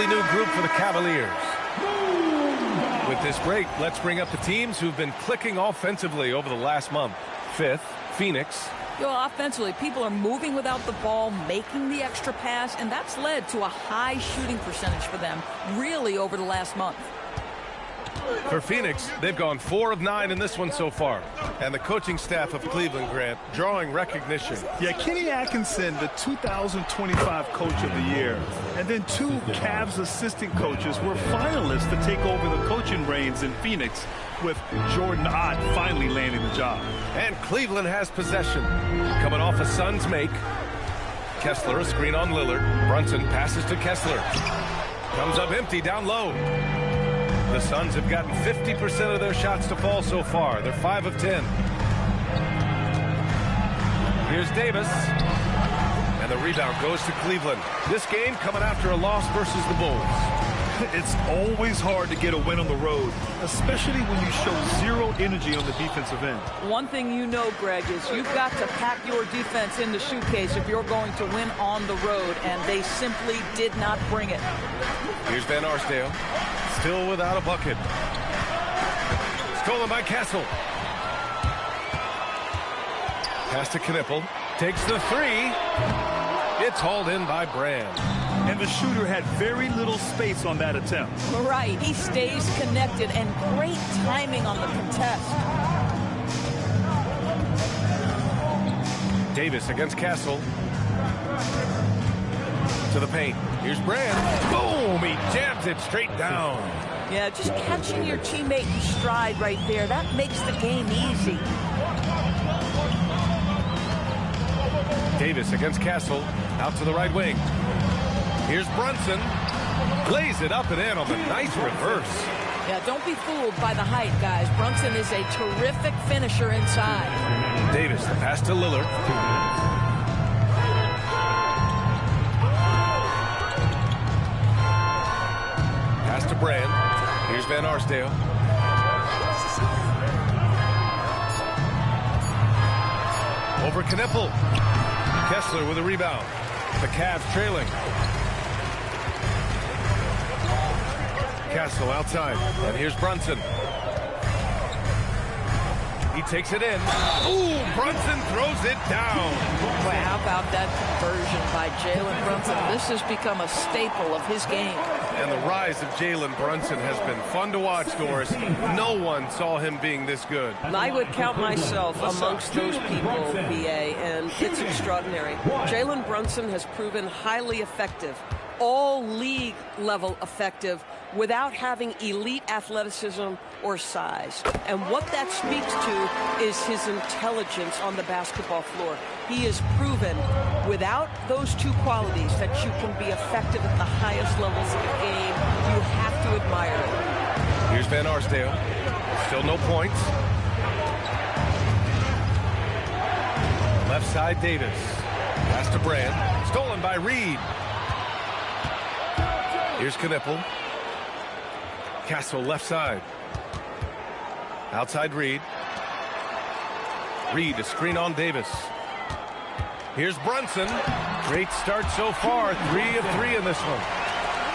New group for the Cavaliers. With this break, let's bring up the teams who've been clicking offensively over the last month. Fifth, Phoenix. Offensively, people are moving without the ball, making the extra pass, and that's led to a high shooting percentage for them, really, over the last month. For Phoenix, they've gone 4 of 9 in this one so far. And the coaching staff of Cleveland, Grant, drawing recognition. Yeah, Kenny Atkinson, the 2025 Coach of the Year. And then 2 Cavs assistant coaches were finalists to take over the coaching reins in Phoenix, with Jordan Ott finally landing the job. And Cleveland has possession. Coming off a Suns make. Kessler, a screen on Lillard. Brunson passes to Kessler. Comes up empty down low. The Suns have gotten 50% of their shots to fall so far. They're 5 of 10. Here's Davis. And the rebound goes to Cleveland. This game coming after a loss versus the Bulls. It's always hard to get a win on the road, especially when you show zero energy on the defensive end. One thing you know, Greg, is you've got to pack your defense in the shootcase if you're going to win on the road, and they simply did not bring it. Here's Van Arsdale. Still without a bucket. Stolen by Castle. Pass to Knippel. Takes the 3. It's hauled in by Brand. And the shooter had very little space on that attempt. Right. He stays connected, and great timing on the contest. Davis against Castle. To the paint. Here's Brand. Boom! He jams it straight down. Yeah, just catching your teammate in stride right there. That makes the game easy. Davis against Castle. Out to the right wing. Here's Brunson. Lays it up and in on the nice reverse. Yeah, don't be fooled by the height, guys. Brunson is a terrific finisher inside. Davis, the pass to Lillard. Brand. Here's Van Arsdale. Over Knippel. Kessler with a rebound. The Cavs trailing. Castle outside. And here's Brunson. He takes it in. Ooh, Brunson throws it down. Boy, how about that conversion by Jalen Brunson? This has become a staple of his game. And the rise of Jalen Brunson has been fun to watch, Doris. No one saw him being this good. I would count myself amongst those people, BA, and it's extraordinary. Jalen Brunson has proven highly effective, all league level effective, without having elite athleticism or size. And what that speaks to is his intelligence on the basketball floor. He has proven without those two qualities that you can be effective at the highest levels of the game. You have to admire it. Here's Van Arsdale. Still no points. Left side Davis. Pass to Brand. Stolen by Reed. Here's Knippel. Castle left side. Outside Reed. Reed, a screen on Davis. Here's Brunson. Great start so far. 3 of 3 in this one.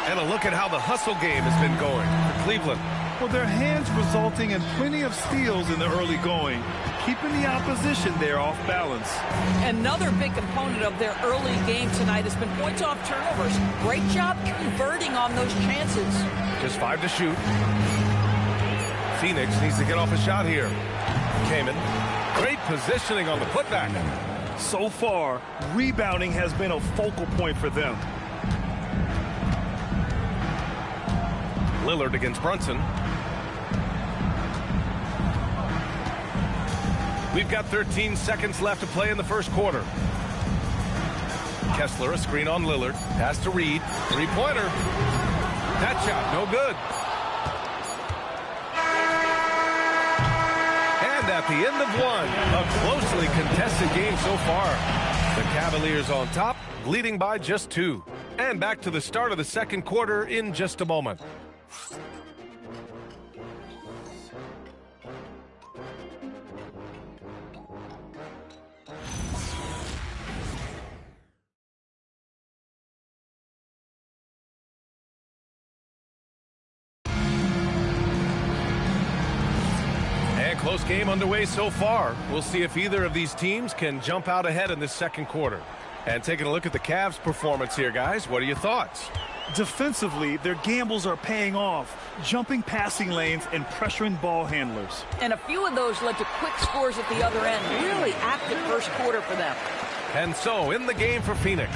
And a look at how the hustle game has been going for Cleveland. Well, their hands resulting in plenty of steals in the early going, keeping the opposition there off balance. Another big component of their early game tonight has been points off turnovers. Great job converting on those chances. Just 5 to shoot. Phoenix needs to get off a shot here. Kamen. Great positioning on the putback. So far, rebounding has been a focal point for them. Lillard against Brunson. We've got 13 seconds left to play in the first quarter. Kessler, a screen on Lillard. Pass to Reed. Three-pointer. That shot, no good. And at the end of one, a closely contested game so far. The Cavaliers on top, leading by just 2. And back to the start of the second quarter in just a moment. Close game underway so far. We'll see if either of these teams can jump out ahead in this second quarter. And taking a look at the Cavs' performance here, guys, what are your thoughts? Defensively, their gambles are paying off, jumping passing lanes and pressuring ball handlers. And a few of those led to quick scores at the other end. Really active first quarter for them. And so, in the game for Phoenix,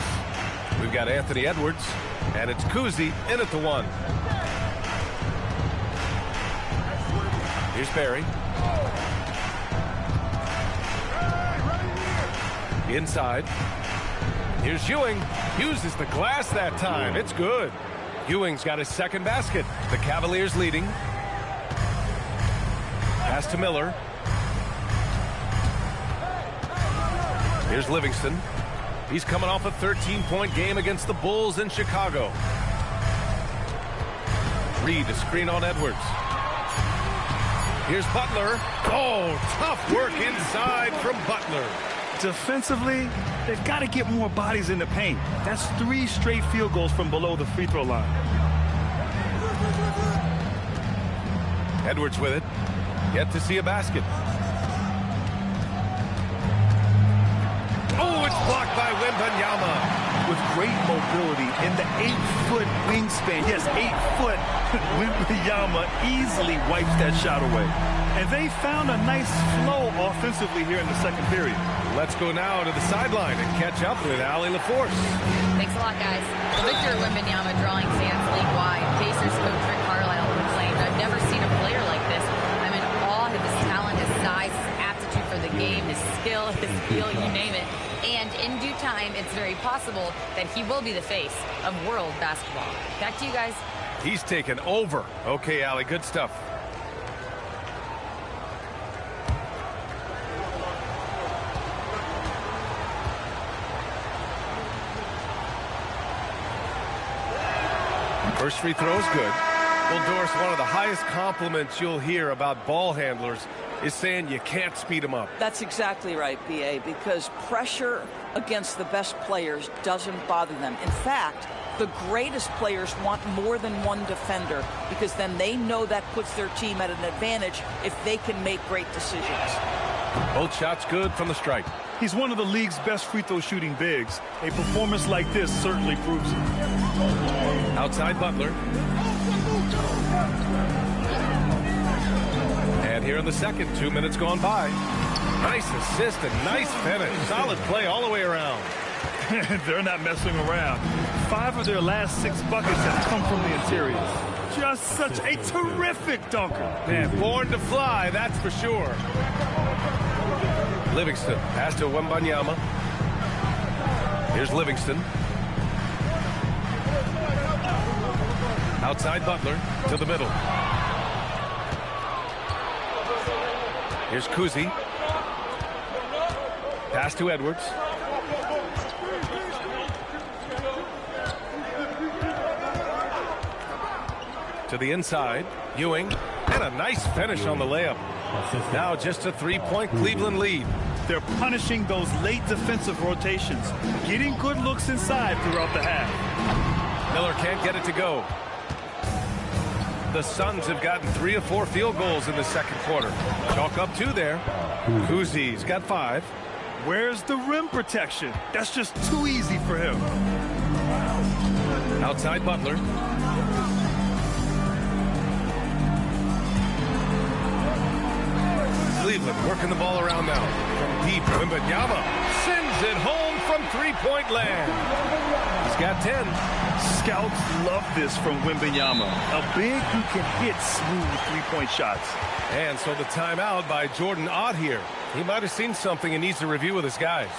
we've got Anthony Edwards, and it's Kuzi in at the 1. Here's Barry. Inside. Here's Ewing. Uses the glass that time. It's good. Ewing's got his second basket. The Cavaliers leading. Pass to Miller. Here's Livingston. He's coming off a 13-point game against the Bulls in Chicago. Reed, a screen on Edwards. Here's Butler. Oh, tough work inside from Butler. Defensively, they've got to get more bodies in the paint. That's 3 straight field goals from below the free throw line. Edwards with it. Yet to see a basket. Oh, it's blocked by Wembanyama. With great mobility in the 8-foot wingspan. Yes, 8 foot. Wembanyama easily wipes that shot away. And they found a nice flow offensively here in the second period. Let's go now to the sideline and catch up with Allie LaForce. Thanks a lot, guys. Victor Wembanyama drawing fans league-wide. Pacers coach Rick Carlisle proclaimed, "I've never seen a player like this. I'm in awe of his talent, his size, his aptitude for the game, his skill, his feel, you name it. And in due time, it's very possible that he will be the face of world basketball." Back to you guys. He's taken over. Okay, Allie, good stuff. First free throw is good. Well, Doris, one of the highest compliments you'll hear about ball handlers is saying you can't speed them up. That's exactly right, B.A., because pressure against the best players doesn't bother them. In fact, the greatest players want more than one defender because then they know that puts their team at an advantage if they can make great decisions. Both shots good from the stripe. He's one of the league's best free throw shooting bigs. A performance like this certainly proves it. Outside Butler. And here in the second, 2 minutes gone by. Nice assist and nice finish. Solid play all the way around. They're not messing around. 5 of their last 6 buckets have come from the interior. Just such a terrific dunker. Man, born to fly, that's for sure. Livingston, pass to Wembanyama. Here's Livingston. Outside Butler to the middle. Here's Kuzi. Pass to Edwards. To the inside, Ewing, and a nice finish on the layup. Now just a 3-point Cleveland lead. They're punishing those late defensive rotations, getting good looks inside throughout the half. Miller can't get it to go. The Suns have gotten 3 or 4 field goals in the second quarter. Chalk up 2 there. Kuzi's got 5. Where's the rim protection? That's just too easy for him. Outside Butler. Cleveland working the ball around now. From deep, Wembanyama sends it home from 3-point land. He's got 10. Scouts love this from Wembanyama. A big who can hit smooth 3-point shots. And so the timeout by Jordan Ott here. He might have seen something and needs to review with his guys.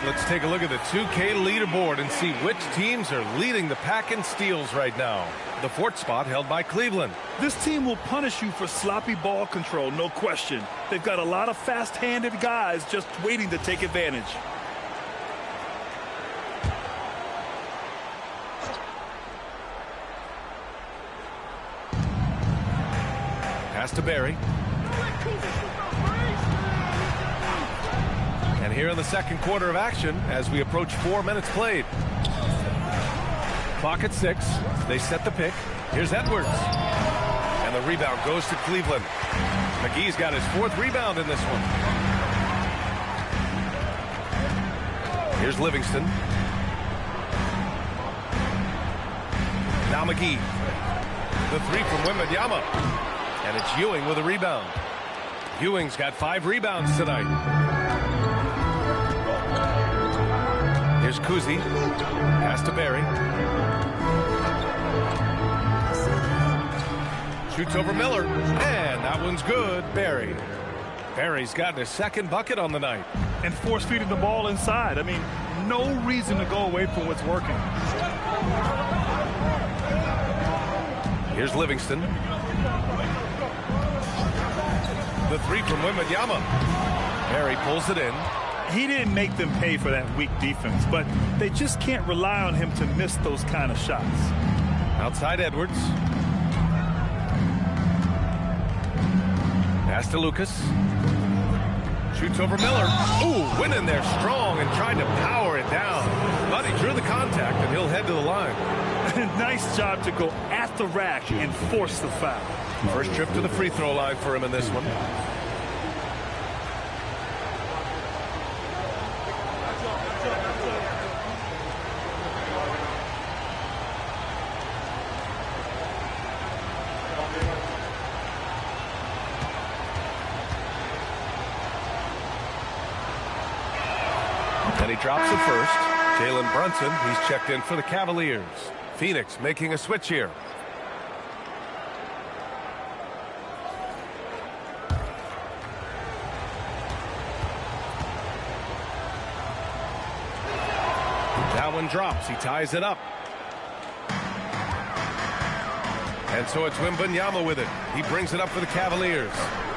Let's take a look at the 2K leaderboard and see which teams are leading the pack in steals right now. The 4th spot held by Cleveland. This team will punish you for sloppy ball control, no question. They've got a lot of fast-handed guys just waiting to take advantage. Pass to Barry. And here in the second quarter of action as we approach 4 minutes played. Clock at 6. They set the pick. Here's Edwards. And the rebound goes to Cleveland. McGee's got his 4th rebound in this one. Here's Livingston. Now McGee. The 3 from Wembanyama. And it's Ewing with a rebound. Ewing's got 5 rebounds tonight. Here's Kuzi. Pass to Barry. Shoots over Miller. And that one's good. Barry. Barry's gotten his 2nd bucket on the night. And force feeding the ball inside. I mean, no reason to go away from what's working. Here's Livingston. The 3 from Wembanyama. Barry pulls it in. He didn't make them pay for that weak defense, but they just can't rely on him to miss those kind of shots. Outside Edwards. Pass to Lucas. Shoots over Miller. Ooh, went in there strong and tried to power it down. But he drew the contact, and he'll head to the line. Nice job to go at the rack and force the foul. First trip to the free throw line for him in this one. And he drops it first. Jalen Brunson, he's checked in for the Cavaliers. Phoenix making a switch here. That one drops. He ties it up. And so it's Wembanyama with it. He brings it up for the Cavaliers.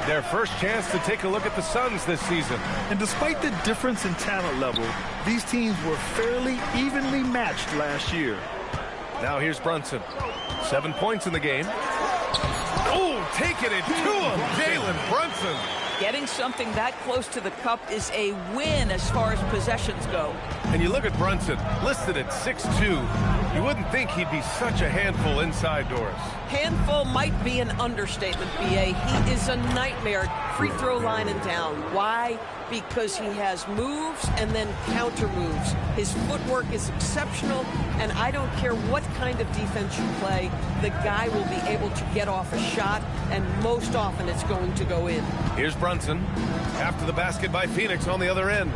Their first chance to take a look at the Suns this season. And despite the difference in talent level, these teams were fairly evenly matched last year. Now here's Brunson. 7 points in the game. Oh, taking it to him, Jalen Brunson. Getting something that close to the cup is a win as far as possessions go. And you look at Brunson, listed at 6'2". You wouldn't think he'd be such a handful inside doors. Handful might be an understatement, B.A. He is a nightmare free throw line and down. Why? Because he has moves and then counter moves. His footwork is exceptional, and I don't care what kind of defense you play, the guy will be able to get off a shot, and most often it's going to go in. Here's Brunson after the basket by Phoenix on the other end.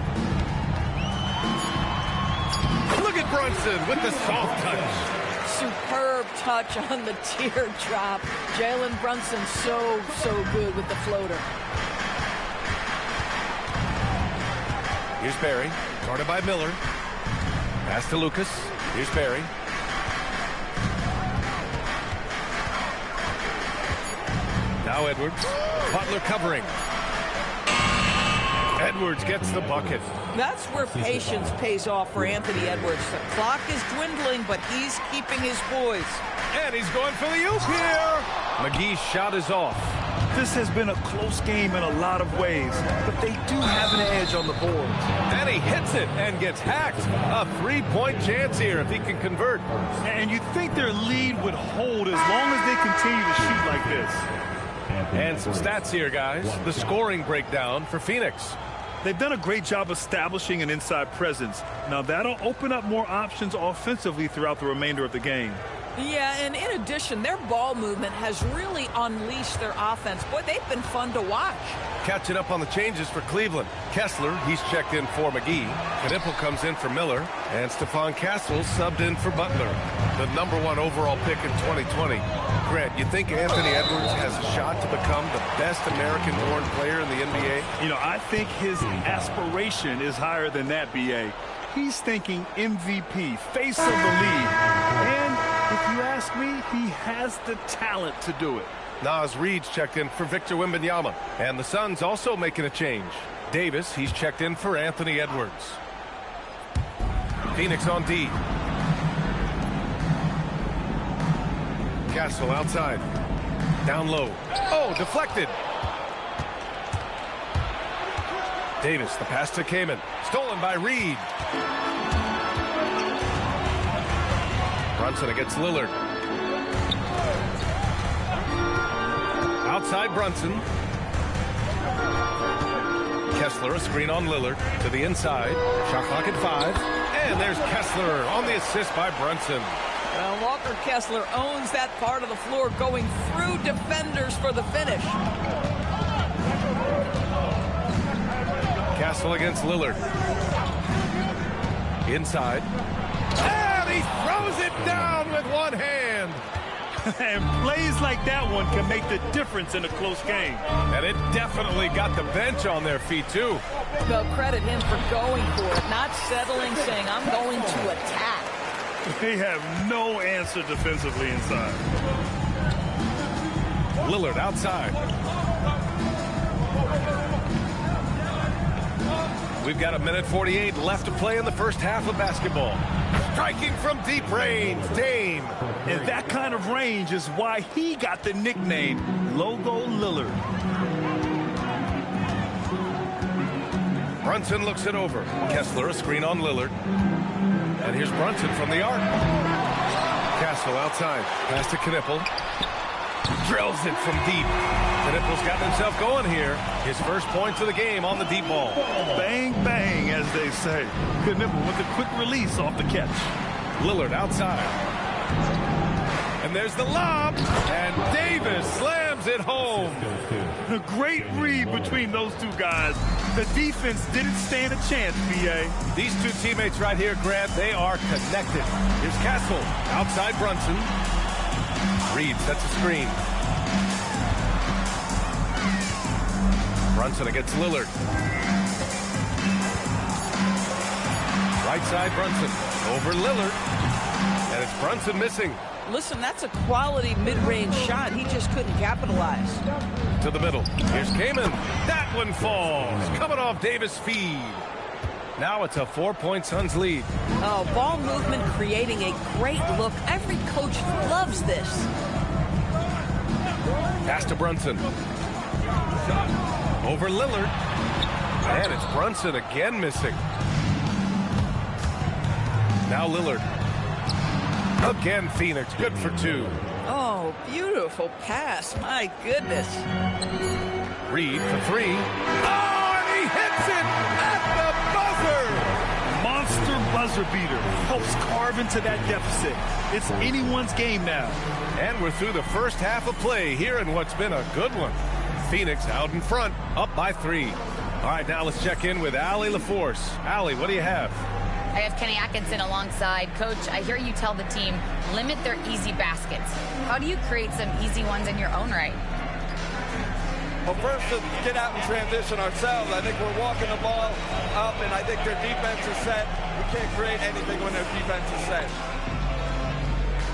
Look at Brunson with the soft touch. Superb touch on the teardrop. Jalen Brunson so good with the floater. Here's Barry, guarded by Miller. Pass to Lucas. Here's Barry. Now Edwards. Butler covering. Edwards gets the bucket. That's where patience pays off for Anthony Edwards. The clock is dwindling, but he's keeping his poise. And he's going for the oop here. McGee's shot is off. This has been a close game in a lot of ways, but they do have an edge on the board. And he hits it and gets hacked. A three-point chance here if he can convert. And you'd think their lead would hold as long as they continue to shoot like this. And some stats here, guys. The scoring breakdown for Phoenix. They've done a great job establishing an inside presence. Now that'll open up more options offensively throughout the remainder of the game. Yeah, and in addition, their ball movement has really unleashed their offense. Boy, they've been fun to watch. Catching up on the changes for Cleveland. Kessler, he's checked in for McGee. Knipple comes in for Miller. And Stephon Castle subbed in for Butler. The #1 overall pick in 2020. Grant, you think Anthony Edwards has a shot to become the best American-born player in the NBA? You know, I think his aspiration is higher than that, B.A. He's thinking MVP, face of the league. And if you ask me, he has the talent to do it. Naz Reid's checked in for Victor Wembanyama. And the Suns also making a change. Davis, he's checked in for Anthony Edwards. Phoenix on D. Castle outside. Down low. Oh, deflected. Davis, the pass to Kaman. Stolen by Reid. Brunson against Lillard. Outside Brunson. Kessler, a screen on Lillard. To the inside. Shot clock at 5. And there's Kessler on the assist by Brunson. Well, Walker Kessler owns that part of the floor, going through defenders for the finish. Castle against Lillard. Inside. And he throws it down with one hand. And plays like that one can make the difference in a close game. And it definitely got the bench on their feet, too. Well, credit him for going for it, not settling, saying, I'm going to attack. They have no answer defensively inside. Lillard outside. We've got 1:48 left to play in the first half of basketball. Striking from deep range, Dame. And that kind of range is why he got the nickname Logo Lillard. Brunson looks it over. Kessler, a screen on Lillard. And here's Brunson from the arc. Castle outside. Pass to Knipple. Drills it from deep. Knipple's got himself going here. His first points of the game on the deep ball. Bang, bang, as they say. Knipple with a quick release off the catch. Lillard outside. And there's the lob. And Davis slams it home. A great read between those two guys. The defense didn't stand a chance, B.A. These two teammates right here, Grant, they are connected. Here's Castle outside Brunson. Reed sets a screen. Brunson against Lillard. Right side Brunson. Over Lillard. And it's Brunson missing. Listen, that's a quality mid-range shot. He just couldn't capitalize. To the middle. Here's Kamen. That one falls. Coming off Davis' feed. Now it's a 4-point Suns lead. Oh, ball movement creating a great look. Every coach loves this. Pass to Brunson. Over Lillard. And it's Brunson again missing. Now Lillard. Again, Phoenix. Good for 2. Oh, beautiful pass. My goodness. Reed for 3. Oh, and he hits it at the buzzer. Monster buzzer beater. Helps carve into that deficit. It's anyone's game now. And we're through the first half of play here in what's been a good one. Phoenix out in front, up by 3. All right, now let's check in with Allie LaForce. Allie, what do you have? I have Kenny Atkinson alongside. Coach, I hear you tell the team, limit their easy baskets. How do you create some easy ones in your own right? Well, first, to get out and transition ourselves. I think we're walking the ball up, and I think their defense is set. We can't create anything when their defense is set.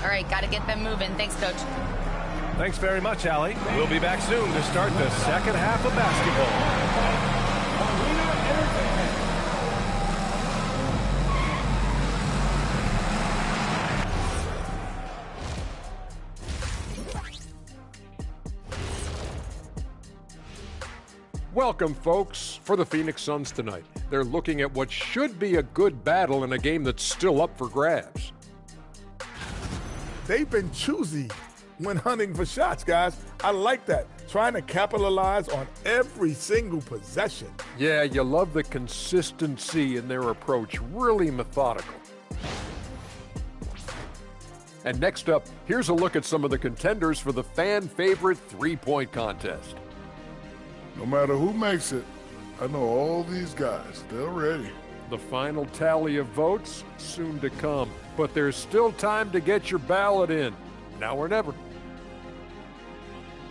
All right, got to get them moving. Thanks, Coach. Thanks very much, Allie. We'll be back soon to start the second half of basketball. Welcome, folks, for the Phoenix Suns tonight. They're looking at what should be a good battle in a game that's still up for grabs. They've been choosy when hunting for shots, guys. I like that. Trying to capitalize on every single possession. Yeah, you love the consistency in their approach. Really methodical. And next up, here's a look at some of the contenders for the fan-favorite three-point contest. No matter who makes it, I know all these guys. They're ready. The final tally of votes soon to come, but there's still time to get your ballot in. Now or never.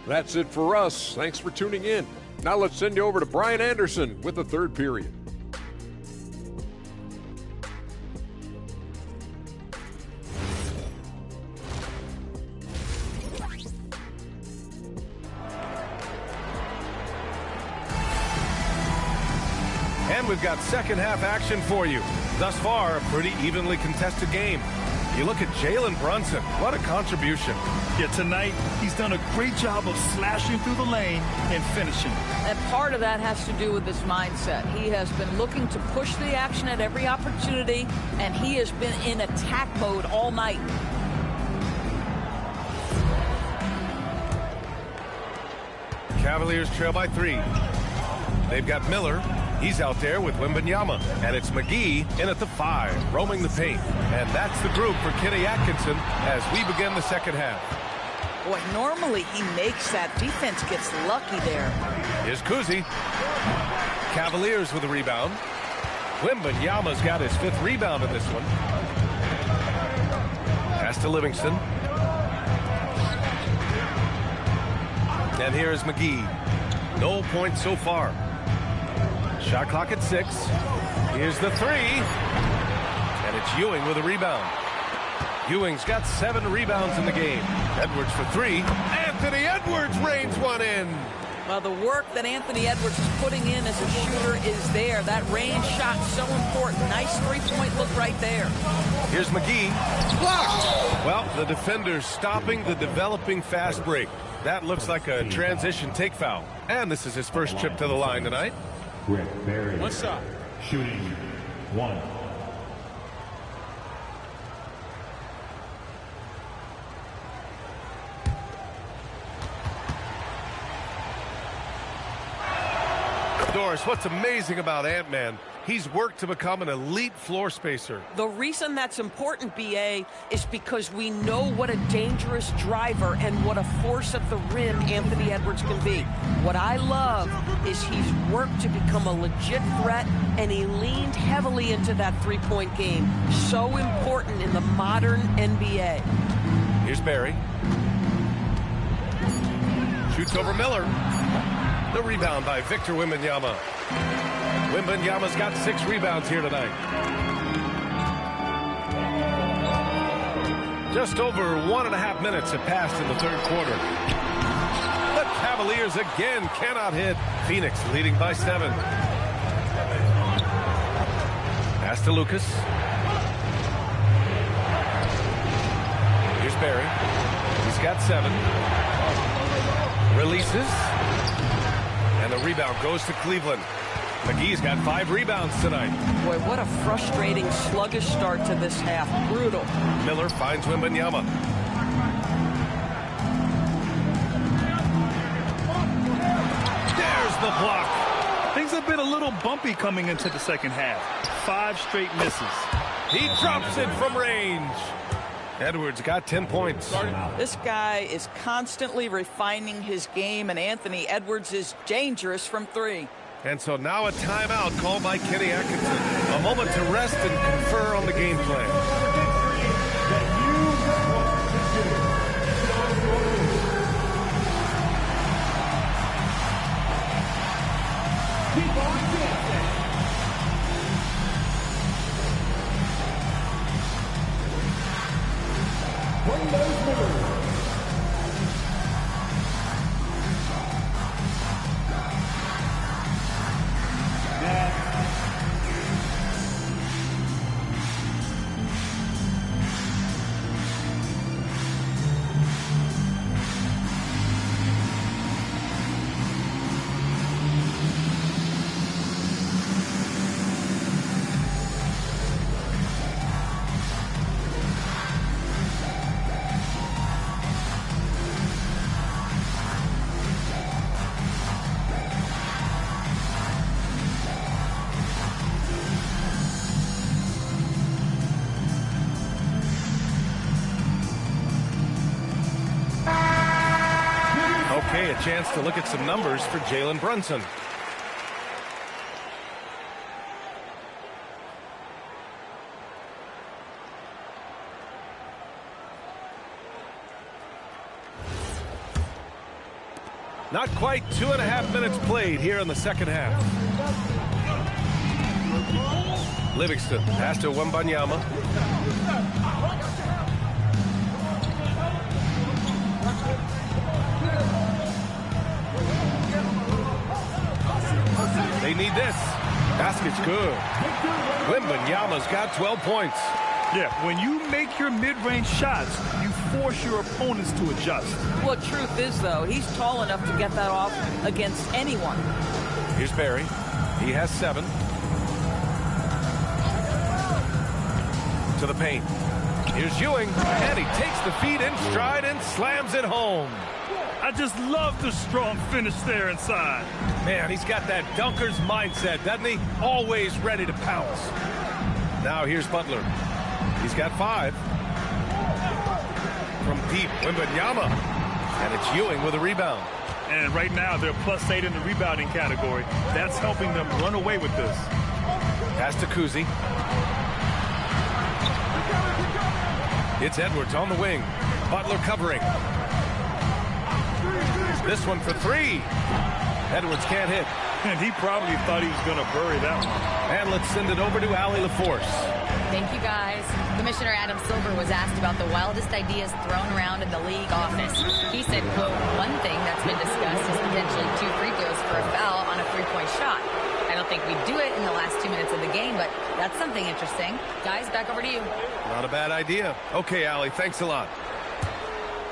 That's it for us. Thanks for tuning in. Now let's send you over to Brian Anderson with the third period. And we've got second half action for you. Thus far, a pretty evenly contested game. You look at Jalen Brunson. What a contribution. Yeah, tonight, he's done a great job of slashing through the lane and finishing. And part of that has to do with his mindset. He has been looking to push the action at every opportunity, and he has been in attack mode all night. Cavaliers trail by 3. They've got Miller. He's out there with Wembanyama. And it's McGee in at the 5, roaming the paint. And that's the group for Kenny Atkinson as we begin the second half. Boy, normally he makes that. Defense gets lucky there. Here's Kuzi. Cavaliers with a rebound. Wembanyama's got his 5th rebound in this one. Pass to Livingston. And here is McGee. No points so far. Shot clock at 6. Here's the 3. And it's Ewing with a rebound. Ewing's got 7 rebounds in the game. Edwards for 3. Anthony Edwards reigns one in. Well, the work that Anthony Edwards is putting in as a shooter is there. That range shot so important. Nice three-point look right there. Here's McGee. Blocked. Well, the defender's stopping the developing fast break. That looks like a transition take foul. And this is his first trip to the line tonight. Quick, Barry. One shot. Shooting 1. Doris, what's amazing about Ant-Man, he's worked to become an elite floor spacer. The reason that's important, BA, is because we know what a dangerous driver and what a force at the rim Anthony Edwards can be. What I love is he's worked to become a legit threat, and he leaned heavily into that three-point game. So important in the modern NBA. Here's Barry. Shoots over Miller. The rebound by Victor Wembanyama. Wembanyama's got 6 rebounds here tonight. Just over 1.5 minutes have passed in the third quarter. The Cavaliers again cannot hit. Phoenix leading by 7. Pass to Lucas. Here's Barry. He's got 7. Releases. And the rebound goes to Cleveland. McGee's got 5 rebounds tonight. Boy, what a frustrating, sluggish start to this half. Brutal. Miller finds Wembanyama. There's the block. Things have been a little bumpy coming into the second half. 5 straight misses. He drops it from range. Edwards got 10 points. This guy is constantly refining his game, and Anthony Edwards is dangerous from 3. And so now a timeout called by Kenny Atkinson. A moment to rest and confer on the game plan. Okay, a chance to look at some numbers for Jalen Brunson. Not quite 2.5 minutes played here in the second half. Livingston pass to Wembanyama. They need this. Basket's good. Wembanyama's got 12 points. Yeah, when you make your mid-range shots, you force your opponents to adjust. Well, truth is, though, he's tall enough to get that off against anyone. Here's Barry. He has 7. To the paint. Here's Ewing. And he takes the feed in stride and slams it home. I just love the strong finish there inside. Man, he's got that dunker's mindset, doesn't he? Always ready to pounce. Now here's Butler. He's got 5. From deep, Wembanyama. And it's Ewing with a rebound. And right now, they're +8 in the rebounding category. That's helping them run away with this. Pass to Kuzi. It's Edwards on the wing. Butler covering. This one for 3. Edwards can't hit. And he probably thought he was going to bury that one. And let's send it over to Allie LaForce. Thank you, guys. Commissioner Adam Silver was asked about the wildest ideas thrown around in the league office. He said, quote, one thing that's been discussed is potentially 2 free throws for a foul on a 3-point shot. I don't think we'd do it in the last 2 minutes of the game, but that's something interesting. Guys, back over to you. Not a bad idea. Okay, Allie, thanks a lot.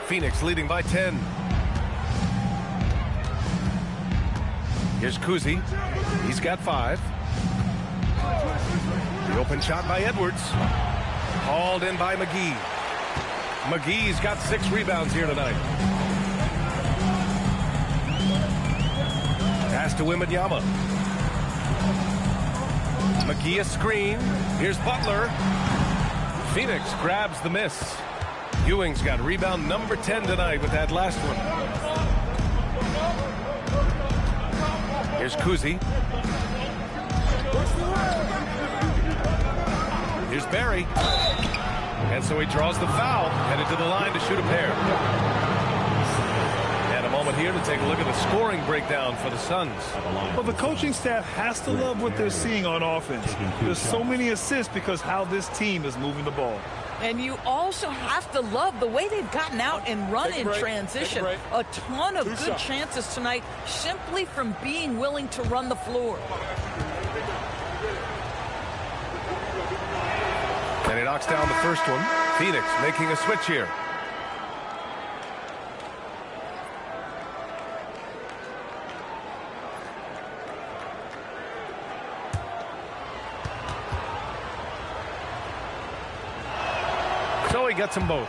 Phoenix leading by 10. Here's Kuzi. He's got 5. The open shot by Edwards. Hauled in by McGee. McGee's got 6 rebounds here tonight. Pass to Wembanyama. McGee a screen. Here's Butler. Phoenix grabs the miss. Ewing's got rebound number 10 tonight with that last one. Here's Kuzi. Here's Barry. And so he draws the foul, headed to the line to shoot a pair. And a moment here to take a look at the scoring breakdown for the Suns. Well, the coaching staff has to love what they're seeing on offense. There's so many assists because how this team is moving the ball. And you also have to love the way they've gotten out and run in transition. A ton of good chances tonight simply from being willing to run the floor. And he knocks down the first one. Phoenix making a switch here. So he gets them both.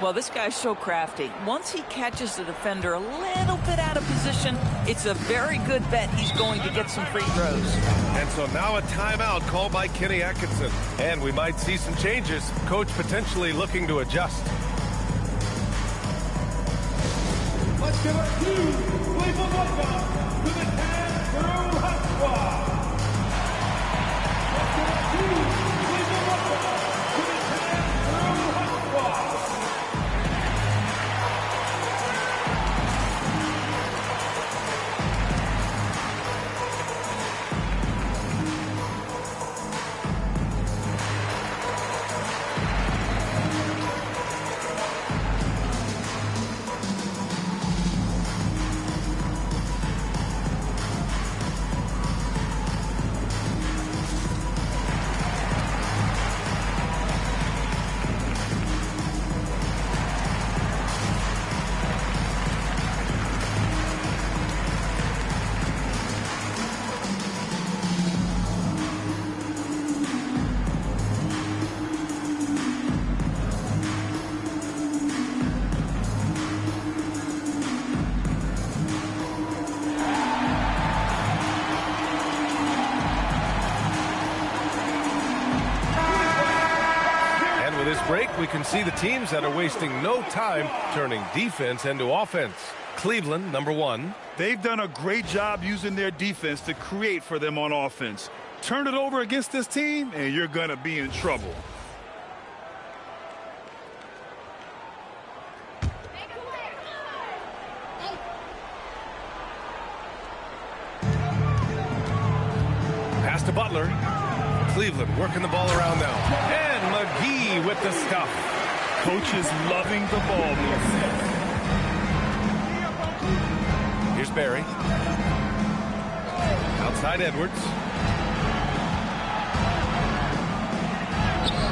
Well, this guy's so crafty. Once he catches the defender a little bit out of position, it's a very good bet he's going to get some free throws. And so now a timeout called by Kenny Atkinson. And we might see some changes. Coach potentially looking to adjust. Let's give it to Cleveland welcome to the 10 Crew Hot Squad. Let's give it to Cleveland welcome to the 10 Crew Hot Squad. We can see the teams that are wasting no time turning defense into offense. Cleveland, number 1. They've done a great job using their defense to create for them on offense. Turn it over against this team, and you're going to be in trouble. Pass to Butler. Cleveland working the ball around now. And McGee with the stuff. Coach is loving the ball movement. Here's Barry. Outside Edwards.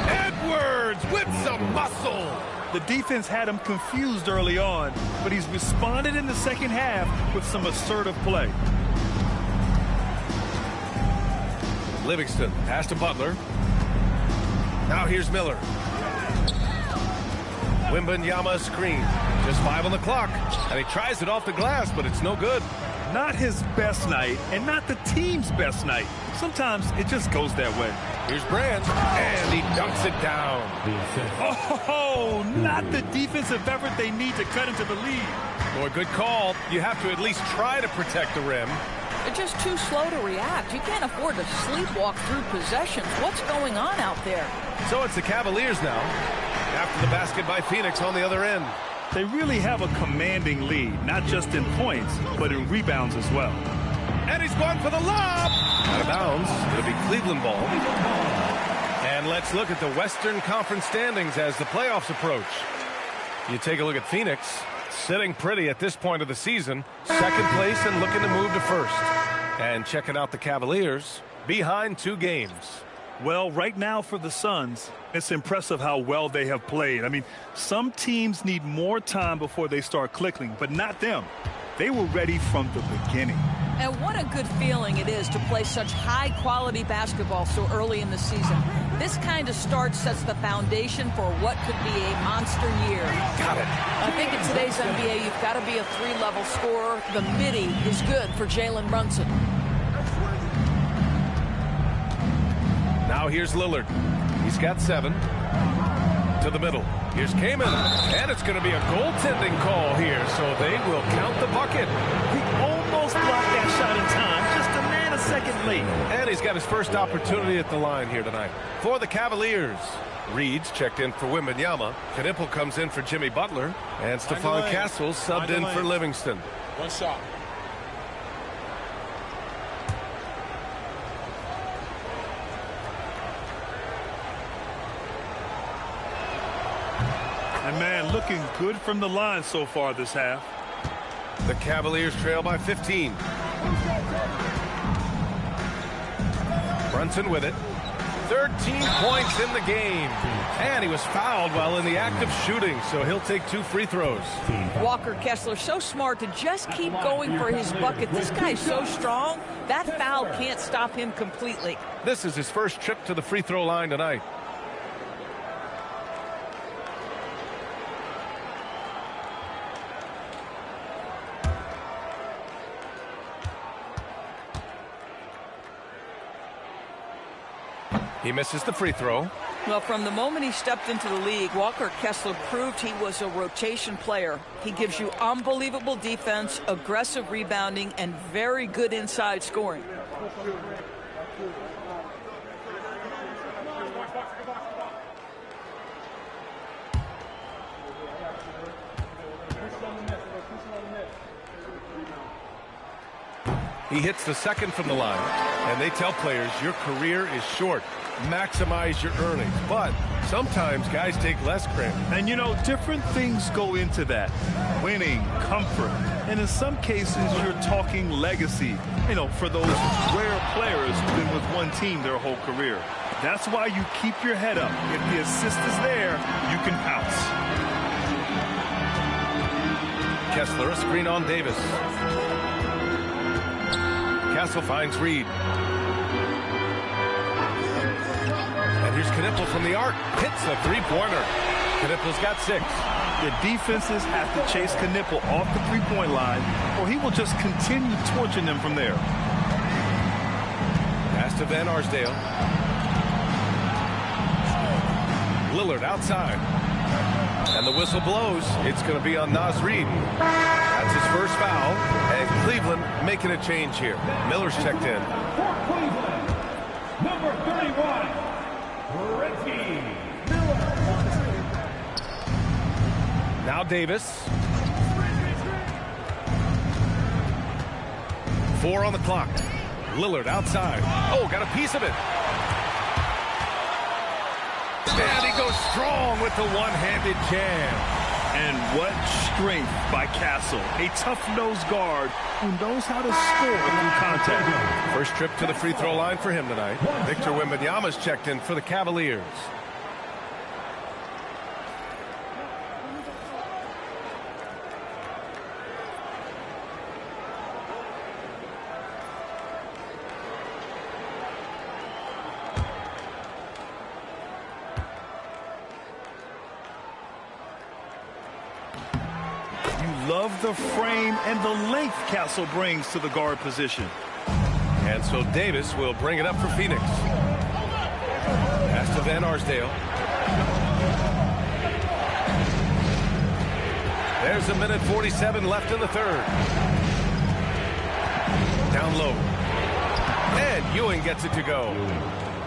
Edwards with some muscle. The defense had him confused early on, but he's responded in the second half with some assertive play. Livingston, pass to Butler. Now here's Miller. Wembanyama screen. Just 5 on the clock. And he tries it off the glass, but it's no good. Not his best night, and not the team's best night. Sometimes it just goes that way. Here's Brand, and he dunks it down. Oh, not the defensive effort they need to cut into the lead. Boy, good call. You have to at least try to protect the rim. They're just too slow to react. You can't afford to sleepwalk through possessions. What's going on out there? So it's the Cavaliers now, after the basket by Phoenix on the other end. They really have a commanding lead, not just in points, but in rebounds as well. And he's going for the lob. Out of bounds. It'll be Cleveland ball. And let's look at the Western Conference standings as the playoffs approach. You take a look at Phoenix, sitting pretty at this point of the season. Second place and looking to move to first. And checking out the Cavaliers, behind 2 games. Well, right now for the Suns, it's impressive how well they have played. I mean, some teams need more time before they start clicking, but not them. They were ready from the beginning. And what a good feeling it is to play such high-quality basketball so early in the season. This kind of start sets the foundation for what could be a monster year. Got it. I think in today's NBA, you've got to be a 3-level scorer. The midi is good for Jalen Brunson. Now here's Lillard. He's got 7. To the middle. Here's Kaman. And it's going to be a goaltending call here, so they will count the bucket. He almost blocked that shot in time, just a nanosecond late. And he's got his first opportunity at the line here tonight. For the Cavaliers, Reed's checked in for Wembanyama. Knipple comes in for Jimmy Butler. And Stephon Castle subbed in for Livingston. One shot. And man, looking good from the line so far this half. The Cavaliers trail by 15. Brunson with it. 13 points in the game. And he was fouled while in the act of shooting, so he'll take 2 free throws. Walker Kessler so smart to just keep going for his bucket. This guy's so strong, that foul can't stop him completely. This is his first trip to the free throw line tonight. He misses the free throw. Well, from the moment he stepped into the league, Walker Kessler proved he was a rotation player. He gives you unbelievable defense, aggressive rebounding, and very good inside scoring. He hits the second from the line, and they tell players your career is short. Maximize your earnings, but sometimes guys take less credit. And you know, different things go into that. Winning, comfort, and in some cases you're talking legacy. You know, for those rare players who've been with one team their whole career. That's why you keep your head up. If the assist is there, you can pounce. Kessler, a screen on Davis. Castle finds Reed. And here's Knipple from the arc. Hits a three-pointer. Knipple's got 6. The defenses have to chase Knipple off the three-point line, or he will just continue torching them from there. Pass to Van Arsdale. Lillard outside. And the whistle blows. It's going to be on Naz Reid. That's his first foul. And Cleveland making a change here. Miller's checked in. For Cleveland, number 31, Reggie Miller. Now Davis. 4 on the clock. Lillard outside. Oh, got a piece of it. And he goes strong with the one-handed jam. And what strength by Castle. A tough-nosed guard who knows how to score through contact. First trip to the free throw line for him tonight. Victor Wembanyama's checked in for the Cavaliers. Love the frame and the length Castle brings to the guard position. And so Davis will bring it up for Phoenix. Pass to Van Arsdale. There's a minute 47 left in the third. Down low. And Ewing gets it to go.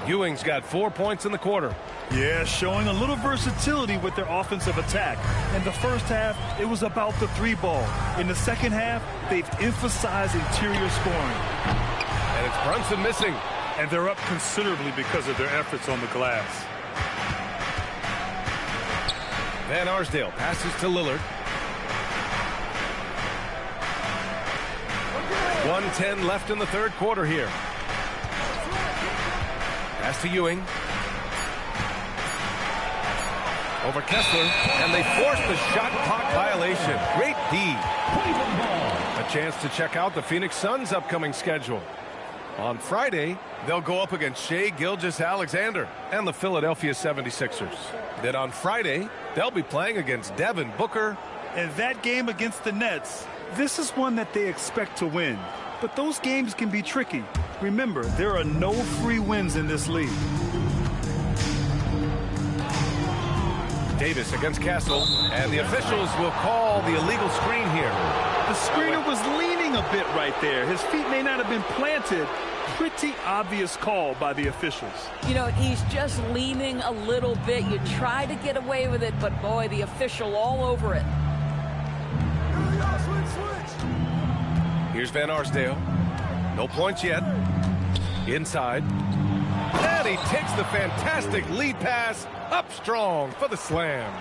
Ewing's got 4 points in the quarter. Yeah, showing a little versatility with their offensive attack. In the first half, it was about the 3-ball. In the second half, they've emphasized interior scoring. And it's Brunson missing. And they're up considerably because of their efforts on the glass. Van Arsdale passes to Lillard. 1:10 left in the third quarter here. Pass to Ewing. Over Kessler, and they force the shot clock violation. violation. Great D. A chance to check out the Phoenix Suns' upcoming schedule. On Friday, they'll go up against Shai Gilgeous-Alexander and the Philadelphia 76ers. Then on Friday, they'll be playing against Devin Booker. And that game against the Nets, this is one that they expect to win. But those games can be tricky. Remember, there are no free wins in this league. Davis against Castle, and the officials will call the illegal screen here. The screener was leaning a bit right there. His feet may not have been planted. Pretty obvious call by the officials. You know, he's just leaning a little bit. You try to get away with it, but boy, the official all over it. Here's Van Arsdale. No points yet. Inside. And he takes the fantastic lead pass up strong for the slam.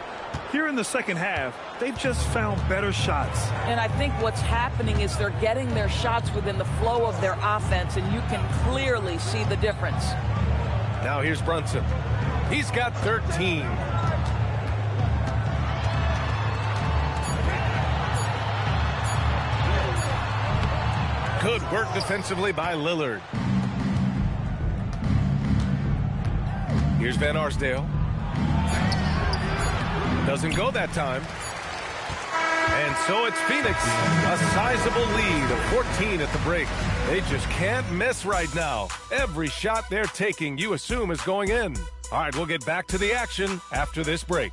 Here in the second half, they've just found better shots. And I think what's happening is they're getting their shots within the flow of their offense, and you can clearly see the difference. Now here's Brunson. He's got 13. Good work defensively by Lillard. Here's Van Arsdale. Doesn't go that time. And so it's Phoenix. A sizable lead of 14 at the break. They just can't miss right now. Every shot they're taking, you assume, is going in. All right, we'll get back to the action after this break.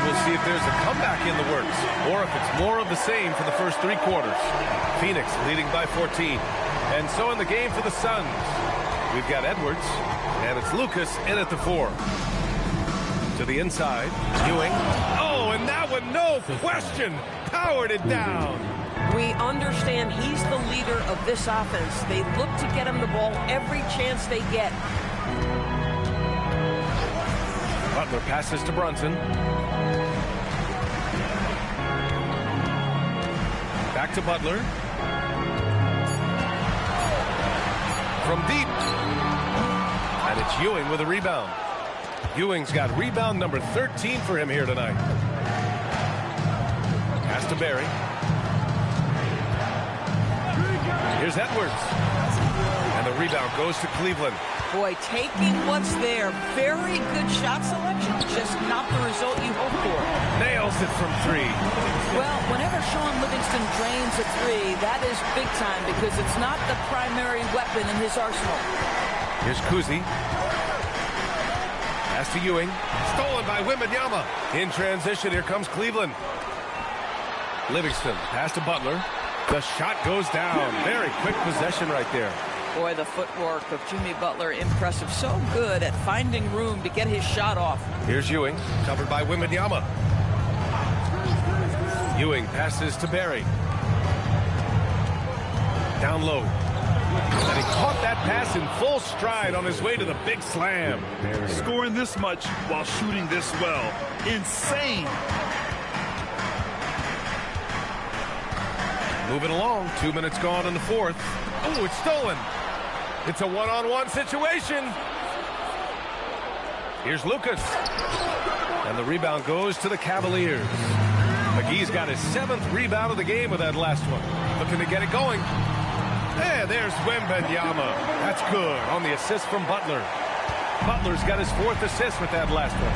We'll see if there's a comeback in the works or if it's more of the same for the first three quarters. Phoenix leading by 14. And so in the game for the Suns, we've got Edwards, and it's Lucas in at the 4. To the inside, Ewing. Oh, and that one, no question, powered it down. We understand he's the leader of this offense. They look to get him the ball every chance they get. Butler passes to Brunson. Back to Butler. From deep. And it's Ewing with a rebound. Ewing's got rebound number 13 for him here tonight. Pass to Barry. Here's Edwards. And the rebound goes to Cleveland. Boy, taking what's there. Very good shot selection, just not the result you hope for. Nails it from 3. Well, whenever Sean Livingston drains a 3, that is big time because it's not the primary weapon in his arsenal. Here's Kuzi. Pass to Ewing. Stolen by Wembanyama. In transition, here comes Cleveland. Livingston, pass to Butler. The shot goes down. Very quick possession right there. Boy, the footwork of Jimmy Butler, impressive. So good at finding room to get his shot off. Here's Ewing, covered by Wembanyama. Ewing passes to Barry. Down low. And he caught that pass in full stride on his way to the big slam. Scoring this much while shooting this well. Insane. Moving along, 2 minutes gone in the fourth. Oh, it's stolen. It's a one-on-one situation. Here's Lucas. And the rebound goes to the Cavaliers. McGee's got his 7th rebound of the game with that last one. Looking to get it going. And there's Wembanyama. That's good on the assist from Butler. Butler's got his 4th assist with that last one.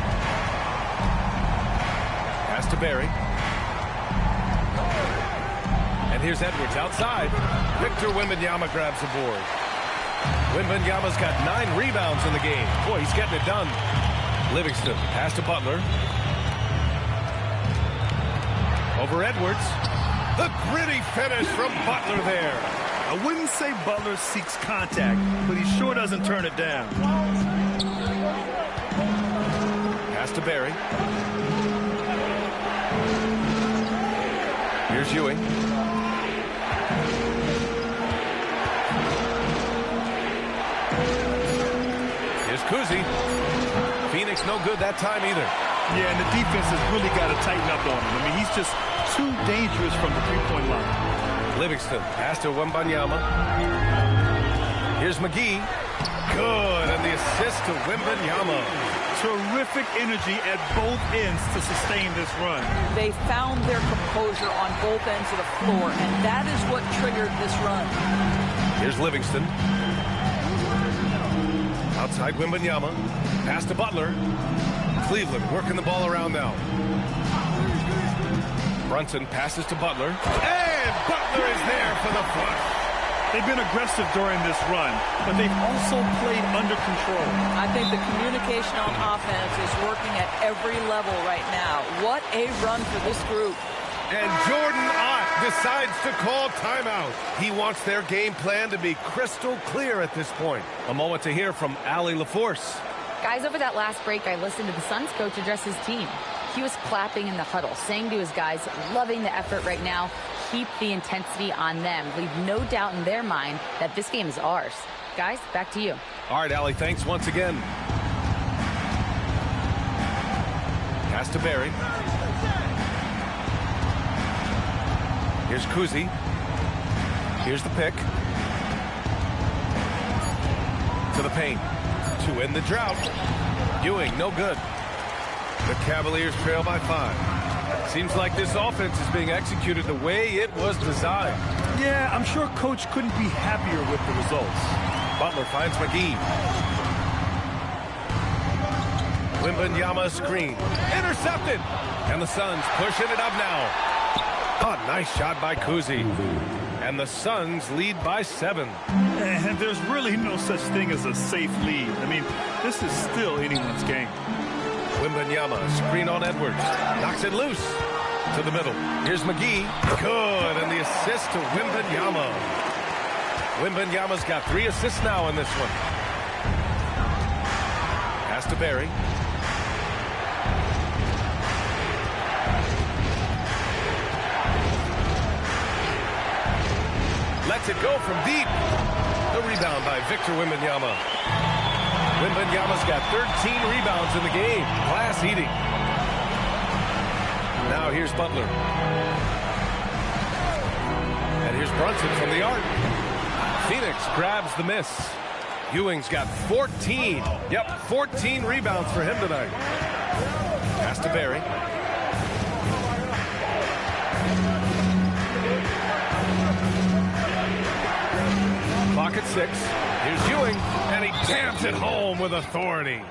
Pass to Barry. And here's Edwards outside. Victor Wembanyama grabs the board. Wembanyama's got 9 rebounds in the game. Boy, he's getting it done. Livingston, pass to Butler. Over Edwards. The gritty finish from Butler there. I wouldn't say Butler seeks contact, but he sure doesn't turn it down. Pass to Barry. Here's Ewing. Here's Kuzi. quickly. Phoenix no good that time either. Yeah, and the defense has really got to tighten up on him. I mean, he's just too dangerous from the three-point line. Livingston pass to Wembanyama. Here's McGee. Good, and the assist to Wembanyama. Terrific energy at both ends to sustain this run. They found their composure on both ends of the floor, and that is what triggered this run. Here's Livingston. Outside Wembanyama. Pass to Butler. Cleveland working the ball around now. Brunson passes to Butler. And Butler is there for the flush. They've been aggressive during this run, but they've also played under control. I think the communication on offense is working at every level right now. What a run for this group. And Jordan Ott decides to call timeout. He wants their game plan to be crystal clear at this point. A moment to hear from Allie LaForce. Guys, over that last break, I listened to the Suns coach address his team. He was clapping in the huddle, saying to his guys, loving the effort right now. Keep the intensity on them. Leave no doubt in their mind that this game is ours. Guys, back to you. All right, Allie, thanks once again. Pass to Barry. Here's Kuzi. Here's the pick. To the paint. To end the drought. Ewing, no good. The Cavaliers trail by 5. Seems like this offense is being executed the way it was designed. Yeah, I'm sure Coach couldn't be happier with the results. Butler finds McGee. Wembanyama screen. Intercepted. And the Suns pushing it up now. Oh, nice shot by Kuzi. And the Suns lead by 7. And there's really no such thing as a safe lead. I mean, this is still anyone's game. Wembanyama, screen on Edwards. Knocks it loose. To the middle. Here's McGee. Good, and the assist to Wembanyama. Wembanyama's got 3 assists now in this one. Pass to Barry. Lets it go from deep. The rebound by Victor Wembanyama. Wembanyama's got 13 rebounds in the game. Glass eating. Now here's Butler. And here's Brunson from the arc. Phoenix grabs the miss. Ewing's got 14. Yep, 14 rebounds for him tonight. Pass to Barry. Clock at 6. Here's Ewing, and he jams it home with authority.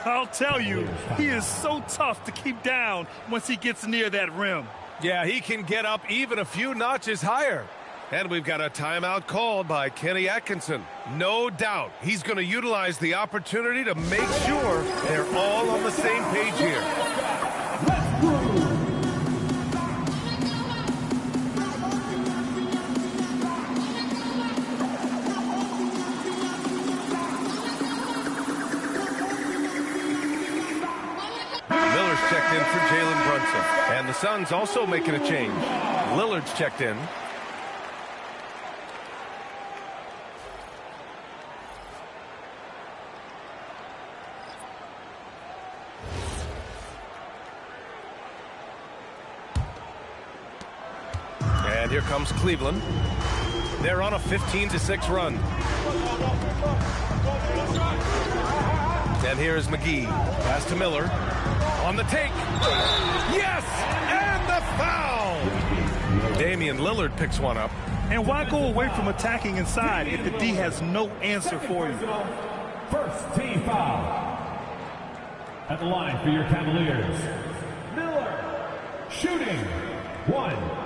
I'll tell you, he is so tough to keep down once he gets near that rim. Yeah, he can get up even a few notches higher. And we've got a timeout called by Kenny Atkinson. No doubt he's going to utilize the opportunity to make sure they're all on the same page here. Checked in for Jalen Brunson. And the Suns also making a change. Lillard's checked in. And here comes Cleveland. They're on a 15-6 run. And here's McGee. Pass to Miller. On the take. Yes! And the foul! Damian Lillard picks one up. And why go away from attacking inside if the D has no answer for you? First team foul. At the line for your Cavaliers, Miller. Shooting. 1.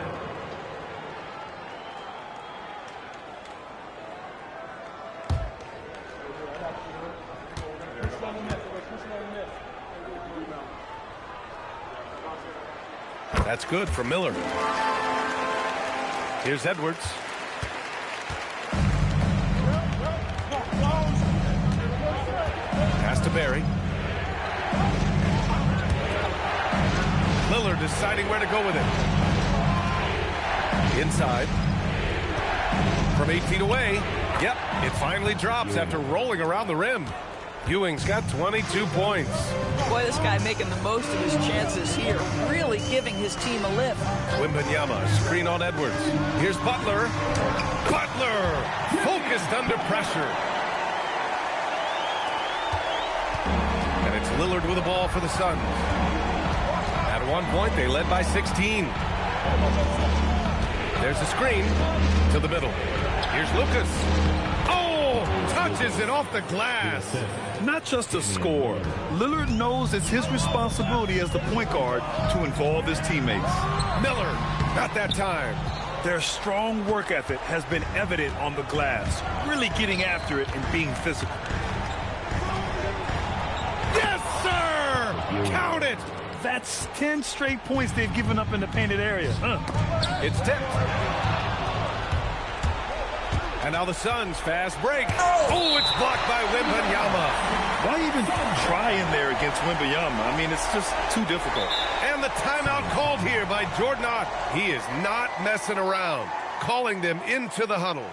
That's good for Miller. Here's Edwards. Pass to Barry. Lillard deciding where to go with it. Inside. From 8 feet away. Yep, it finally drops after rolling around the rim. Ewing's got 22 points. Boy, this guy making the most of his chances here, really giving his team a lift. Wembanyama, screen on Edwards. Here's Butler. Butler, focused under pressure. And it's Lillard with the ball for the Suns. At one point, they led by 16. There's a screen to the middle. Here's Lucas. Oh, touches it off the glass. Not just a score. Lillard knows it's his responsibility as the point guard to involve his teammates. Miller, not that time. Their strong work ethic has been evident on the glass, really getting after it and being physical. Yes, sir! Count it! That's 10 straight points they've given up in the painted area. It's tipped. And now the Suns fast break. Oh, it's blocked by Wembanyama. Why even try in there against Wembanyama? I mean, it's just too difficult. And the timeout called here by Jordan Ott. He is not messing around, calling them into the huddle.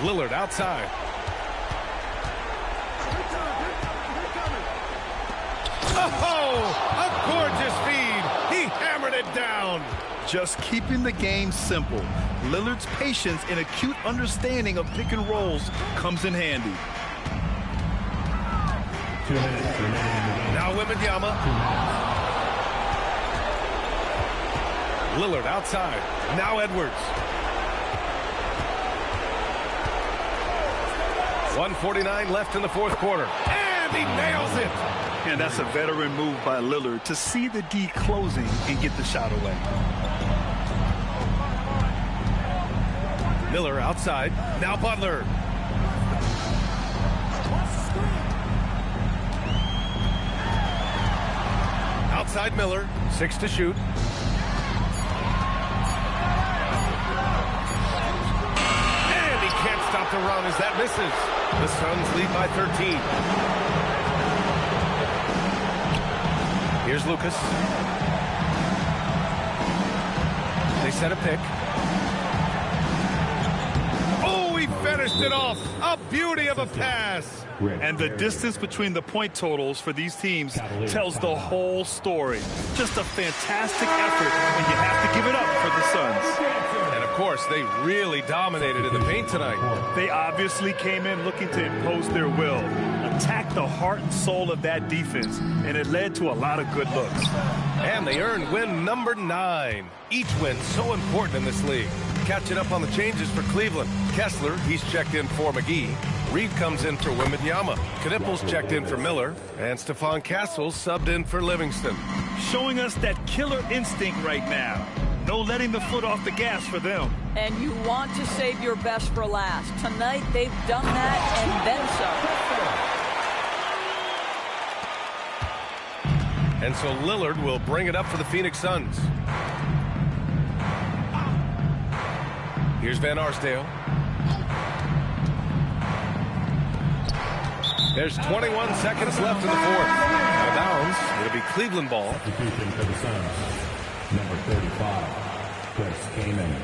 Lillard outside. Oh, a gorgeous feed. He hammered it down. Just keeping the game simple. Lillard's patience and acute understanding of pick and rolls comes in handy. 2 minutes remaining. Now Wembanyama. Lillard outside. Now Edwards. 1:49 left in the fourth quarter. And he nails it. And that's a veteran move by Lillard to see the D closing and get the shot away. Miller outside. Now Butler. Outside Miller. 6 to shoot. And he can't stop the run as that misses. The Suns lead by 13. Here's Lucas. They set a pick. Oh, he finished it off. A beauty of a pass. And the distance between the point totals for these teams tells the whole story. Just a fantastic effort, and you have to give it up for the Suns. And of course, they really dominated in the paint tonight. They obviously came in looking to impose their will, attack the heart and soul of that defense, and it led to a lot of good looks. And they earned win number 9. Each win so important in this league. Catching up on the changes for Cleveland. Kessler, he's checked in for McGee. Reed comes in for Wembanyama. Knipples checked in for Miller. And Stephon Castles subbed in for Livingston. Showing us that killer instinct right now. No letting the foot off the gas for them. And you want to save your best for last. Tonight, they've done that and then some. And so Lillard will bring it up for the Phoenix Suns. Here's Van Arsdale. There's 21 seconds left in the fourth. Out of bounds. It'll be Cleveland ball. Substitution for the Suns. Number 35, Chris Kaman.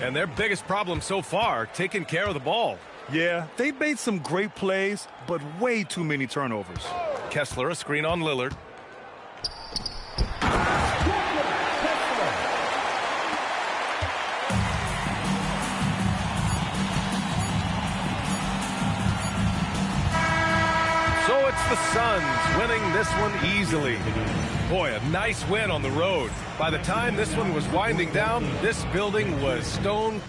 And their biggest problem so far, taking care of the ball. Yeah, they made some great plays, but way too many turnovers. Kessler, a screen on Lillard. So it's the Suns winning this one easily. Boy, a nice win on the road. By the time this one was winding down, this building was stone